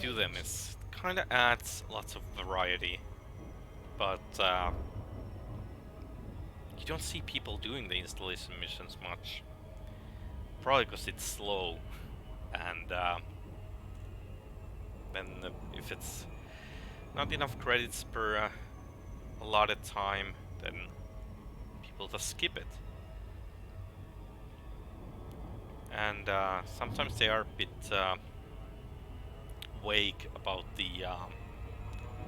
Speaker 1: to them is kind of adds lots of variety, but you don't see people doing the installation missions much. Probably because it's slow, and when if it's not enough credits per allotted time, then people just skip it. And sometimes they are a bit vague about the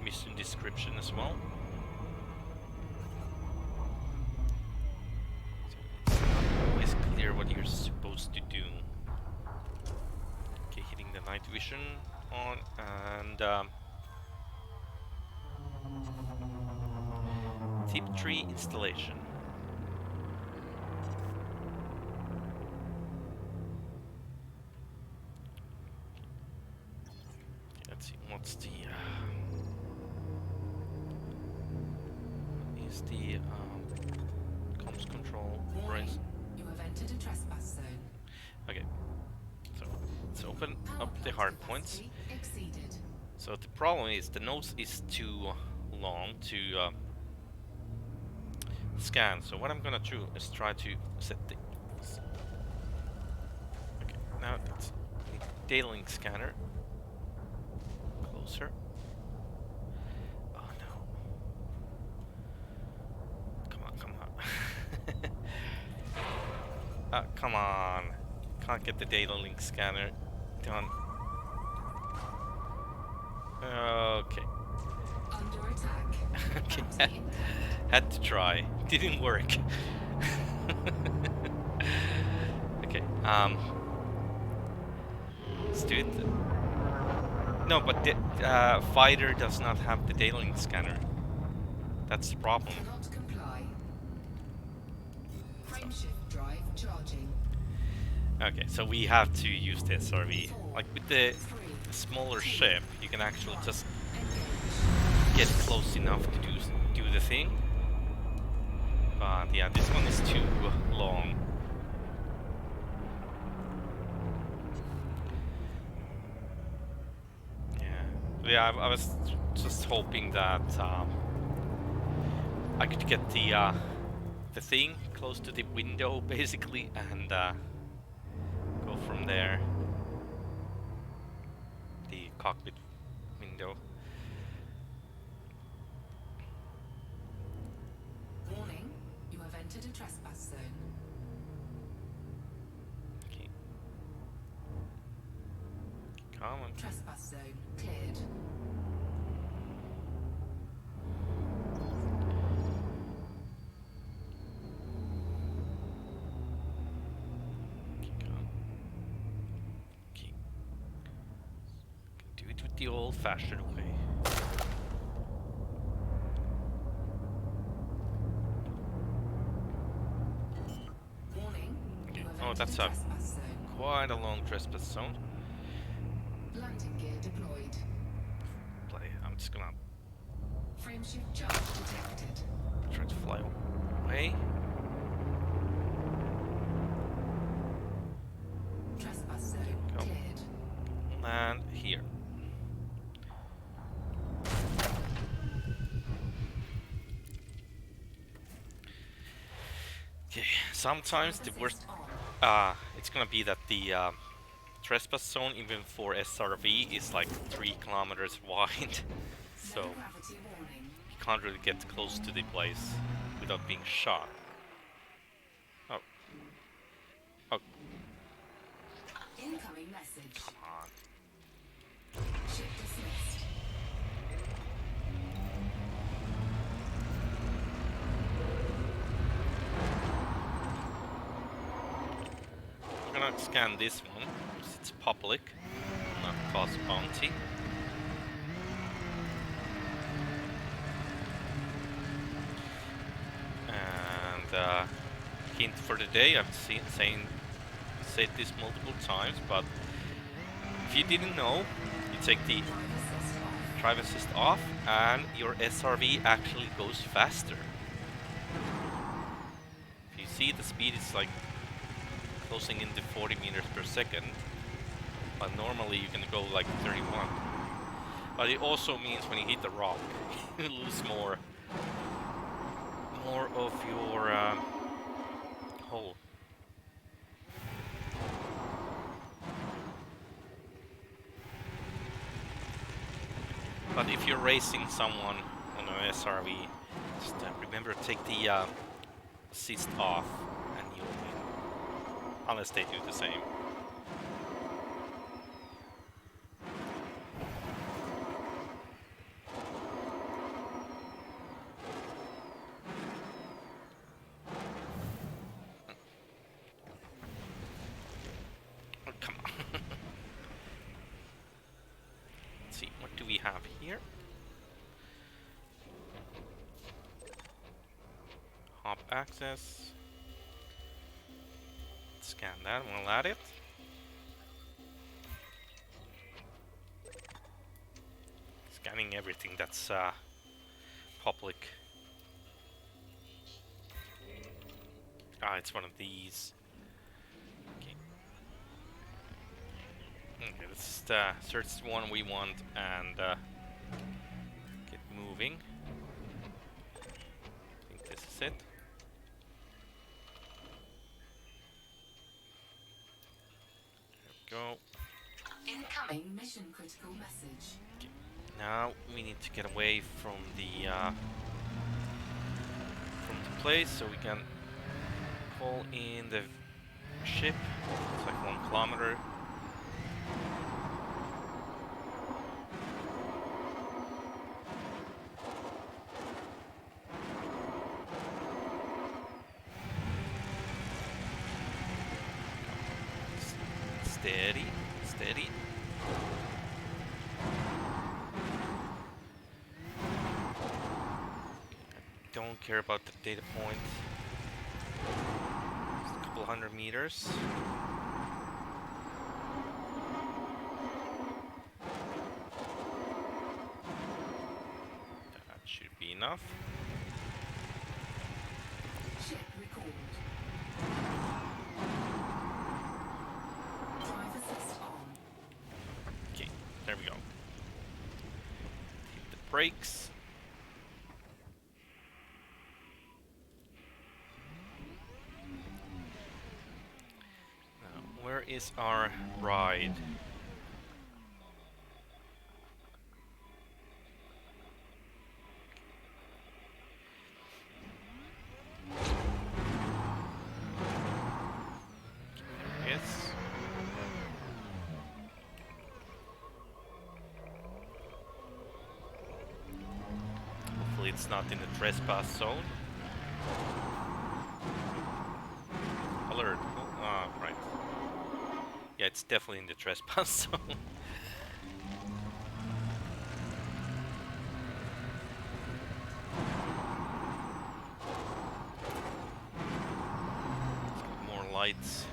Speaker 1: mission description as well. So it's not always clear what you're supposed to do. Okay, hitting the night vision on and tip tree installation. Okay, let's see what's the is the comms control brace.
Speaker 4: You have entered a trespass zone.
Speaker 1: Okay, so let's open up the hard points.
Speaker 4: Exceeded.
Speaker 1: So the problem is the nose is too long to scan. So what I'm gonna do is try to set the. Okay, now that's the data link scanner. Closer. Oh no! Come on, come on! Come on! Can't get the data link scanner done. Okay.
Speaker 4: Under attack.
Speaker 1: Okay. Had to try. Didn't work. Okay. Let's do it. No, but the fighter does not have the data link scanner. That's the problem.
Speaker 4: Cannot comply. Frameshift drive charging.
Speaker 1: Okay, so we have to use the SRV. Like with the smaller ship, you can actually just get close enough to do the thing. But yeah, this one is too long. Yeah, I was just hoping that I could get the thing close to the window, basically, and go from there. The cockpit window.
Speaker 4: Warning, you have entered a trespass zone.
Speaker 1: Okay. Come on.
Speaker 4: Trespass zone cleared.
Speaker 1: Keep going. Okay. Can do it with the old-fashioned way.
Speaker 4: Warning,
Speaker 1: Okay.
Speaker 4: you have
Speaker 1: Oh,
Speaker 4: entered
Speaker 1: that's
Speaker 4: a
Speaker 1: a
Speaker 4: trespass zone.
Speaker 1: quite a long trespass zone.
Speaker 4: Landing gear deployed.
Speaker 1: Play. I'm just gonna
Speaker 4: Frameshift charge detected.
Speaker 1: try to fly away.
Speaker 4: Trespass zone
Speaker 1: Go.
Speaker 4: cleared.
Speaker 1: And here. Okay, sometimes the worst
Speaker 4: On.
Speaker 1: it's gonna be that the trespass zone, even for SRV, is like 3 kilometers wide. So
Speaker 4: No gravity warning.
Speaker 1: you can't really get close to the place without being shot. Oh. Oh,
Speaker 4: Incoming message.
Speaker 1: come on.
Speaker 4: Ship dismissed.
Speaker 1: I'm gonna scan this one, because it's public, not cause bounty. And hint for the day, I've said this multiple times, but if you didn't know, you take the drive assist off and your SRV actually goes faster. If you see, the speed is like closing in to 40 meters per second, but normally you can go like 31. But it also means when you hit the rock, you lose more of your hull. But if you're racing someone on an SRV, just remember to take the assist off, and you'll win. Unless they do the same. Oh, come on. Let's see, what do we have here? Hop access. Scan that, we'll add it. Scanning everything that's public. Ah, it's one of these. Okay. Okay, let's just search the one we want and get moving. I think this is it. Go.
Speaker 4: Incoming mission critical message.
Speaker 1: Okay. Now we need to get away from the place so we can pull in the ship. It's like 1 kilometer. Steady, steady. I don't care about the data point. Just a couple 100 meters. That should be enough.
Speaker 4: Ship recalled. Drive assist on.
Speaker 1: Okay, there we go. Hit the brakes. Now, where is our ride? Yes. Hopefully it's not in the trespass zone. Alert. Oh, ah, right. Yeah, it's definitely in the trespass zone. More lights.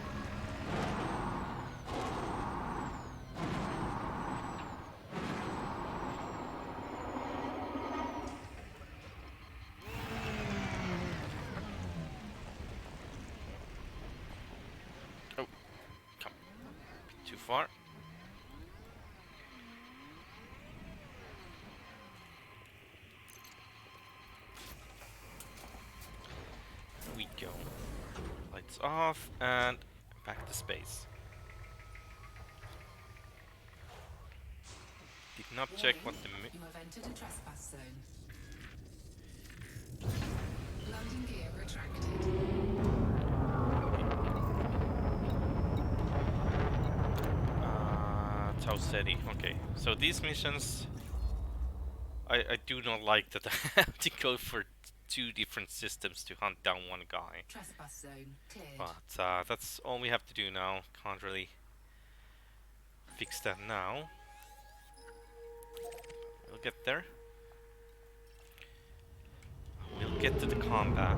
Speaker 1: Oh, come. Too far. There we go. Lights off and back to space. Did not check what the
Speaker 4: You have entered a trespass zone. Landing gear retracted.
Speaker 1: Tau steady. Okay, so these missions, I do not like that I have to go for 2 different systems to hunt down one guy.
Speaker 4: Trespass zone cleared.
Speaker 1: But that's all we have to do now. Can't really fix that now. We'll get there. We'll get to the combat.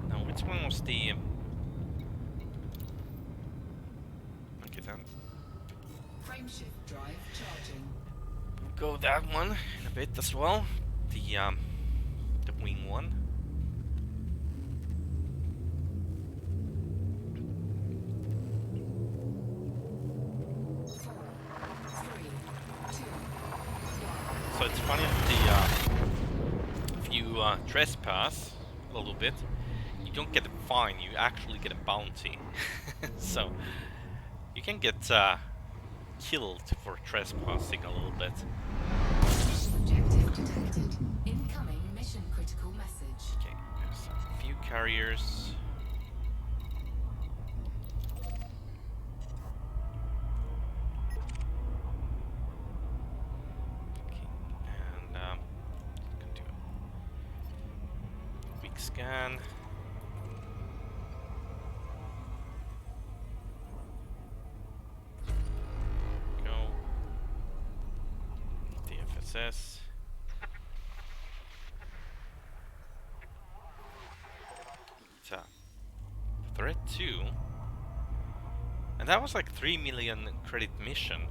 Speaker 1: Now, which one was the... Okay, then.
Speaker 4: Frameshift drive charging.
Speaker 1: Go that one in a bit as well. The wing one. So it's funny if you trespass a little bit, you don't get a fine, you actually get a bounty. So you can get killed for trespassing a little bit.
Speaker 4: Objective detected. Incoming mission critical message.
Speaker 1: Okay, there's a few carriers. Okay, and can do a quick scan. Go. DFSS. So, threat 2. And that was like 3 million credit mission.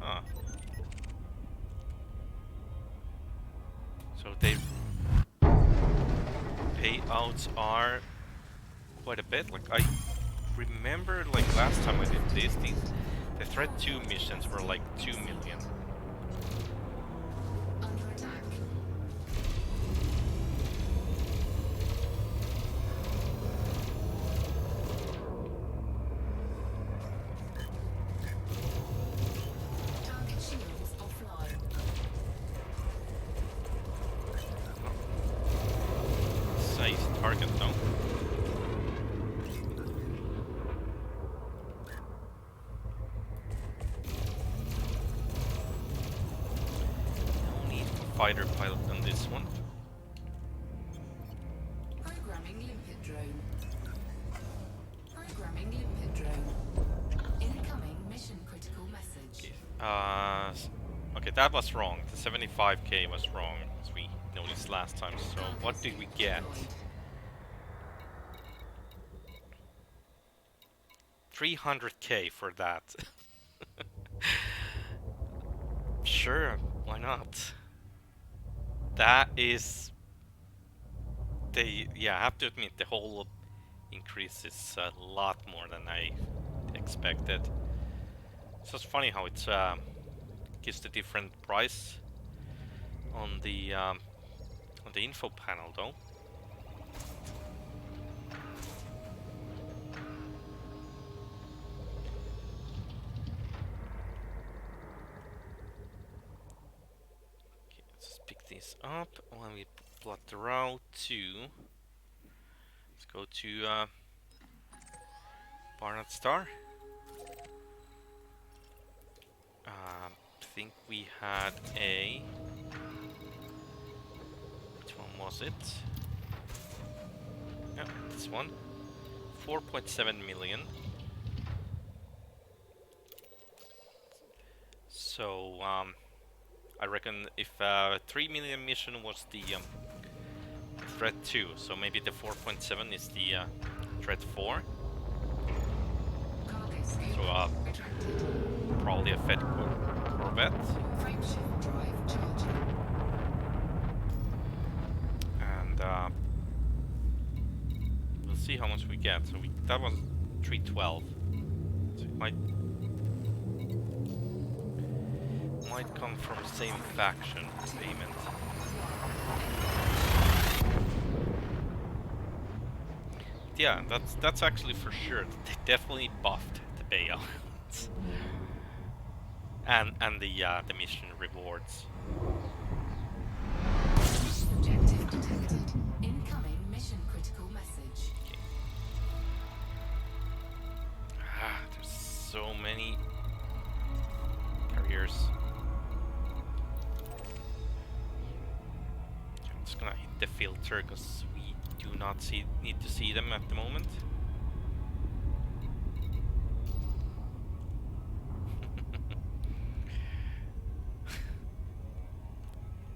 Speaker 1: Huh. So they payouts are quite a bit. Like I remember like last time I did this, the threat 2 missions were like 2 million.
Speaker 4: Under attack. Target shields offline.
Speaker 1: Size target though. No need for fighter pilot on this one.
Speaker 4: Programming limpet drone. Programming limpet drone. Incoming mission critical message.
Speaker 1: Okay, that was wrong. The 75k was wrong, as we noticed last time. So what did we get? 300k for that. Sure, why not? That is... I have to admit, the whole increase is a lot more than I expected. It's just funny how it gives the different price on the info panel, though. Okay, let's just pick these up when we plot the route to. Let's go to Barnard Star. I think we had a... Which one was it? Yeah, this one. 4.7 million. So, I reckon if 3 million mission was the threat 2, so maybe the 4.7 is the threat 4.
Speaker 4: Cargo
Speaker 1: So,
Speaker 4: scope retracted.
Speaker 1: probably a Fed Corvette.
Speaker 4: Frameshift drive charging.
Speaker 1: And we'll see how much we get. So that was 312. So it might come from the same faction payment. Yeah, that's actually for sure. They definitely buffed the payouts and the mission rewards.
Speaker 4: Objective detected. Incoming mission critical message.
Speaker 1: There's so many carriers. I'm just gonna hit the filter because we do not need to see them at the moment.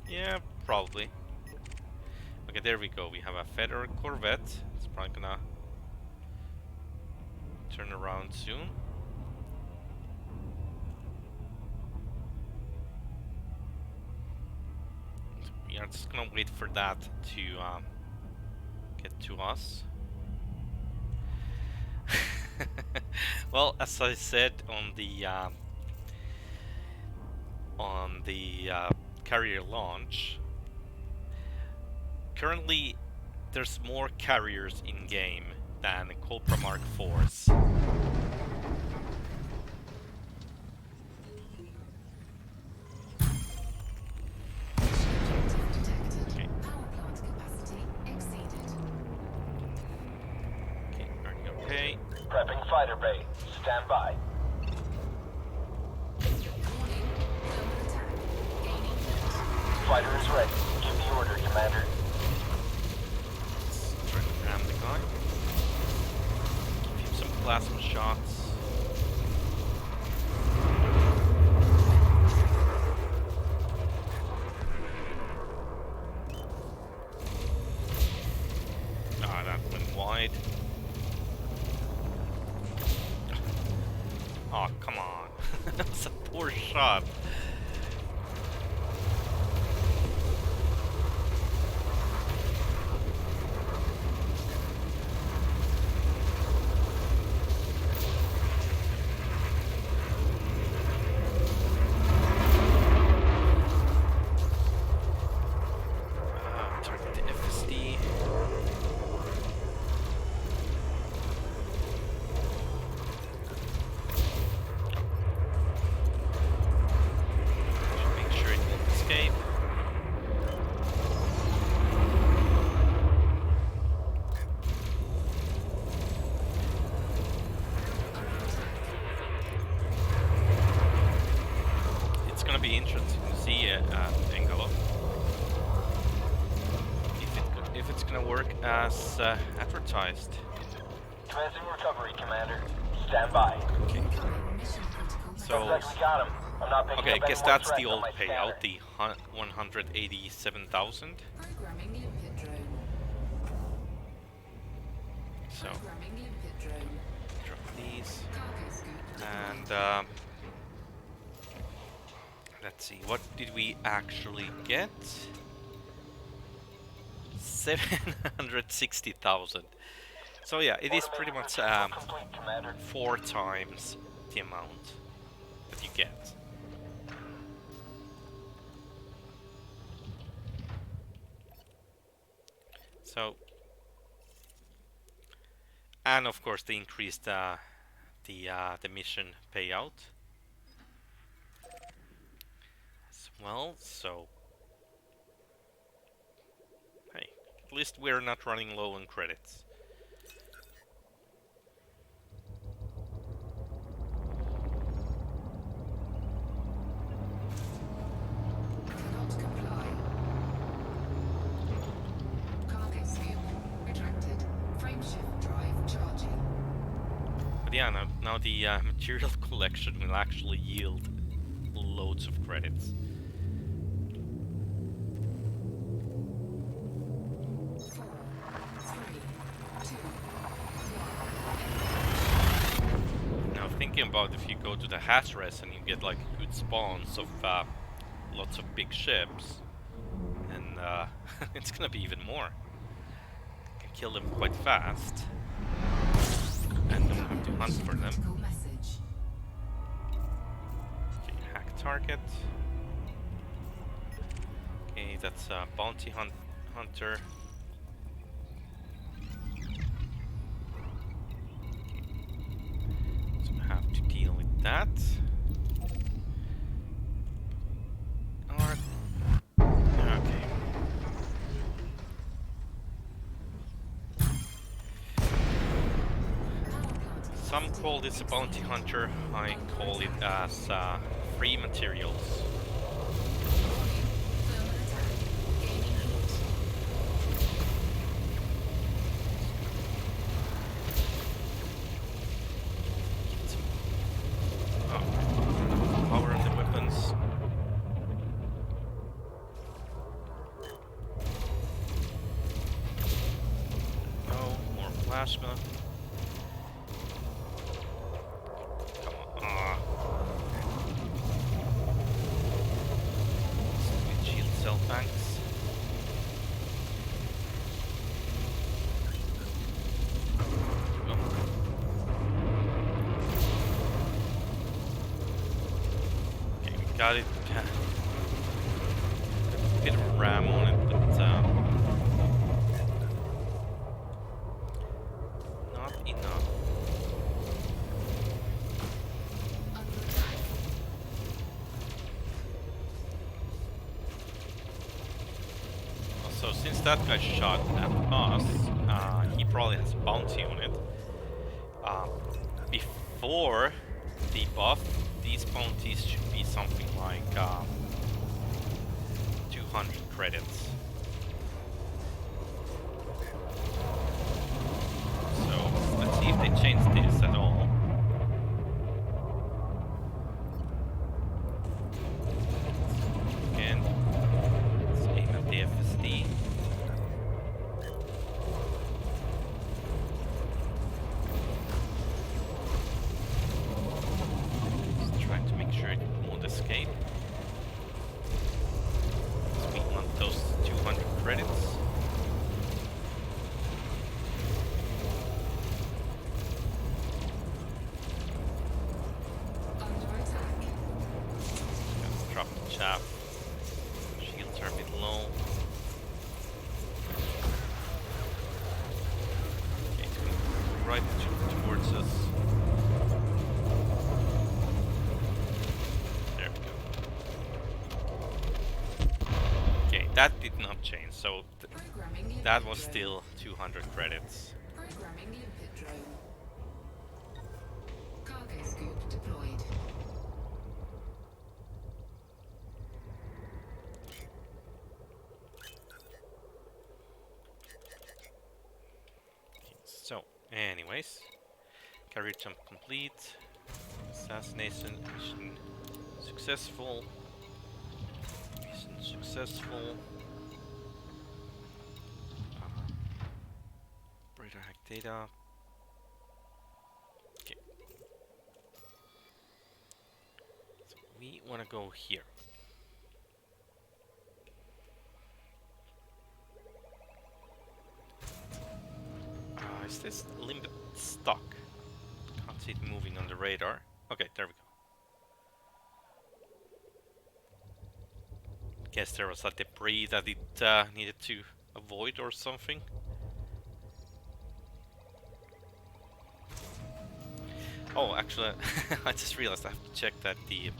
Speaker 1: Yeah, probably. Okay, there we go. We have a Federal Corvette. It's probably gonna turn around soon. So we are just gonna wait for that to get to us. Well, as I said on the carrier launch, currently there's more carriers in game than Cobra Mark 4s.
Speaker 3: Prepping fighter bay. Stand by.
Speaker 4: Warning. Thermal attack. Gaining heat.
Speaker 3: Fighter is ready. Give the order, Commander.
Speaker 1: Let's try to ram the guy. Give him some plasma shots. Ah, that went wide. Oh, come on. That's a poor shot. Target the FSD. Make sure it won't escape. It's gonna be interesting to see Engelo. If it's gonna work as advertised.
Speaker 3: Commencing recovery, Commander. Stand by.
Speaker 1: Okay.
Speaker 4: Mission critical.
Speaker 1: So,
Speaker 3: Looks like we got him. I'm not picking
Speaker 1: okay, I
Speaker 3: up any
Speaker 1: guess
Speaker 3: more
Speaker 1: that's
Speaker 3: threats
Speaker 1: the
Speaker 3: on
Speaker 1: old
Speaker 3: my scanner.
Speaker 1: payout, the 187,000.
Speaker 4: Programming limpet drone.
Speaker 1: So,
Speaker 4: Programming limpet drone.
Speaker 1: drop these.
Speaker 4: Cargo scoop.
Speaker 1: And let's see, what did we actually get? 760,000. So yeah, it is pretty much
Speaker 3: Complete, Commander.
Speaker 1: 4 times the amount that you get. So, and of course they increased the mission payout as well. So, hey, at least we're not running low on credits.
Speaker 4: Cannot comply. Cargo scoop. Retracted. Frameshift drive charging.
Speaker 1: But yeah, now the material collection will actually yield loads of credits.
Speaker 4: 4, 3, 2, 1.
Speaker 1: Now thinking about if you go to the Hatteras and you get like good spawns of lots of big ships, and it's gonna be even more. You can kill them quite fast, and don't have to hunt for them.
Speaker 4: Critical message.
Speaker 1: Okay, hack target. Okay, that's a bounty hunter. So I have to deal with that. Alright. Okay. Some call this a bounty hunter. I call it as free materials.
Speaker 4: Thermal attack. Gaining heat.
Speaker 1: Oh, power on the weapons. Oh, more plasma. Come on. Ah. With shield cell tanks. Go. Okay, we got it. Bit of a ram on it, but not enough.
Speaker 4: Under attack.
Speaker 1: So since that guy shot at us, he probably has a bounty on it. Um, Before the buff, these bounties should be something like 200 credits. So let's see if they change this at all. Again, let's aim at the FSD. Trying to make sure it won't escape. So we want those 200 credits.
Speaker 4: Under attack.
Speaker 1: Let's drop the chaff. Shields are a bit low. Okay, it's going right towards us. There we go. Okay, that did not change, so
Speaker 4: Programming limpet
Speaker 1: that was
Speaker 4: drone.
Speaker 1: still 200 credits.
Speaker 4: Programming limpet drone. Cargo scoop deployed.
Speaker 1: So, anyways, carrier jump complete. Assassination mission successful. Mission successful. Radar hack data. Okay. So we want to go here. Is this limpet stuck? Can't see it moving on the radar. Okay, there we go. Guess there was a debris that it needed to avoid or something. Oh, actually, I just realized I have to check that the...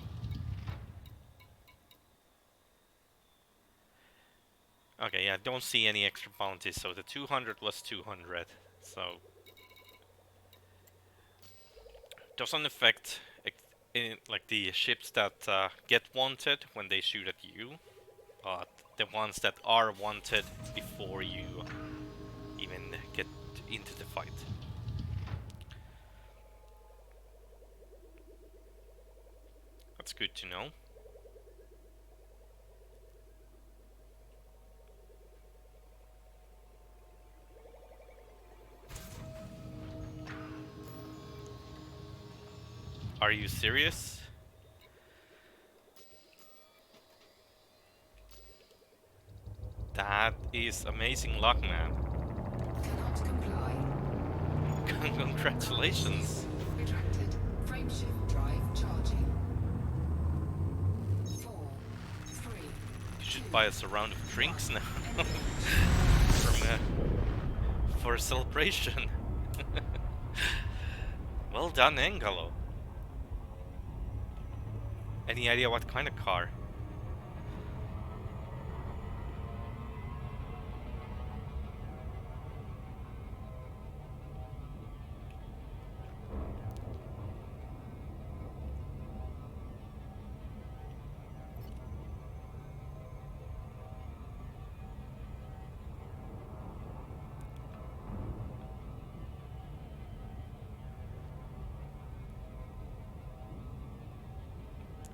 Speaker 1: Okay, yeah, don't see any extra bounties, so the 200 was 200, so... Doesn't affect like the ships that get wanted when they shoot at you, but the ones that are wanted before you even get into the fight. That's good to know. Are you serious? That is amazing luck, man.
Speaker 4: Cannot comply.
Speaker 1: Congratulations.
Speaker 4: Retracted. Frameshift drive charging. 4, 3.
Speaker 1: You should buy us a round of drinks now. From for a celebration. Well done, Engalo. Any idea what kind of car?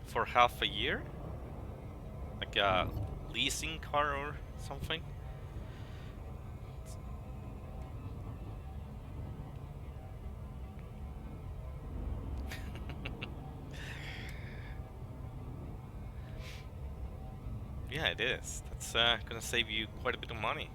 Speaker 1: For half a year? Like a leasing car or something? Yeah, it is. That's gonna save you quite a bit of money.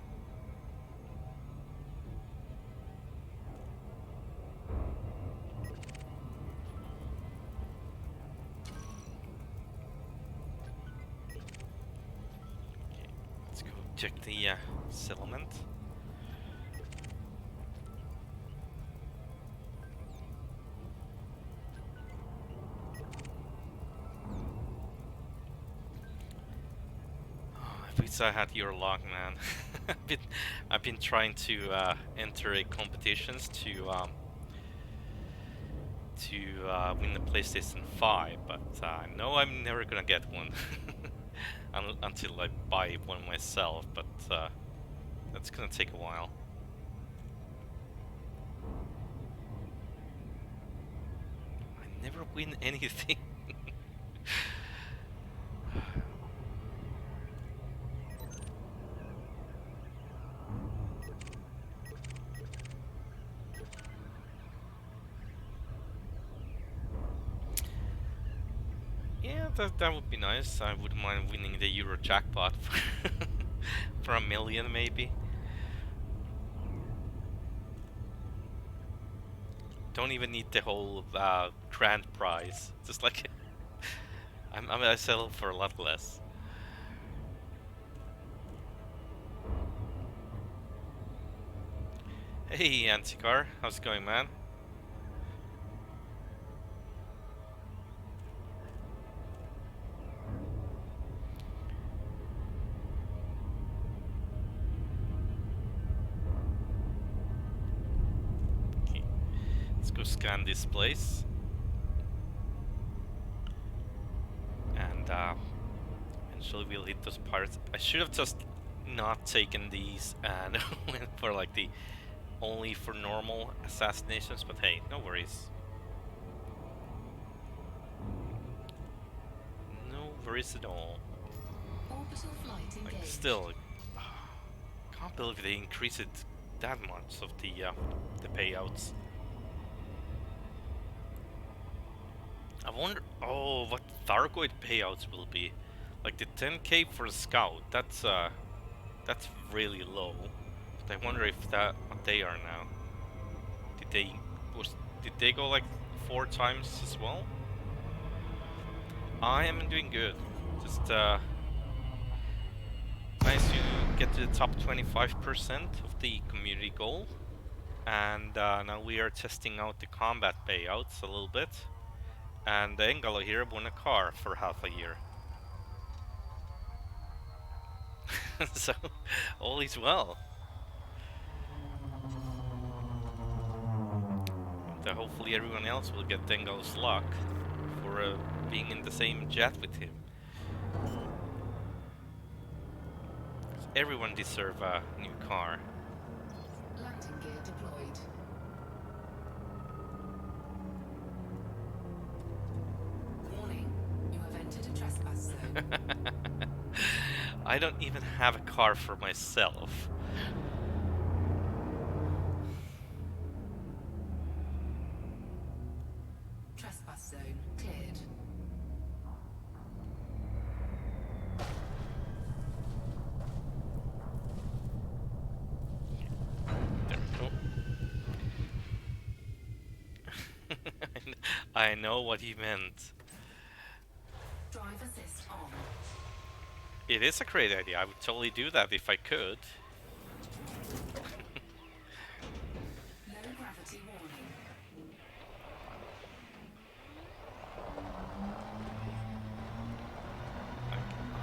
Speaker 1: Let's go check the settlement. I wish I had your luck, man. I've been trying to enter competitions to to win the PlayStation 5, but no, I'm never gonna get one until I buy one myself. But that's gonna take a while. I never win anything. Yeah, that would be nice. I wouldn't mind winning the Euro jackpot for $1 million, maybe. Don't even need the whole grand prize. Just like I settle for a lot less. Hey, Anticar, how's it going, man? Okay, let's go scan this place. And eventually we'll hit those pirates. I should have just not taken these and went for like the only for normal assassinations, but hey, no worries. No worries at all.
Speaker 4: Orbital flight
Speaker 1: Like,
Speaker 4: engaged.
Speaker 1: still, can't believe they increase it that much of the payouts. I wonder, oh, what Thargoid payouts will be. Like the 10k for a scout, that's really low. But I wonder if what they are now. Did they did they go like 4 times as well? I am doing good. Just nice to get to the top 25% of the community goal. And now we are testing out the combat payouts a little bit. And Engalo here won a car for half a year. So, all is well. And hopefully everyone else will get Engalo's luck for being in the same jet with him. Everyone deserves a new car.
Speaker 4: Landing gear deployed. Warning, you have entered a trespass zone.
Speaker 1: I don't even have a car for myself.
Speaker 4: Trespass zone cleared.
Speaker 1: There we go. I know what he meant.
Speaker 4: Drive assist on.
Speaker 1: It is a great idea. I would totally do that if I could.
Speaker 4: Low gravity warning.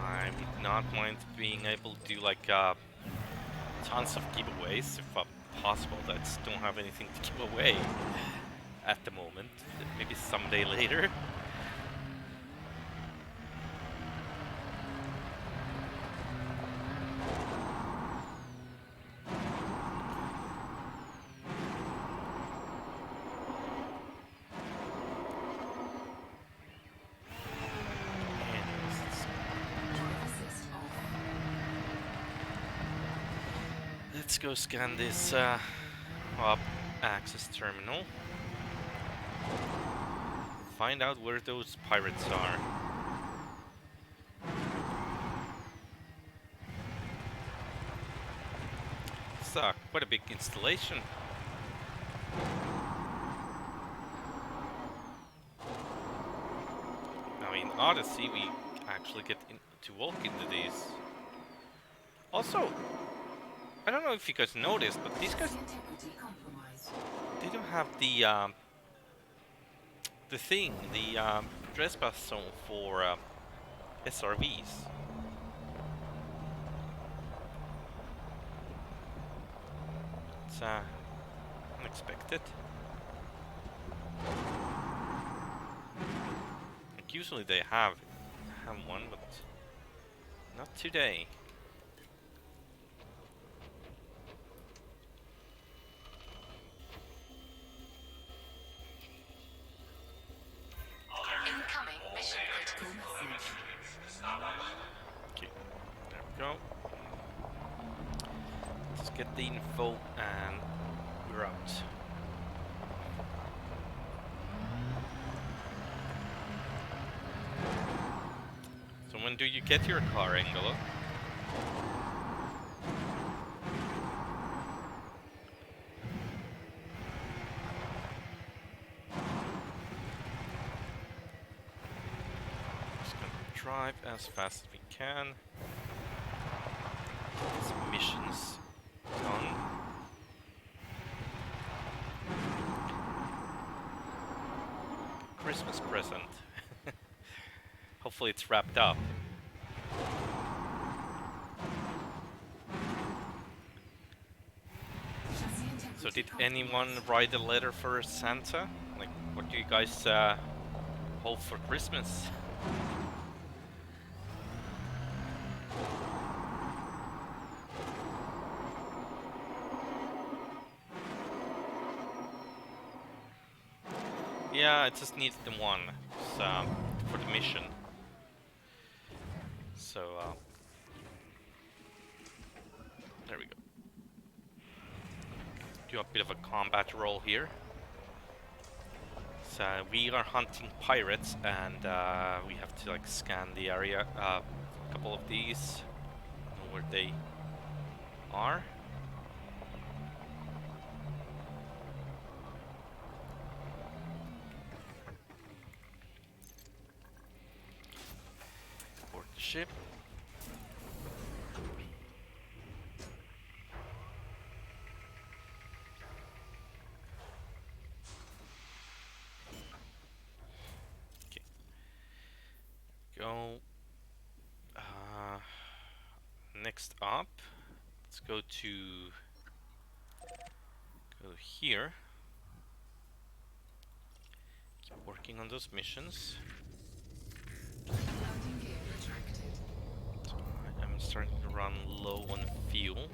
Speaker 1: I would not mind being able to do like tons of giveaways if possible. I just don't have anything to give away at the moment. Maybe someday later. Anyways,
Speaker 4: Drive assist off.
Speaker 1: let's go scan this hub access terminal. Find out where those pirates are. It's quite a big installation. Now in Odyssey we actually get to walk into these. Also, I don't know if you guys noticed, but these guys,
Speaker 4: Integrity compromised.
Speaker 1: they don't have the trespass zone for SRVs. It's unexpected. usually they have one, but not today.
Speaker 4: Incoming mission critical message.
Speaker 1: Okay, there we go. Let's get the info and we're out. So when do you get your car, Angelo? Just gonna drive as fast as we can. Get some missions done. Christmas present. Hopefully it's wrapped up. So did anyone write a letter for Santa? Like, what do you guys hope for Christmas? Yeah, I just needed the one for the mission. So, there we go. Do a bit of a combat role here. So we are hunting pirates, and we have to like scan the area. A couple of these, know where they are. Board the ship. Okay. Go. Next up, let's go here. Keep working on those missions.
Speaker 4: Landing gear retracted.
Speaker 1: So I'm starting to run low on fuel.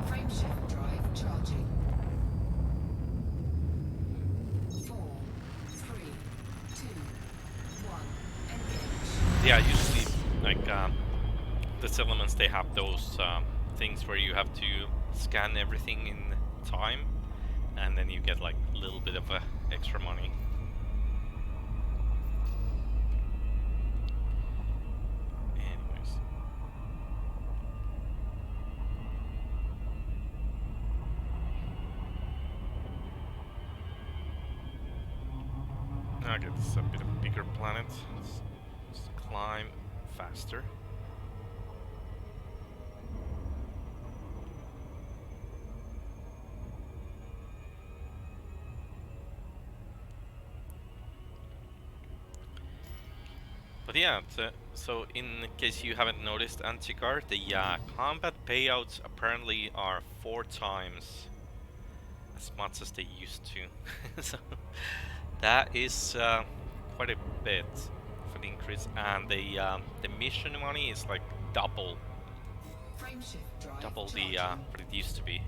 Speaker 4: Frameshift drive charging. 4, 3, 2, 1. Engage.
Speaker 1: Yeah, usually like the settlements, they have those things where you have to scan everything in time, and then you get like a little bit of extra money. Anyways. Okay, this is a bit of a bigger planet. Let's climb faster. But yeah, so in case you haven't noticed, Antigar, the combat payouts apparently are 4 times as much as they used to. So that is quite a bit for the increase, and the mission money is like double
Speaker 4: Frameshift drive
Speaker 1: the
Speaker 4: charging.
Speaker 1: what it used to be.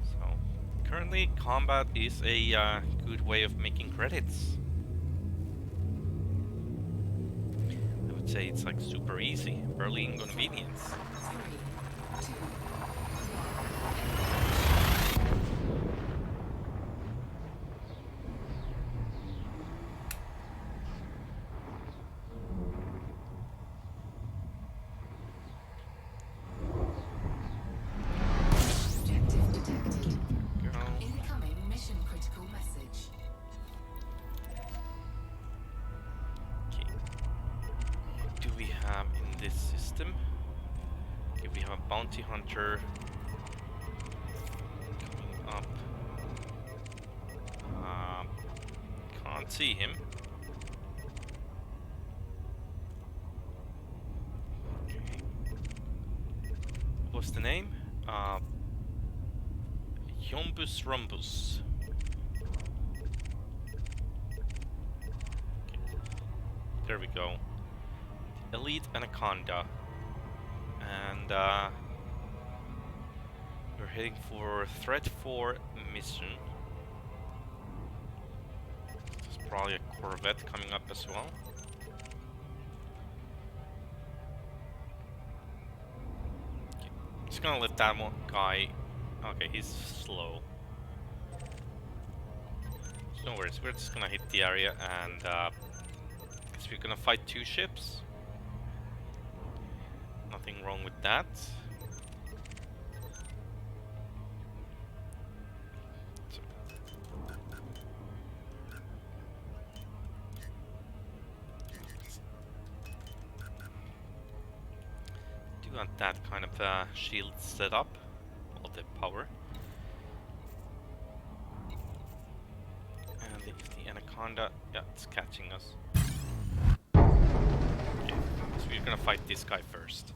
Speaker 1: So currently, combat is a good way of making credits. I would say it's like super easy, barely inconvenience.
Speaker 4: 3, 2, 1. Objective detected.
Speaker 1: Go.
Speaker 4: Incoming mission critical message.
Speaker 1: Okay. What do we have in this system? Okay, we have a bounty hunter coming up. Can't see him. Okay. the name? Yombus Rumbus. There we go. Elite Anaconda. And we're heading for Threat 4 mission. There's probably a Corvette coming up as well. Okay. Just gonna let that one guy... Okay, he's slow. No worries, we're just gonna hit the area and guess we're gonna fight 2 ships. Nothing wrong with that. So. Do want that kind of shield set up, all the power. And if the Anaconda, yeah, it's catching us. Okay, so we're gonna fight this guy first.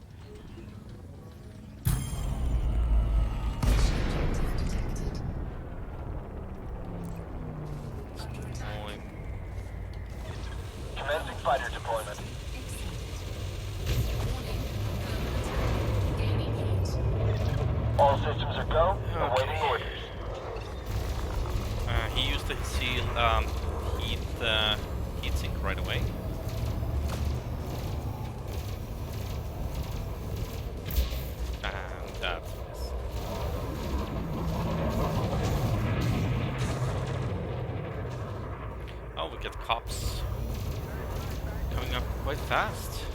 Speaker 1: Deploy.
Speaker 3: Commencing fighter deployment.
Speaker 4: Gaining heat.
Speaker 3: All systems are go. Awaiting
Speaker 1: Okay.
Speaker 3: orders.
Speaker 1: He used the seal, heat sink right away. And that's this. Oh, we get cops coming up quite fast.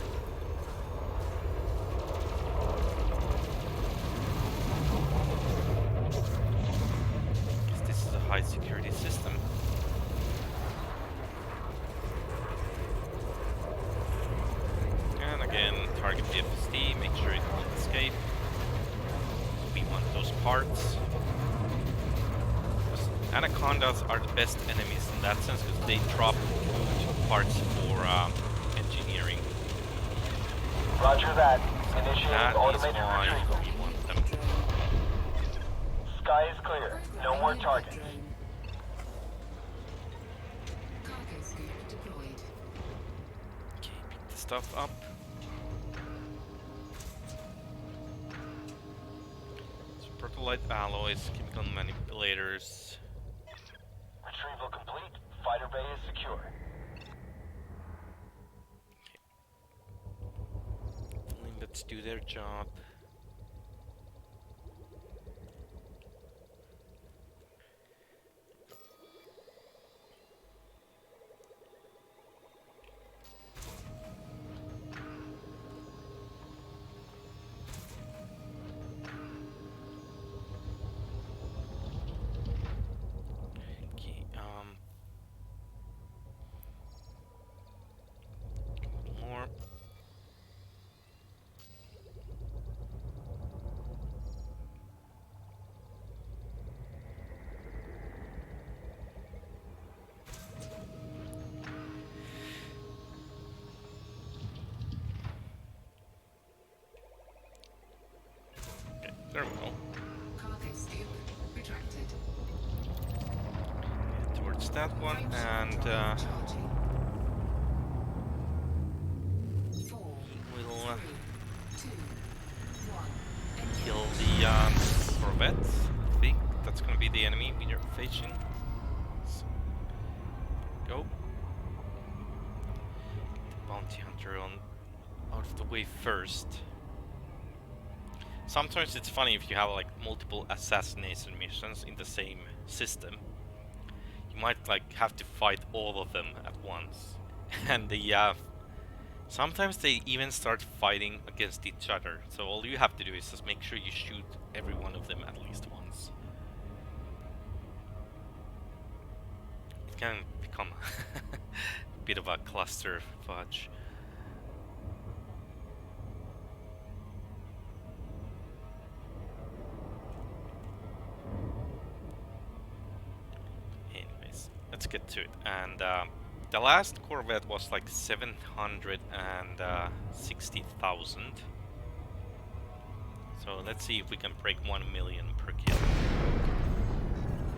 Speaker 1: Guess this is a high security system. And again, target the FSD, make sure it won't escape. We want those parts. Because Anacondas are the best enemies in that sense, because they drop good parts for engineering.
Speaker 3: Roger that.
Speaker 1: That
Speaker 3: Initiating
Speaker 1: is
Speaker 3: automated
Speaker 1: why
Speaker 3: retrieval.
Speaker 1: we want them.
Speaker 3: Sky is clear. No more targets.
Speaker 4: Cargo scoop deployed.
Speaker 1: Okay, pick the stuff up. So protolite alloys, chemical manipulators.
Speaker 3: Retrieval complete. Fighter bay is secure.
Speaker 1: Let's do their job. Okay, more. Okay, there we go.
Speaker 4: Cargo scoop retracted.
Speaker 1: Towards that one, and
Speaker 4: Charging. 4,
Speaker 1: we'll
Speaker 4: 3, 2, 1.
Speaker 1: kill the Corvette. I think that's gonna be the enemy we are facing. So, go. The bounty hunter on out of the way first. Sometimes it's funny if you have like multiple assassination missions in the same system. You might like have to fight all of them at once, and the sometimes they even start fighting against each other. So all you have to do is just make sure you shoot every one of them at least once. It can become a bit of a cluster fudge. Anyways, let's get to it. And the last Corvette was like 760,000. So So let's see if we can break 1 million per kill.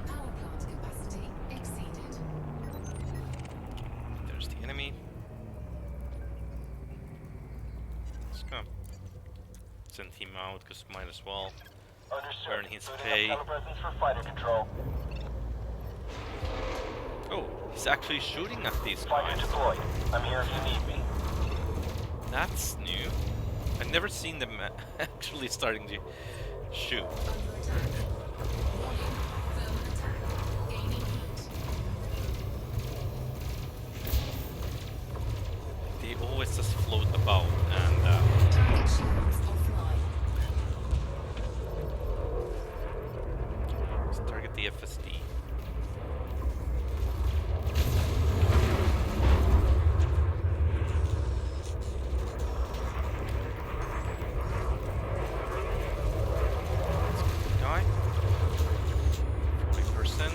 Speaker 4: Power plant capacity exceeded.
Speaker 1: There's the enemy. Just gonna send him out because might as well
Speaker 3: Understood.
Speaker 1: earn his
Speaker 3: Booting
Speaker 1: pay.
Speaker 3: up telepresence for fighter control.
Speaker 1: Oh, he's actually shooting at these
Speaker 3: Fighter
Speaker 1: guys.
Speaker 3: deployed. I'm here if you need me.
Speaker 1: That's new. I've never seen them actually starting to shoot.
Speaker 4: Under attack. Warning. Thermal attack. Gaining heat.
Speaker 1: They always just float about and
Speaker 4: Target shields offline.
Speaker 1: let's target the FSD. Die. 40%.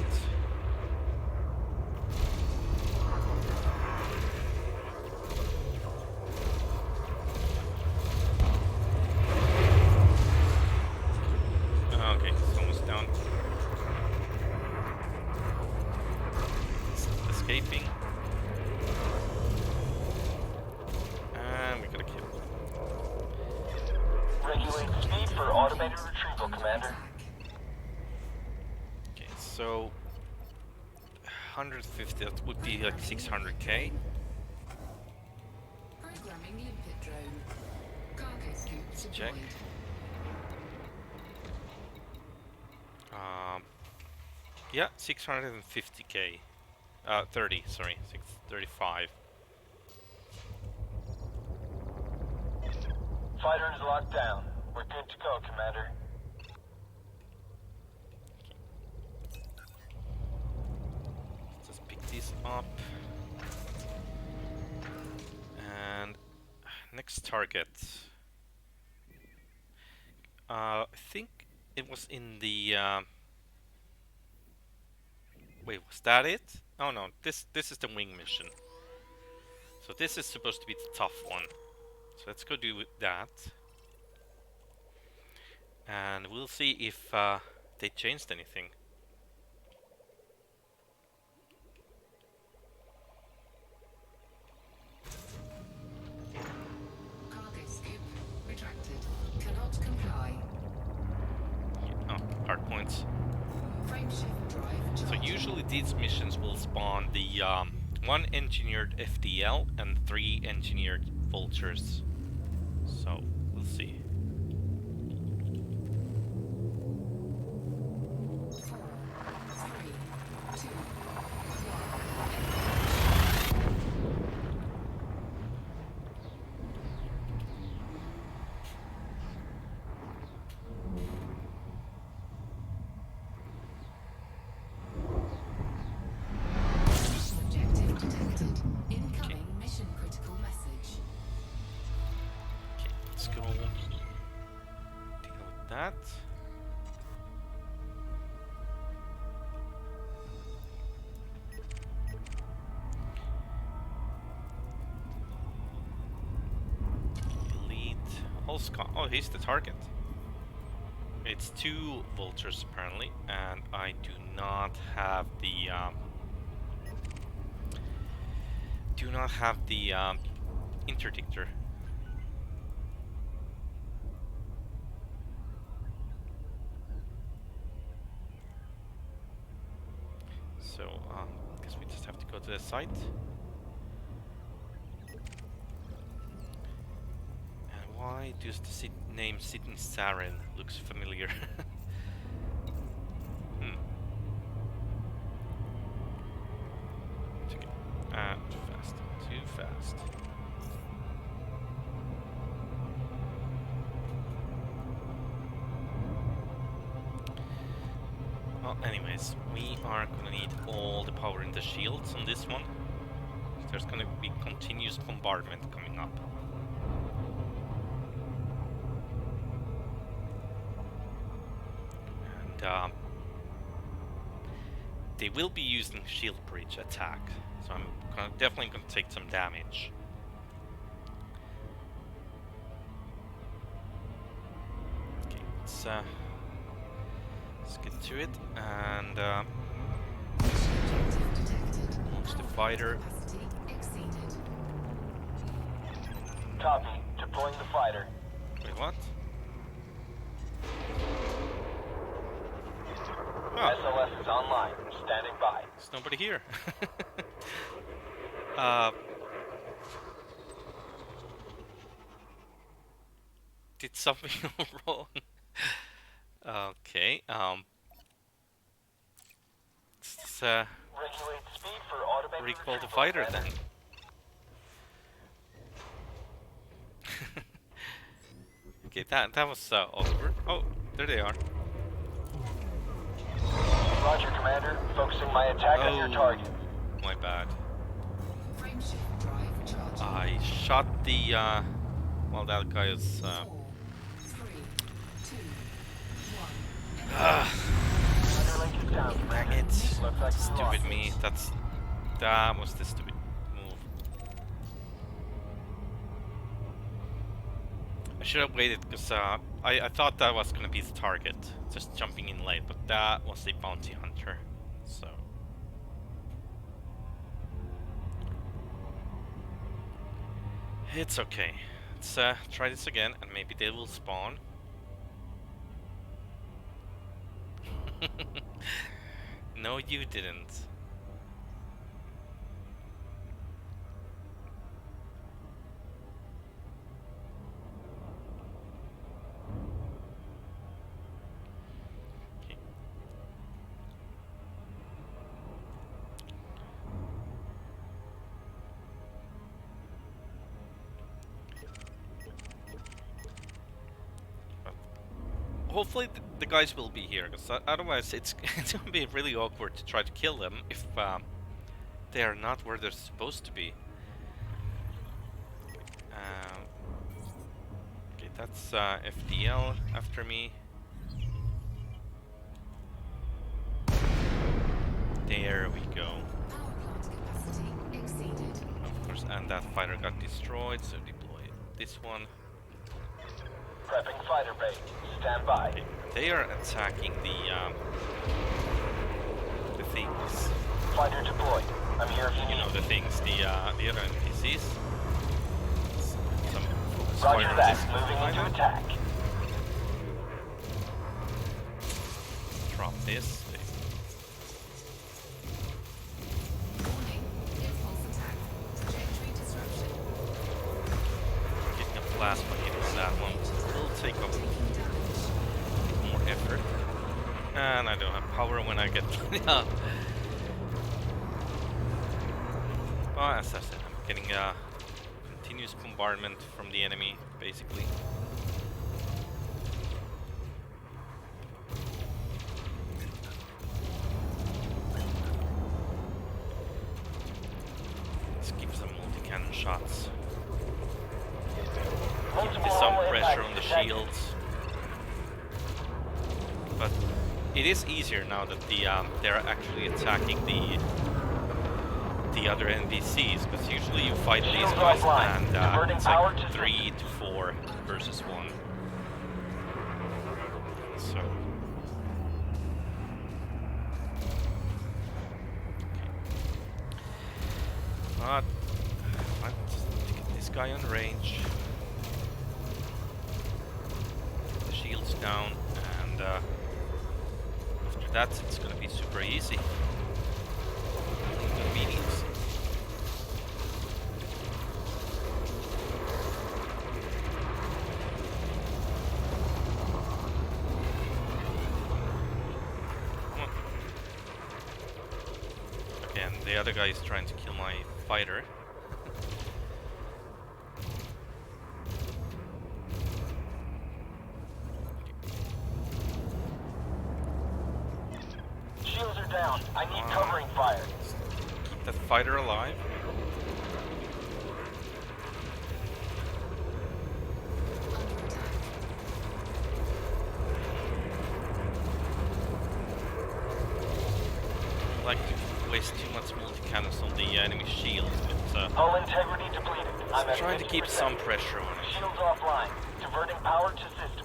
Speaker 1: Okay, it's almost down. It's escaping. And we got a kill.
Speaker 3: Regulate speed for automated retrieval, Commander.
Speaker 1: Okay, so 150, that would be like 600k.
Speaker 4: Programming limpet drone. Cargo scoop
Speaker 1: Check.
Speaker 4: deployed.
Speaker 1: Yeah, 650k. 30, sorry, 635.
Speaker 3: Fighter is locked down. We're good to go, Commander.
Speaker 1: Let's just pick these up. And next target. I think it was in the. Wait, was that it? Oh no, this is the wing mission. So this is supposed to be the tough one. So let's go do that. And we'll see if they changed anything.
Speaker 4: Cargo scoop retracted. Cannot comply.
Speaker 1: Oh, hard points.
Speaker 4: Frameshift drive
Speaker 1: So
Speaker 4: charged.
Speaker 1: usually these missions will spawn the 1 engineered FDL and 3 engineered vultures. So we'll see.
Speaker 4: 4, 3, 2, 1. Objective detected. Incoming mission critical message.
Speaker 1: Okay, let's go deal with that. Elite Holscott. Oh, he's the target. It's 2 vultures apparently, and I do not have the interdictor. So guess we just have to go to the site. And why does the name Sitting Saren looks familiar? It's okay. Too fast. Too fast. Well, anyways, we are gonna need all the power in the shields on this one. There's gonna be continuous bombardment coming up. And they will be using shield breach attack, so I'm definitely gonna take some damage. Okay, let's get to it and
Speaker 4: Objective detected.
Speaker 1: launch the
Speaker 4: Power
Speaker 1: fighter.
Speaker 4: capacity exceeded.
Speaker 3: Copy. Deploying the fighter.
Speaker 1: Wait, what? Oh,
Speaker 3: SLS is online. Standing by.
Speaker 1: there's nobody here. uh, did something go wrong? Okay. Let's
Speaker 3: Regulate speed for automated
Speaker 1: recall the
Speaker 3: retrieval,
Speaker 1: fighter
Speaker 3: Commander.
Speaker 1: then. Okay, that was awkward. Oh, there they are.
Speaker 3: Roger, Commander. Focusing my attack on your target.
Speaker 1: My bad.
Speaker 4: Frameshift drive charging.
Speaker 1: I shot the well, that guy is
Speaker 4: 4, 3, 2, 1.
Speaker 3: Underlink is down,
Speaker 1: dang
Speaker 3: Commander.
Speaker 1: it.
Speaker 3: Looks like we lost
Speaker 1: Stupid
Speaker 3: it.
Speaker 1: me. That was the stupid move. I should have waited because I thought that was gonna be the target, just jumping in late, but that was a bounty hunter. So it's okay. Let's try this again, and maybe they will spawn. No, you didn't. Okay. Hopefully the guys will be here, because otherwise it's it's gonna be really awkward to try to kill them if they are not where they're supposed to be. Okay, that's FDL after me. There we go.
Speaker 4: Power plant capacity exceeded.
Speaker 1: Of course, and that fighter got destroyed, so deploy this one.
Speaker 3: Prepping fighter bay. Stand by.
Speaker 1: Okay, they are attacking the things.
Speaker 3: Fighter deployed. I'm here if you
Speaker 1: You
Speaker 3: need
Speaker 1: know, the things, the other NPCs. Some focus fire
Speaker 3: Roger
Speaker 1: on
Speaker 3: that.
Speaker 1: this
Speaker 3: Moving into
Speaker 1: fighter.
Speaker 3: attack.
Speaker 1: Drop this.
Speaker 4: Warning. Impulse attack. Trajectory disruption.
Speaker 1: Getting a plasma into that one will take up
Speaker 4: Taking damage.
Speaker 1: more effort. And I don't have power when I get up. Well, as I said, I'm getting a continuous bombardment from the enemy, basically. Let's give some multi-cannon shots. Give me some pressure on the shields. But it is easier now that they're actually attacking the other NPCs, because usually you fight these guys and it's like 3 to 4 versus 1. So but let's get this guy on range. Get the shields down, and after that it's gonna be super easy. Gonna be easy. And the other guy is trying to kill my fighter.
Speaker 3: Shields are down. I need covering fire.
Speaker 1: Keep that fighter alive.
Speaker 4: Under attack.
Speaker 1: I like to waste too much multi-cannons on the enemy shields, but
Speaker 3: Hull integrity depleted. I'm at
Speaker 1: trying to keep
Speaker 3: 50%.
Speaker 1: some pressure on it.
Speaker 3: Shields offline. Diverting power to systems.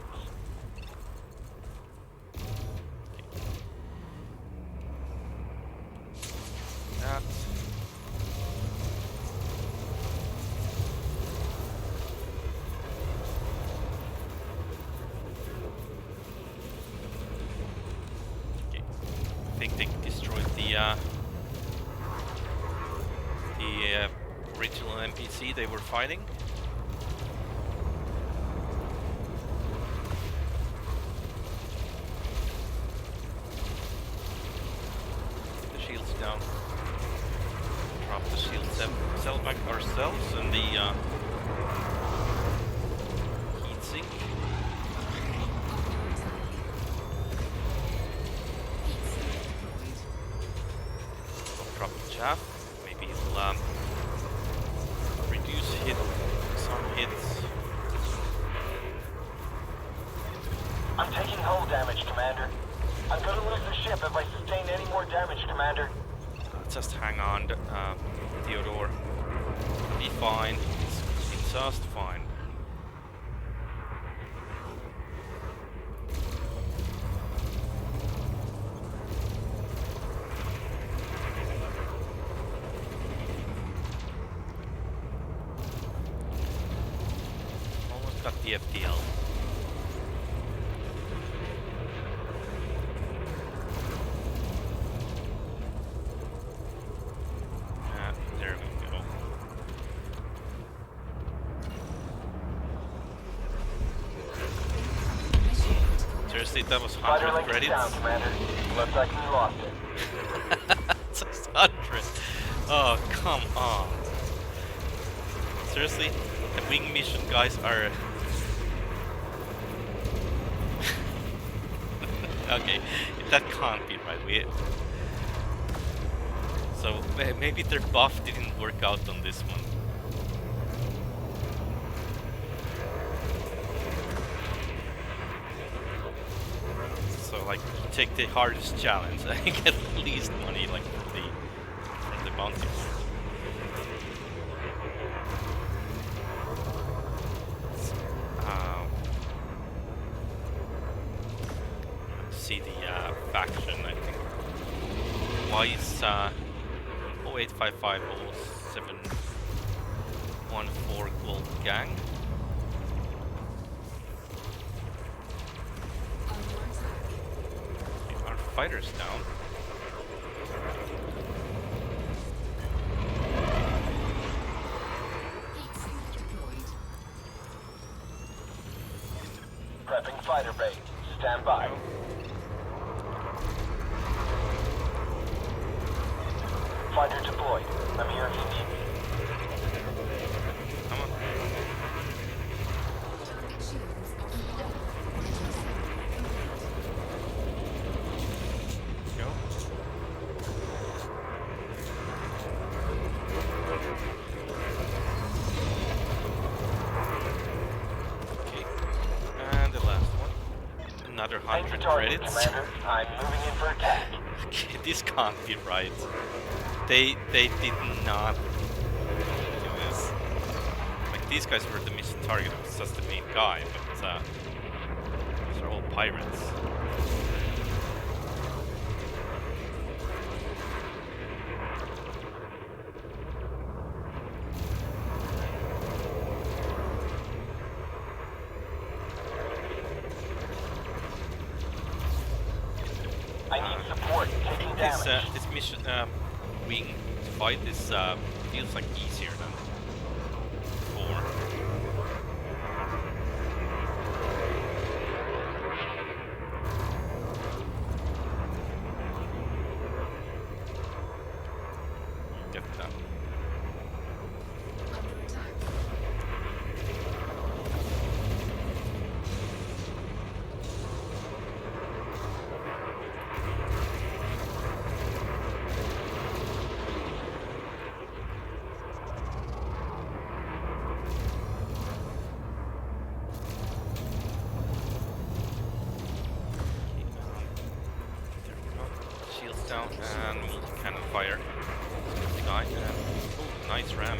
Speaker 1: original NPC they were fighting. The shields down. Drop the shield cell back ourselves and the heat sink. Drop the chaff. Maybe it'll reduce some hits.
Speaker 3: I'm taking hull damage, Commander. I'm gonna lose the ship if I sustain any more damage, Commander.
Speaker 1: Just hang on, Theodore. Be fine. It's just fine. Almost got the FTL. There we go. Seriously, that was
Speaker 3: Fighter
Speaker 1: 100
Speaker 3: link is
Speaker 1: credits?
Speaker 3: down, Commander. Looks like we lost it.
Speaker 1: Just 100. Oh, come on. Seriously? The wing mission guys are... Okay, that can't be right. So maybe their buff didn't work out on this one. So like, you take the hardest challenge and you get the least money, like from the bounty. See the faction, I think. Why is 0855 0714 Gold Gang? Our fighters down.
Speaker 3: Prepping fighter bay. Stand by. Fighter deployed. I'm here if you need me.
Speaker 1: Come on. Go. Okay. And the last one. Another
Speaker 3: Thanks for
Speaker 1: 100
Speaker 3: target,
Speaker 1: credits.
Speaker 3: Commander. I'm moving in for attack.
Speaker 1: Okay, this can't be right. They did not do this. Like, these guys were the mission target, it was just the main guy, but these are all pirates.
Speaker 3: I need support. Taking damage.
Speaker 1: This mission wing fight is feels like easier than before. Get that. There we go. Shields down and multi-cannon fire. The guy. Oh, nice ram.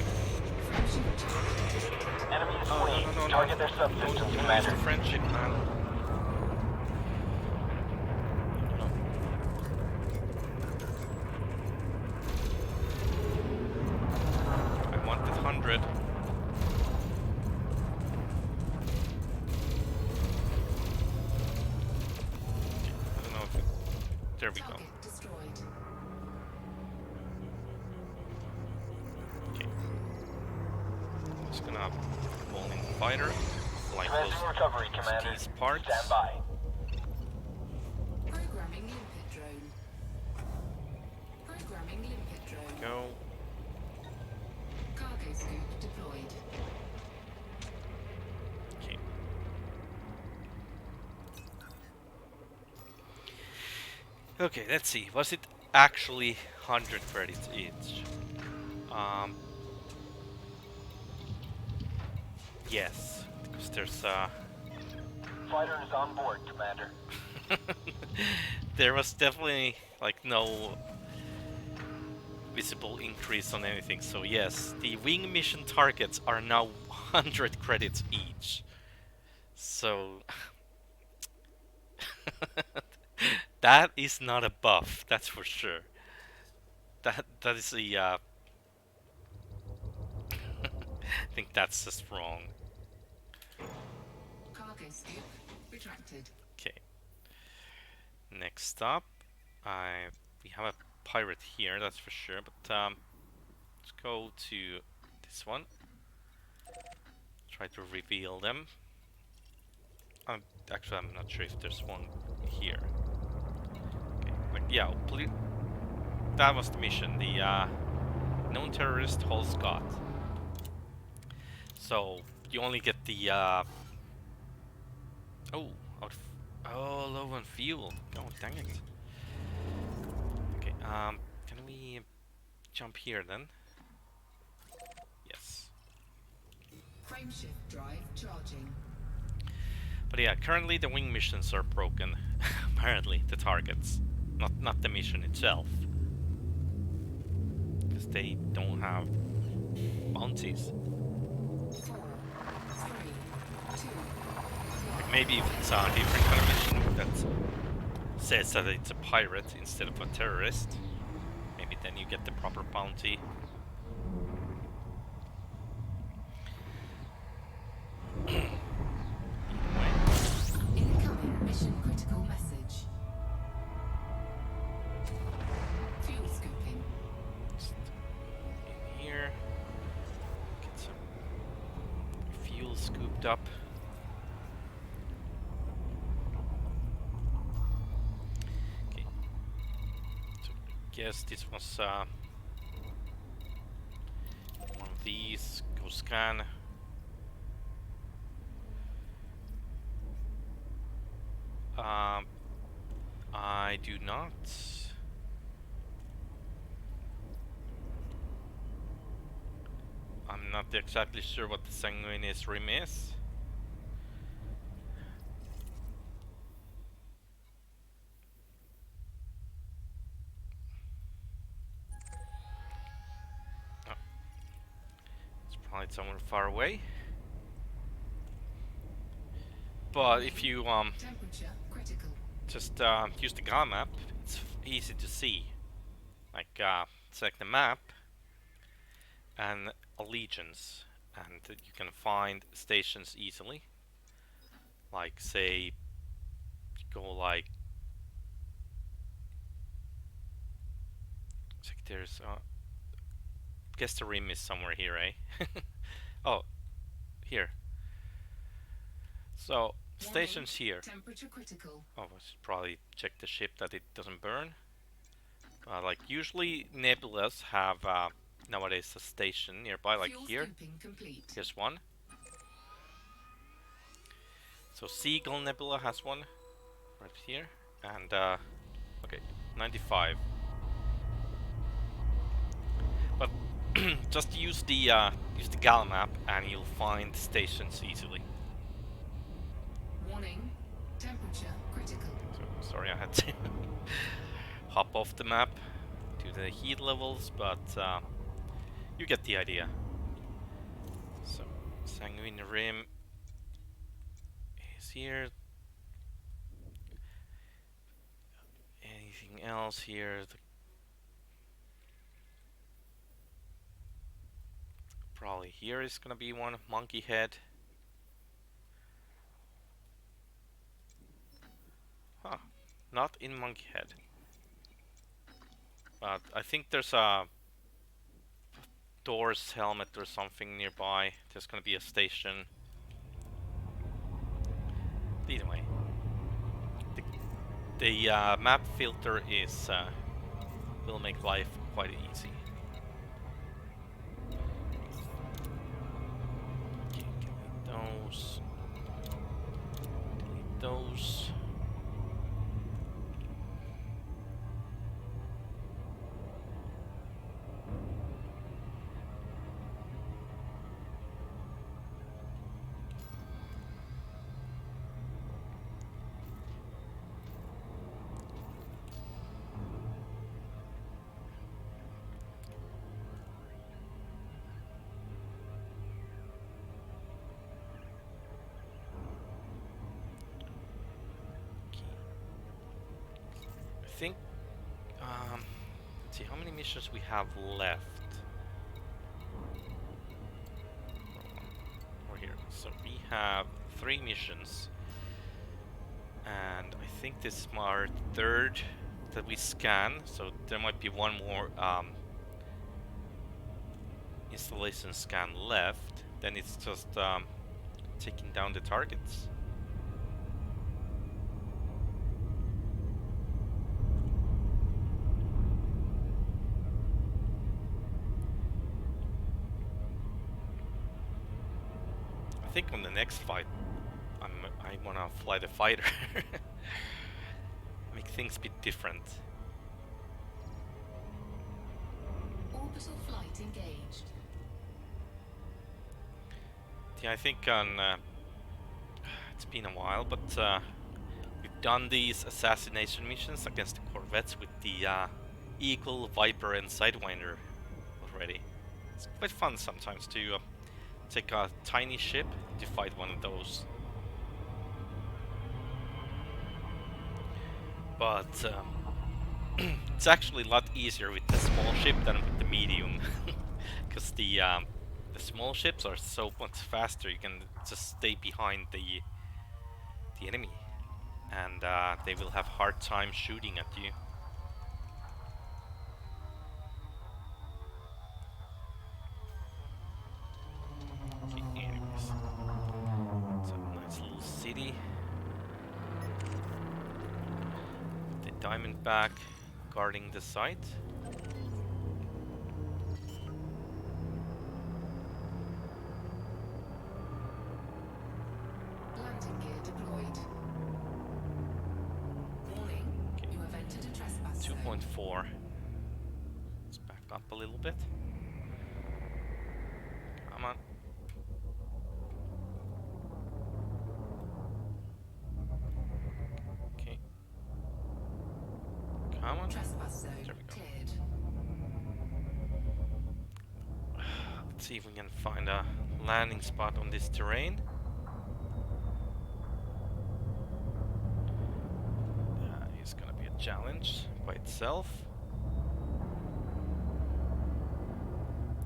Speaker 3: Enemy is
Speaker 1: No,
Speaker 3: fleeing.
Speaker 1: no, no, no.
Speaker 3: Target their subsystems, Commander.
Speaker 1: Mr. Friendship, man. No. I wanted 100. I don't know if it... There we go.
Speaker 4: Target destroyed.
Speaker 1: just gonna call in fighter, like those
Speaker 3: Commencing recovery, Commander.
Speaker 1: these parts.
Speaker 3: Stand by.
Speaker 4: Programming limpet drone. Programming limpet drone.
Speaker 1: Go.
Speaker 4: Cargo scoop deployed.
Speaker 1: Okay. Okay, let's see. Was it actually 100 credits each? Yes, because there's
Speaker 3: Fighter is on board, Commander.
Speaker 1: there was definitely like no visible increase on anything. So yes, the wing mission targets are now 100 credits each. So that is not a buff, that's for sure. That is a I think that's just wrong.
Speaker 4: Cargo scoop retracted.
Speaker 1: Okay. Next up, we have a pirate here, that's for sure. But let's go to this one. Try to reveal them. Actually, I'm not sure if there's one here. Okay, like yeah, that was the mission. The known terrorist holds Scott. So you only get the oh, low on fuel. Oh, dang it. Okay, can we jump here then? Yes.
Speaker 4: Frameshift drive charging.
Speaker 1: But yeah, currently the wing missions are broken. Apparently, the targets, not the mission itself, because they don't have bounties.
Speaker 4: 4, 3, 2.
Speaker 1: Like maybe if it's a different kind of mission that says that it's a pirate instead of a terrorist, maybe then you get the proper bounty.
Speaker 4: Incoming mission critical message. Fuel scooping.
Speaker 1: Just in here, get some fuel scooped up. Okay, so I guess this was one of these. Go scan. I do not. I'm not exactly sure what the sanguineous rim is. Oh, it's probably somewhere far away. But if you
Speaker 4: Temperature critical.
Speaker 1: just use the GA map, it's easy to see. Like select the map and allegiance, and you can find stations easily. Like say, go like, it's like there's guess the rim is somewhere here, eh? Oh, here. So stations here.
Speaker 4: Temperature critical.
Speaker 1: Oh, I should probably check the ship that it doesn't burn. Like usually nebulas have nowadays a station nearby, like
Speaker 4: Fuel
Speaker 1: here.
Speaker 4: scooping complete.
Speaker 1: Here's one. So Seagull Nebula has one right here, and okay, 95. But just use the Gal map, and you'll find stations easily.
Speaker 4: Warning. Temperature critical.
Speaker 1: So, sorry, I had to hop off the map to the heat levels, but you get the idea. So Sanguine Rim is here. Anything else here? Probably here is gonna be one. Monkey Head. Huh. Not in Monkey Head. But I think there's a door's helmet or something nearby. There's gonna be a station. Anyway, the map filter is will make life quite easy. Okay, delete those. Delete those. I think, let's see how many missions we have left. We're here. So we have 3 missions. And I think this is our third that we scan. So there might be one more installation scan left. Then it's just taking down the targets. I think on the next fight, I wanna fly the fighter. Make things a bit different.
Speaker 4: Orbital flight engaged.
Speaker 1: Yeah, I think on it's been a while, but we've done these assassination missions against the corvettes with the Eagle, Viper, and Sidewinder already. It's quite fun sometimes to take a tiny ship to fight one of those. But it's actually a lot easier with the small ship than with the medium, because the small ships are so much faster. You can just stay behind the enemy, and they will have hard time shooting at you. Okay, anyways, it's a nice little city. The Diamondback guarding the site.
Speaker 4: Landing gear deployed. Warning,
Speaker 1: Okay.
Speaker 4: you have entered a trespass zone.
Speaker 1: 2.4. Let's back up a little bit. Come on. Okay. Come on.
Speaker 4: Trespass zone
Speaker 1: There we go.
Speaker 4: cleared.
Speaker 1: Let's see if we can find a landing spot on this terrain. That is gonna be a challenge by itself.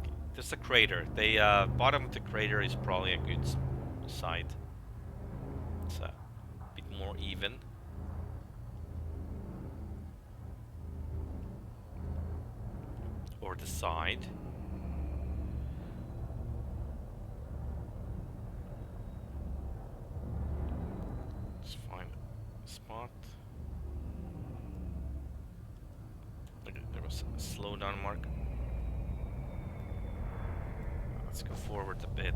Speaker 1: Okay, there's a crater. The bottom of the crater is probably a good site. It's a bit more even. Or the side. Let's find a spot. Look, there was a slowdown mark. Let's go forward a bit.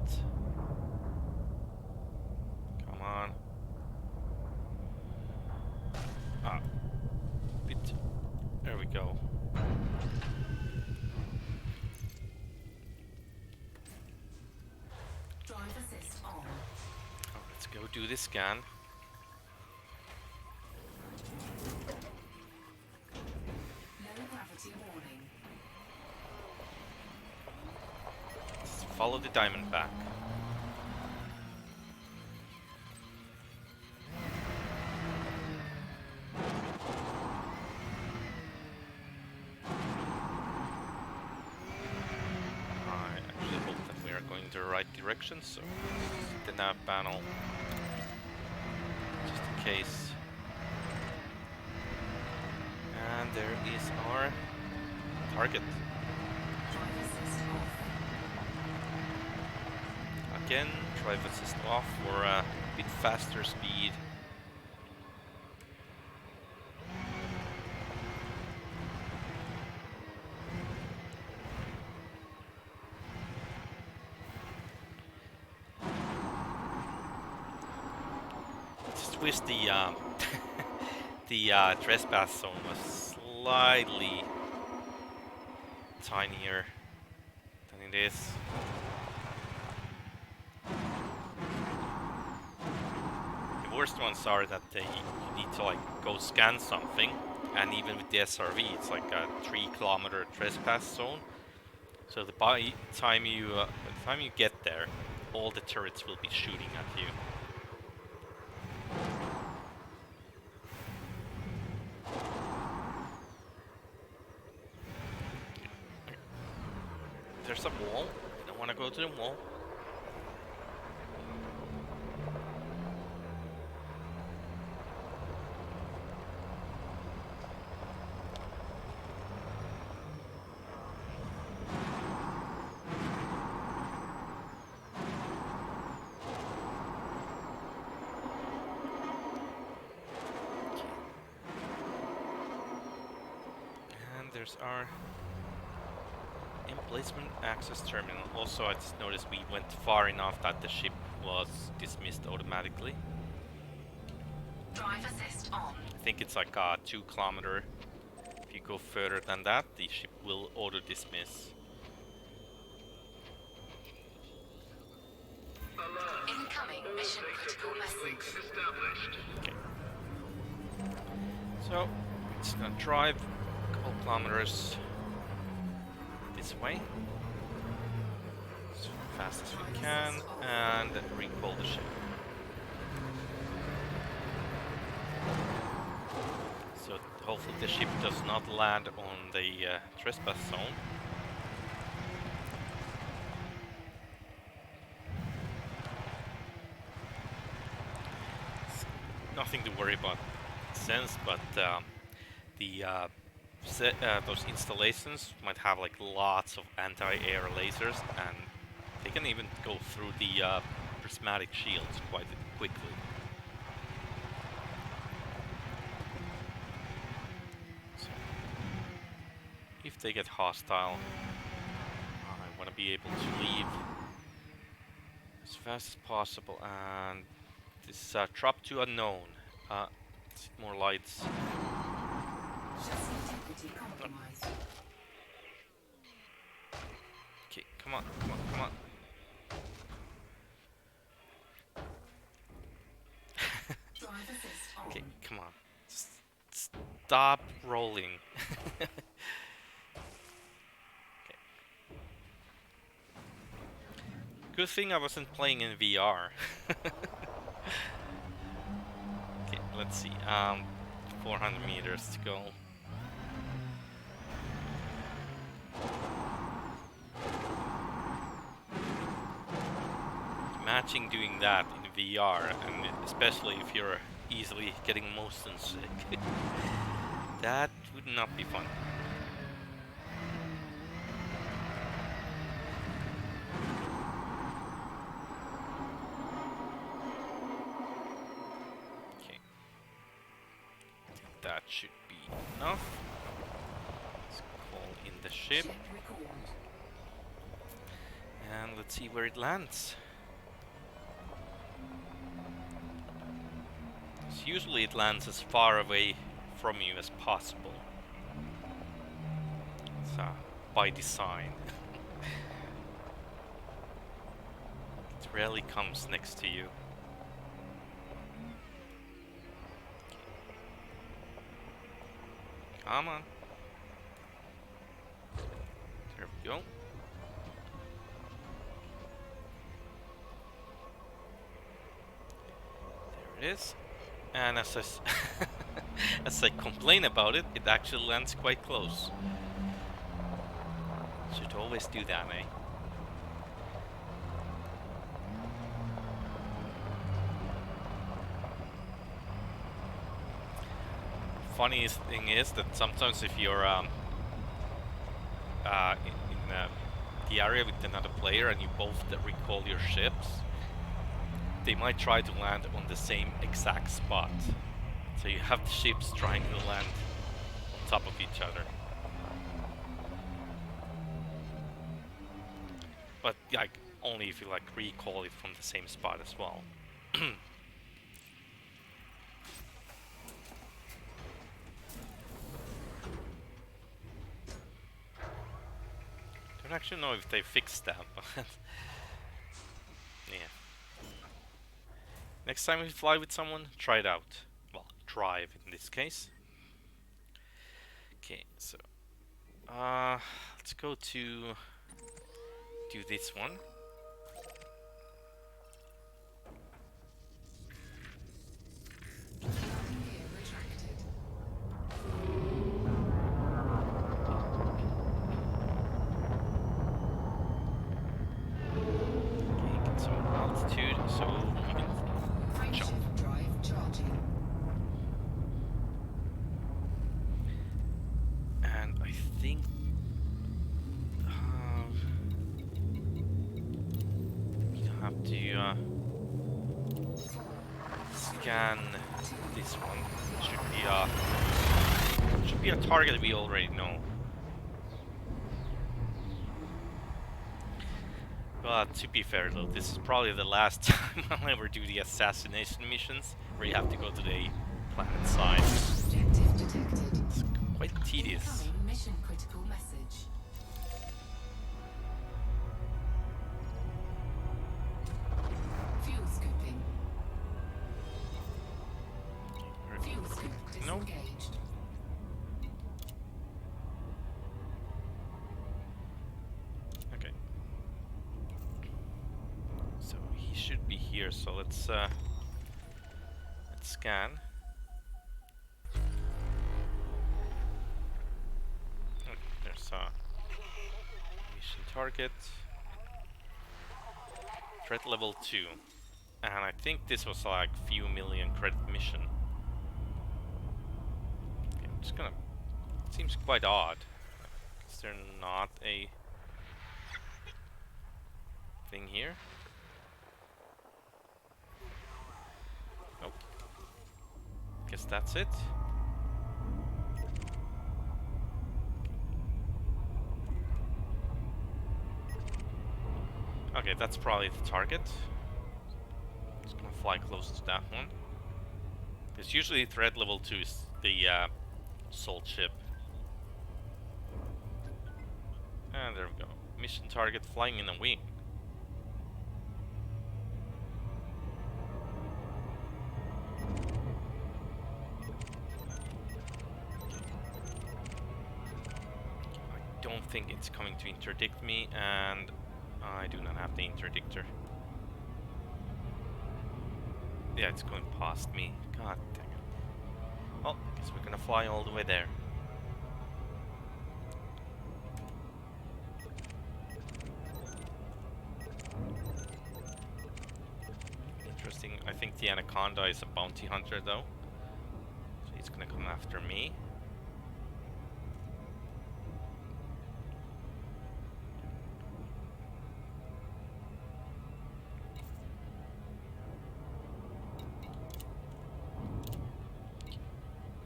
Speaker 1: Come on. Ah, bit. There we go.
Speaker 4: Drive assist on.
Speaker 1: Oh, let's go do this scan.
Speaker 4: Low gravity warning.
Speaker 1: Let's follow the Diamondback. I actually hope that we are going the right direction, so the nav panel, just in case. And there is our target.
Speaker 4: Drive assist off.
Speaker 1: again. Drive assist off for a bit faster speed. Just wish the the trespass zone was slightly tinier than it is. The worst ones are that you need to like go scan something, and even with the SRV, it's like a 3-kilometer trespass zone. So by the time you get there, all the turrets will be shooting at you. There's a wall. I don't want to go to the wall. And there's our emplacement access terminal. Also, I just noticed we went far enough that the ship was dismissed automatically.
Speaker 4: Drive assist on.
Speaker 1: I think it's like a 2-kilometer. If you go further than that, the ship will auto-dismiss.
Speaker 4: Incoming mission critical message.
Speaker 1: Okay. So, it's gonna drive a couple kilometers this way as fast as we can and recall the ship. So hopefully the ship does not land on the trespass zone. It's nothing to worry about in a sense, but those installations might have like lots of anti-air lasers, and they can even go through the prismatic shields quite quickly. So, if they get hostile, I want to be able to leave as fast as possible. And this drop to unknown. More lights.
Speaker 4: Chassis integrity compromised.
Speaker 1: Okay, come on, come on, come on.
Speaker 4: Drive assist on.
Speaker 1: Okay, come on. Just stop rolling. Okay. Good thing I wasn't playing in VR. Okay, let's see. 400 meters to go. Imagine doing that in VR, and especially if you're easily getting motion sick. That would not be fun. Okay. That should be enough. Let's call in the ship.
Speaker 4: Ship recalled.
Speaker 1: And let's see where it lands. So usually it lands as far away from you as possible. So, by design. It rarely comes next to you. Come on. There we go. There it is. And as as I complain about it, it actually lands quite close. Should always do that, eh? Funniest thing is that sometimes if you're in the area with another player and you both recall your ships, they might try to land on the same exact spot. So you have the ships trying to land on top of each other. But like only if you like recall it from the same spot as well. Don't actually know if they fixed that, but yeah. Next time you fly with someone, try it out. Well, drive in this case. Okay, so let's go to do this one.
Speaker 4: Landing gear retracted.
Speaker 1: Okay, get some altitude so we can jump.
Speaker 4: Frameshift drive charging.
Speaker 1: And I think we have to scan this one. Should be a target we already know. But to be fair though, this is probably the last time I'll ever do the assassination missions where you have to go to the planet side.
Speaker 4: Objective detected.
Speaker 1: It's quite tedious.
Speaker 4: Incoming mission critical message. Fuel scooping. Fuel scoop
Speaker 1: No.
Speaker 4: disengaged.
Speaker 1: Okay. So he should be here, so let's scan. Oh, there's a mission target. Threat level 2. And I think this was like few million credit mission. Okay, I'm just gonna... It seems quite odd. Is there not a thing here? Nope. Guess that's it. Okay, that's probably the target. Just gonna fly close to that one. Because usually threat level 2 is the assault ship. And there we go. Mission target flying in a wing. I don't think it's coming to interdict me, and I do not have the interdictor. Yeah, it's going past me. God dang it. Well, I guess we're gonna fly all the way there. Interesting. I think the Anaconda is a bounty hunter though. So he's gonna come after me.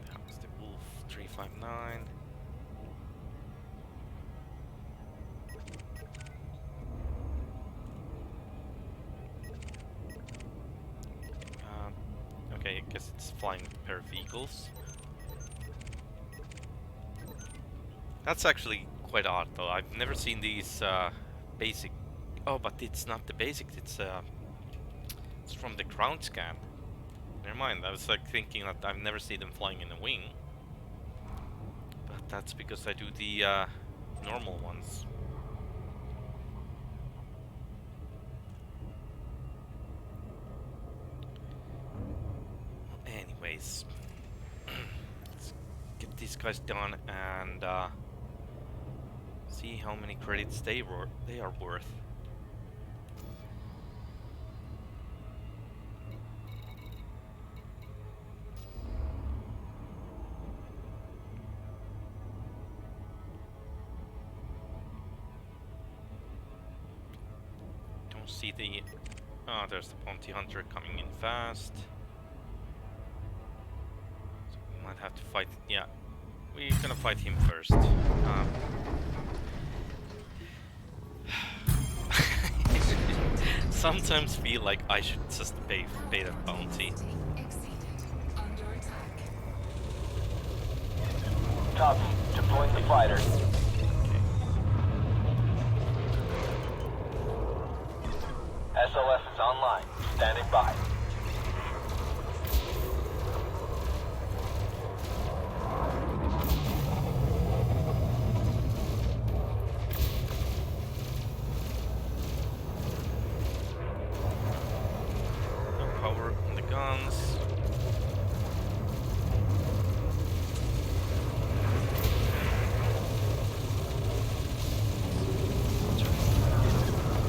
Speaker 1: That was the Wolf 359. Okay, I guess it's flying with a pair of eagles. That's actually quite odd though. I've never seen these basic... Oh, but it's not the basic, it's from the ground scan. Never mind, I was like thinking that I've never seen them flying in a wing. But that's because I do the normal ones. Anyways, let's get these guys done and see how many credits they are worth. see the... Oh, there's the bounty hunter coming in fast. So we might have to fight... Yeah, we're gonna fight him first. Sometimes feel like I should just pay that bounty.
Speaker 4: Exceeded. Under attack.
Speaker 3: Copy. Deploying the fighter. SLF is online. Standing by.
Speaker 1: No power on the guns.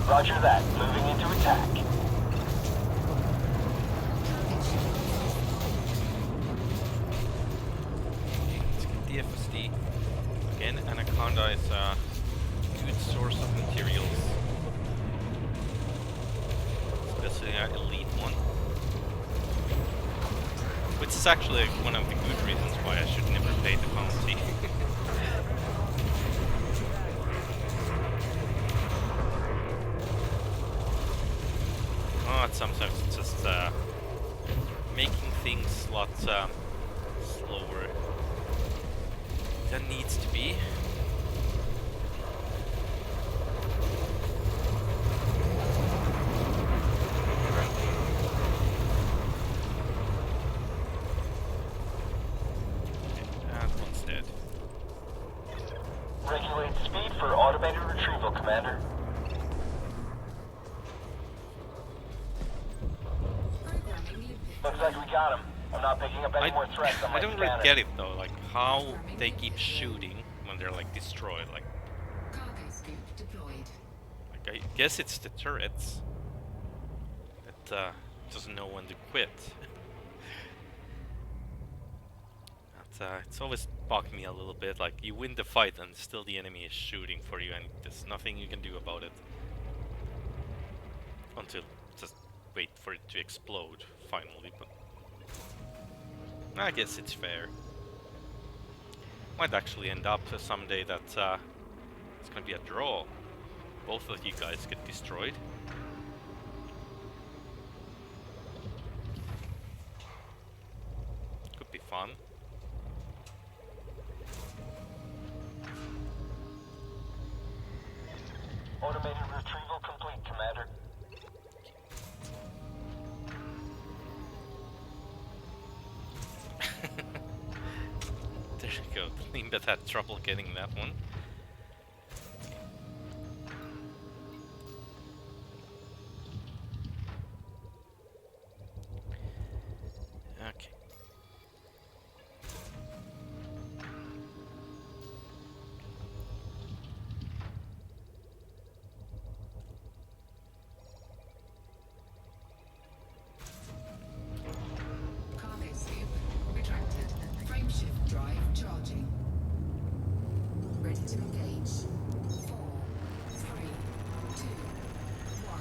Speaker 3: Roger that. Moving into attack.
Speaker 1: Let's get the FSD. Again, Anaconda is a good source of materials. Especially our elite one. Which is actually one of the good reasons why I should never pay the bounty. Oh, sometimes it's just making things a lot slower than needs to be. And one's dead.
Speaker 3: Regulate speed for automated retrieval, Commander.
Speaker 4: Programming looping.
Speaker 3: Looks like we got him. I'm not picking up any more threats on my
Speaker 1: I don't
Speaker 3: scanner.
Speaker 1: really get it though, like how they keep shooting when they're like destroyed. Like
Speaker 4: Cargo scoop deployed.
Speaker 1: I guess it's the turrets that doesn't know when to quit. It's always bugged me a little bit. Like you win the fight and still the enemy is shooting for you, and there's nothing you can do about it until just wait for it to explode finally. But I guess it's fair. Might actually end up someday that it's gonna be a draw. Both of you guys get destroyed. Could be fun.
Speaker 3: Automated retrieval complete, Commander.
Speaker 1: There you go. Limbet had trouble getting that one. Okay.
Speaker 4: Cargo scoop retracted. Frameshift drive charging. Ready to engage. 4, 3, 2, 1.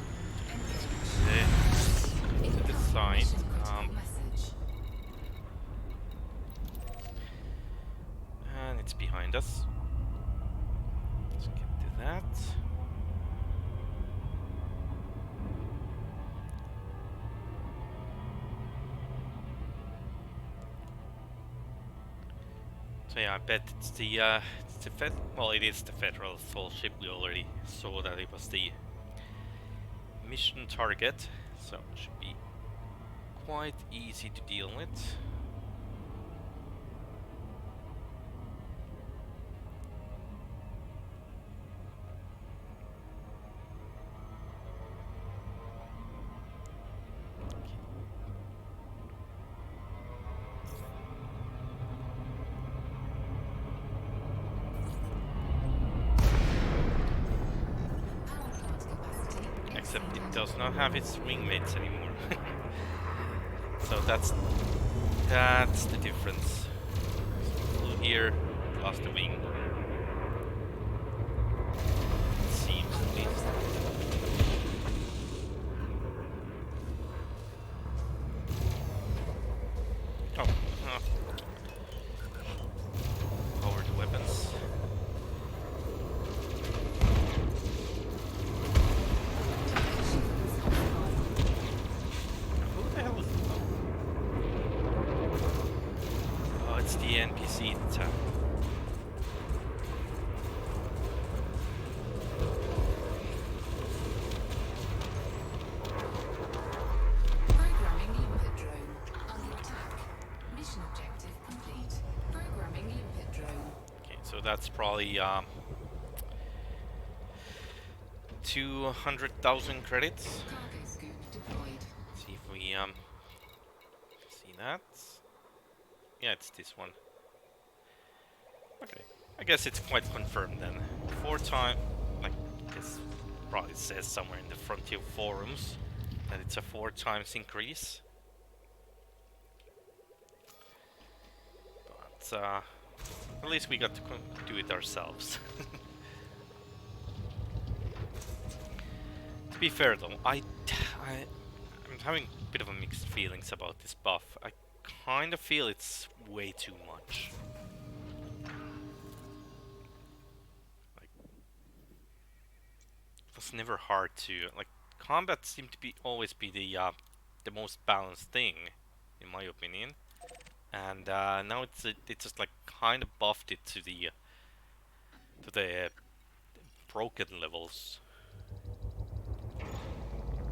Speaker 4: Engage.
Speaker 1: To the side.
Speaker 4: Mission critical message.
Speaker 1: And it's behind us. Let's get to that. So yeah, I bet it's the well, it is the Federal Soul ship. We already saw that it was the mission target, so it should be quite easy to deal with.
Speaker 4: Power plant capacity.
Speaker 1: Except it does not have its wingmates anymore. So that's the difference. So flew here, lost the wing. It seems at least. see it.
Speaker 4: Programming limpet drone under attack. Mission objective complete. Programming limpet drone.
Speaker 1: Okay, so that's probably 200,000 credits.
Speaker 4: Cargo scoop deployed.
Speaker 1: See if we see that. Yeah, it's this one. Okay, I guess it's quite confirmed then. 4 times, like this probably says somewhere in the Frontier forums that it's a 4 times increase. But at least we got to do it ourselves. To be fair though, I'm having a bit of a mixed feelings about this buff. I kind of feel it's way too much. Like, it was never hard to like. Combat seemed to be always be the most balanced thing, in my opinion. And now it just like kind of buffed it to the broken levels.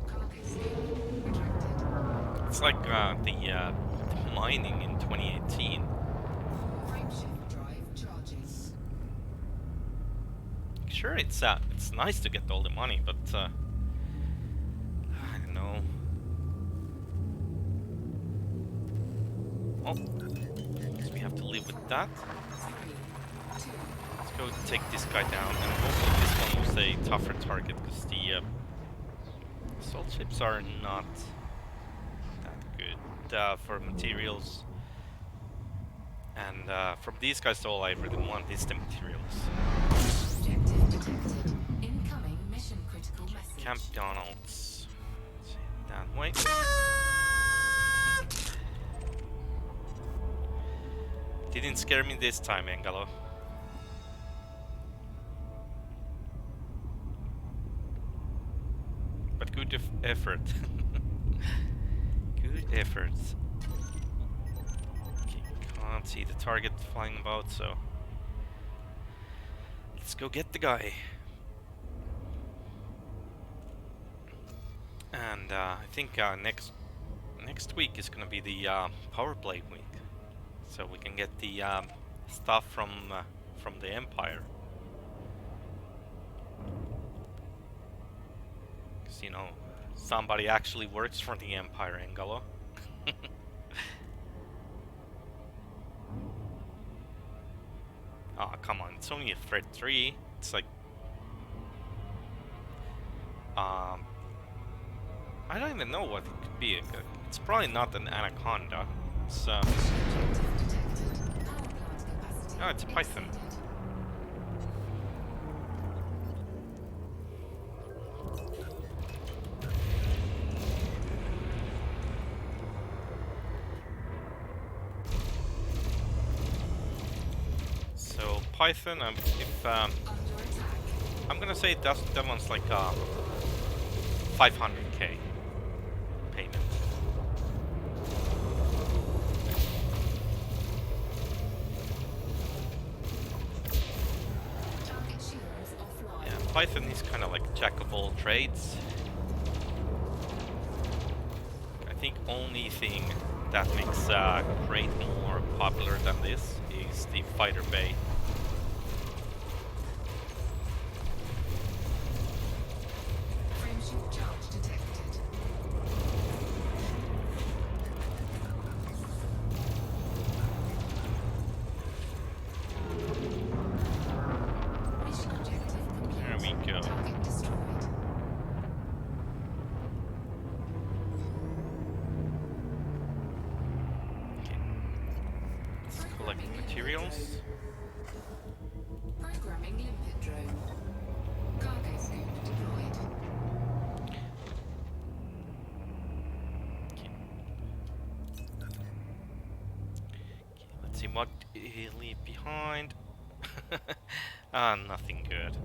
Speaker 4: Cargo scoop retracted.
Speaker 1: It's like the mining in 2018.
Speaker 4: Frameshift drive charging.
Speaker 1: Sure, it's nice to get all the money, but I don't know. Well, guess we have to live with that.
Speaker 4: 3, 2,
Speaker 1: Let's go take this guy down, and hopefully this one was a tougher target, because the assault ships are not that good for materials. And from these guys, all I really want is the materials.
Speaker 4: objective detected. Incoming mission critical message.
Speaker 1: Camp Donalds. Let's head that way. Didn't scare me this time, Engalo. But good effort. Good effort. Okay, can't see the target flying about, so let's go get the guy. And I think next week is gonna be the power play week, so we can get the stuff from the Empire. 'Cause, you know, somebody actually works for the Empire, Engalo. Oh, come on, it's only a threat 3. It's like I don't even know what it could be. It's probably not an anaconda. It's
Speaker 4: Objective detected. Power plant capacity.
Speaker 1: oh, it's a python.
Speaker 4: exceeded.
Speaker 1: So python. If
Speaker 4: Under attack.
Speaker 1: I'm gonna say that one's like 500k payment.
Speaker 4: Target shields offline.
Speaker 1: Yeah, Python is kind of like jack of all trades. I think only thing that makes Crate more popular than this is the fighter bay.
Speaker 4: Frameshift charge detected. Mission objective complete.
Speaker 1: There we go.
Speaker 4: Target destroyed.
Speaker 1: Let's collect materials.
Speaker 4: Programming limpet drone. Cargo scoop deployed.
Speaker 1: Let's see what he leave behind. Nothing good.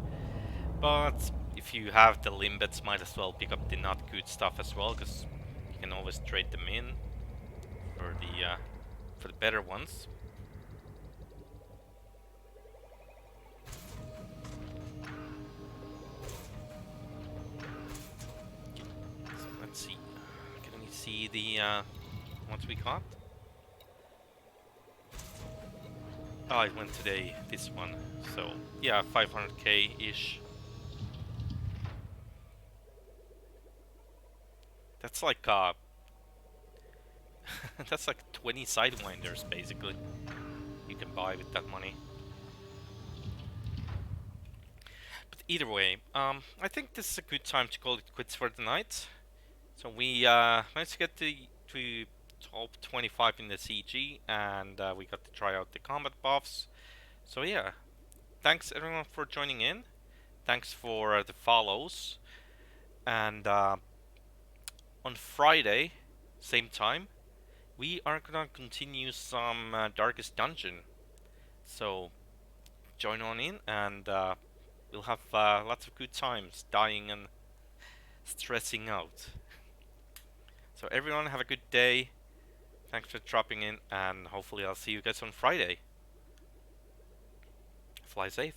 Speaker 1: But if you have the limbets, might as well pick up the not good stuff as well, because you can always trade them in for the better ones. see the what we got. Oh, it went today, this one. So, yeah, 500k ish. That's like that's like 20 sidewinders basically. You can buy with that money. But either way, I think this is a good time to call it quits for the night. So we managed to get to top 25 in the CG, and we got to try out the combat buffs. So yeah, thanks everyone for joining in. Thanks for the follows. And on Friday, same time, we are gonna continue some Darkest Dungeon. So join on in, and we'll have lots of good times dying and stressing out. So everyone have a good day. Thanks for dropping in, and hopefully I'll see you guys on Friday. Fly safe.